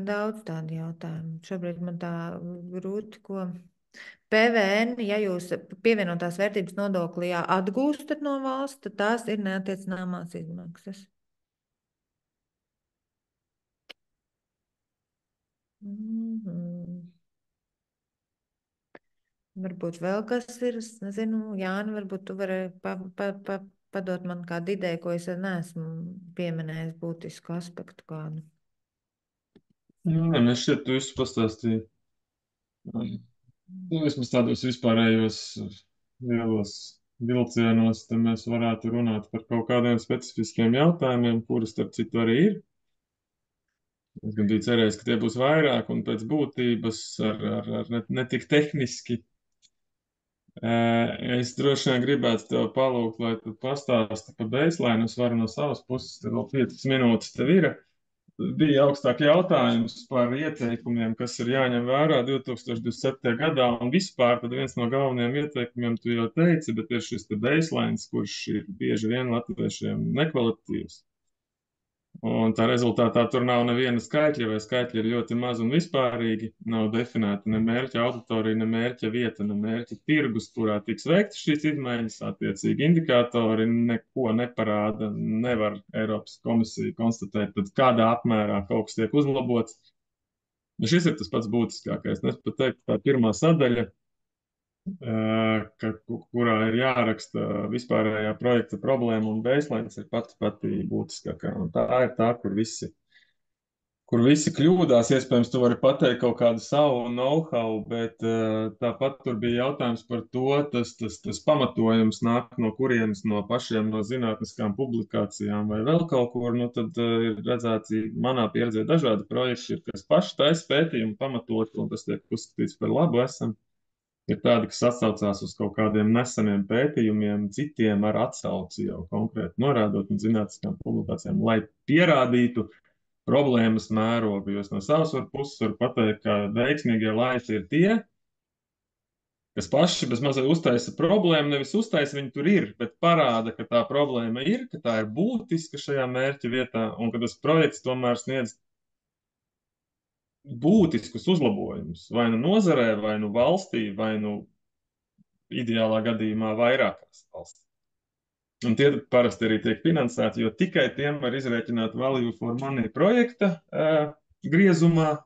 daudz tādu jautājumu. Šobrīd man tā grūti, ko PVN, ja jūs pievienotās vērtības nodokli atgūstat no valsts, tad tās ir neattiecināmās izmaksas. Varbūt vēl kas ir, es nezinu, Jāni, varbūt tu vari padot man kādu ideju, ko es neesmu pieminējis būtisku aspektu kādu. Nē, es šeit tu visu pastāstīju. Vismaz tādos vispārējos lielos vilcienos, tad mēs varētu runāt par kaut kādiem specifiskiem jautājumiem, kuras, starp citu, arī ir. Es gan biju cerējis, ka tie būs vairāk un pēc būtības ar ne tik tehniski. Es droši vien gribētu tev palūgt, lai tu pastāsti par baseline. Es varu no savas puses, tev vēl 5 minūtes tev ir. Bija augstāk jautājums par ieteikumiem, kas ir jāņem vērā 2027. gadā. Un vispār tad viens no galvenajiem ieteikumiem tu jau teici, bet ir šis te baselines, kurš ir bieži vien latviešiem nekvalitatīvs. Un tā rezultātā tur nav neviena skaitļa, vai skaitļi ir ļoti maz un vispārīgi. Nav definēta ne mērķa auditorija, ne mērķa vieta, ne mērķa tirgus, kurā tiks veikts šīs izmaiņas. Attiecīgi indikātori neko neparāda. Nevar Eiropas komisija konstatēt, tad kādā apmērā kaut kas tiek uzlabots. Šis ir tas pats būtiskākais. Es pat teiktu, tā pirmā sadaļa kurā ir jāraksta vispārējā projekta problēma un baselines ir pati būtiskākā. Un tā ir tā, kur visi kļūdās. Iespējams, tu vari pateikt kaut kādu savu know-how, bet tāpat tur bija jautājums par to, tas pamatojums nāk no kurienes, no pašiem, no zinātniskām publikācijām vai vēl kaut kur. Nu, tad ir redzēts, manā pieredzē dažādi projekti ir, kas paši taisa pētījumu pamatot, un tas tiek uzskatīts par labu esam. Ir tādi, kas atsaucās uz kaut kādiem neseniem pētījumiem, citiem ar atsauci jau konkrēti norādot un zinātniskām publikācijām, lai pierādītu problēmas mērogu. Jo es no savas puses varu pateikt, ka veiksmīgie laiši ir tie, kas paši bez mazliet uztaisa problēmu, nevis uztaisa viņu tur ir, bet parāda, ka tā problēma ir, ka tā ir būtiska šajā mērķa vietā un ka tas projekts tomēr sniedz būtiskus uzlabojumus vai nu nozarē, vai nu valstī, vai nu ideālā gadījumā vairākās valstīs. Un tie parasti arī tiek finansēti, jo tikai tiem var izrēķināt value for money projekta griezumā.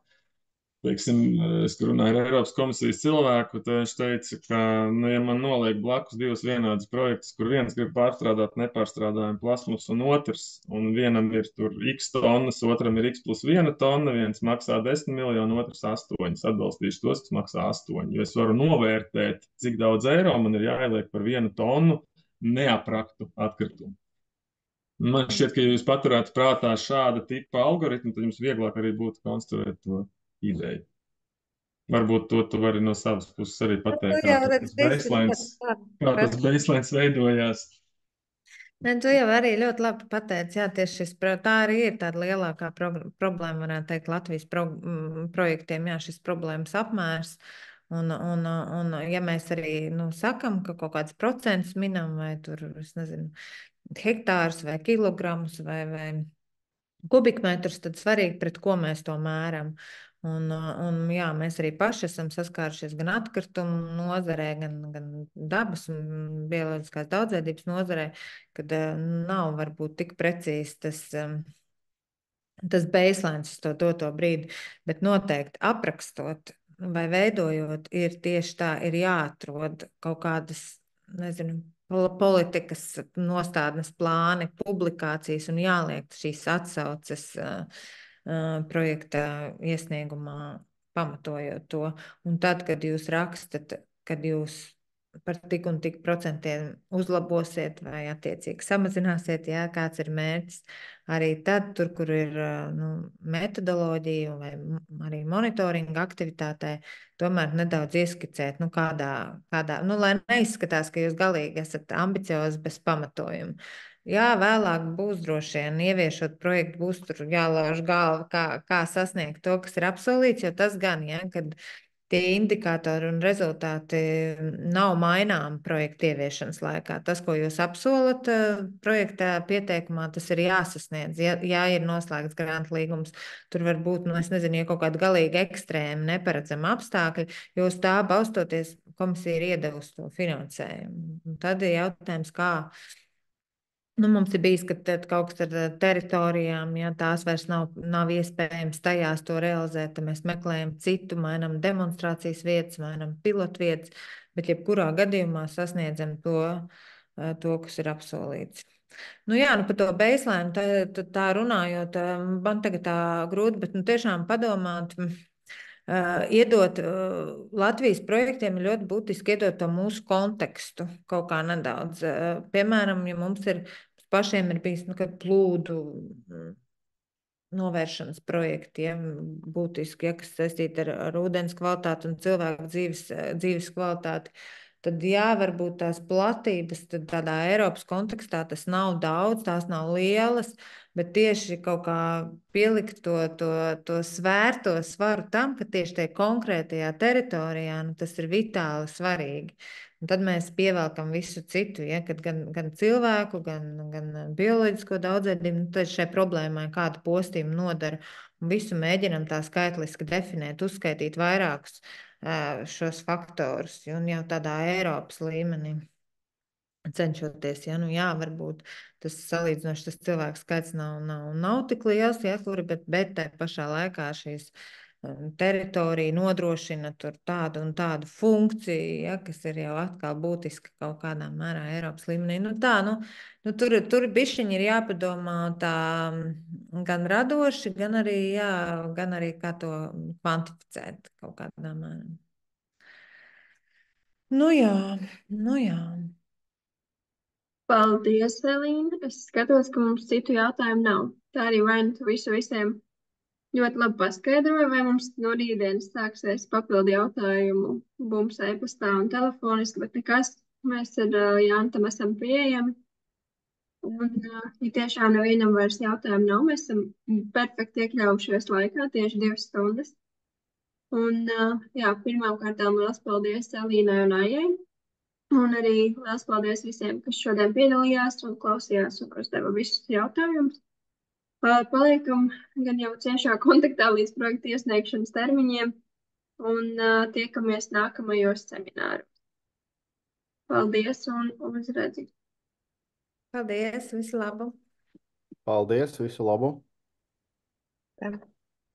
Teiksim, es runāju ar Eiropas komisijas cilvēku, tad viņš teica, ka, nu, ja man noliek blakus divus vienādus projektus, kur viens grib pārstrādāt nepārstrādājumu plasmas un vienam ir tur x tonnas, otram ir x plus 1 tonna, viens maksā 10 miljonu, otrs 8. Atbalstīšu tos, kas maksā 8. Jo es varu novērtēt, cik daudz eiro man ir jāieliek par 1 tonu neapraktu atkritumu. Man šķiet, ka ja jūs paturētu prātā šāda tipa algoritmu, tad jums vieglāk arī būtu konstruēt to ideju. Varbūt to tu vari no savas puses arī pateikt, kā tas baselines veidojās. Ne, tu jau arī ļoti labi pateici, jā, tieši tā arī ir tāda lielākā problēma, varētu teikt, Latvijas projektiem, jā, šis problēmas apmērs. Un, ja mēs arī sakam, ka kaut kāds procents minam vai tur, es nezinu, hektārus vai kilogramus vai kubikmetrus, tad svarīgi, pret ko mēs to mēram. Jā, mēs arī paši esam saskārušies gan atkritumu nozarē, gan dabas un bioloģiskās daudzveidības nozarē, kad nav varbūt tik precīzi tas baselines uz to doto brīdi, bet noteikti aprakstot vai veidojot, ir tieši tā, ir jāatrod kaut kādas, nezinu, politikas nostādnes plāni, publikācijas un jāliek šīs atsauces projekta iesniegumā, pamatojot to. Un tad, kad jūs rakstat, kad jūs par tik un tik procentiem uzlabosiet vai attiecīgi samazināsiet, jā, kāds ir mērķis, arī tad, tur, kur ir metodoloģija vai arī monitoringa aktivitātē, tomēr nedaudz ieskicēt, kādā, lai neizskatās, ka jūs galīgi esat ambiciozi bez pamatojuma. Jā, vēlāk būs droši vien ieviešot projektu, būs tur jālauž galva, kā sasniegt to, kas ir apsolīts, jo tas gan, ja, kad tie indikātori un rezultāti nav maināmi projekta ieviešanas laikā. Tas, ko jūs apsolat projektā pieteikumā, tas ir jāsasniedz. Ja ir noslēgts grantu līgums, tur var būt, es nezinu, ja kaut kādi galīgi ekstrēmi neparedzami apstākļi, jo uz tā balstoties komisija ir iedevusi to finansējumu. Un tad ir jautājums, kā. Mums ir bijis, ka kaut kas ar teritorijām, ja tās vairs nav iespējams tajās to realizēt, tad mēs meklējam citu, mainām demonstrācijas vietas, mainām pilotvietas, bet jebkurā gadījumā sasniedzam to, kas ir apsolīts. Par to baseline tā runājot, man tagad tā grūti, bet tiešām padomāt, iedot Latvijas projektiem ir ļoti būtiski iedot to mūsu kontekstu kaut kā nedaudz. Piemēram, ja mums pašiem ir bijis plūdu novēršanas projekti, ja, būtiski, ja, kas saistīti ar ūdens kvalitāti un cilvēku dzīves kvalitāti, tad jā, varbūt tās platības tad tādā Eiropas kontekstā tas nav daudz, tās nav lielas, bet tieši kaut kā pielikt to svērto svaru tam, ka tieši tajā konkrētajā teritorijā tas ir vitāli svarīgi. Un tad mēs pievelkam visu citu, ja, kad gan cilvēku, gan bioloģisko daudzveidību, tad šai problēmai kādu postījumu nodara. Un visu mēģinam tā skaitliski definēt, uzskaitīt vairākus šos faktorus, un jau tādā Eiropas līmenī cenšoties, ja, varbūt tas salīdzinoši tas cilvēku skaits nav tik liels, ja, bet tai pašā laikā šīs teritorija nodrošina tur tādu un tādu funkciju, ja, kas ir jau atkal būtiski kaut kādā mērā Eiropas līmenī. Tur bišķiņi ir jāpadomā tā gan radoši, gan arī kā to kvantificēt kaut kādā mērā. Jā. Paldies, Elīna. Es skatos, ka mums citu jautājumu nav. Tā arī vai nu tu visu visiem ļoti labi paskaidroja, vai mums no rītdienas sāksies papildu jautājumu bums e-pastā un telefoniski, bet nekas. Mēs ar Jantam esam pieejami. Un, ja tiešām nevienam vairs jautājumu nav, mēs esam perfekti iekļaujušies laikā, tieši 2 stundas. Un, pirmām kārtām liels paldies Elīnai un Aijai. Un arī liels paldies visiem, kas šodien piedalījās un klausījās un uzdeva visus jautājumus. Paliekam gan jau ciešā kontaktā līdz projekta iesniegšanas termiņiem un tiekamies nākamajos semināros. Paldies un uz redzi! Paldies, visu labu! Paldies, visu labu! Tā.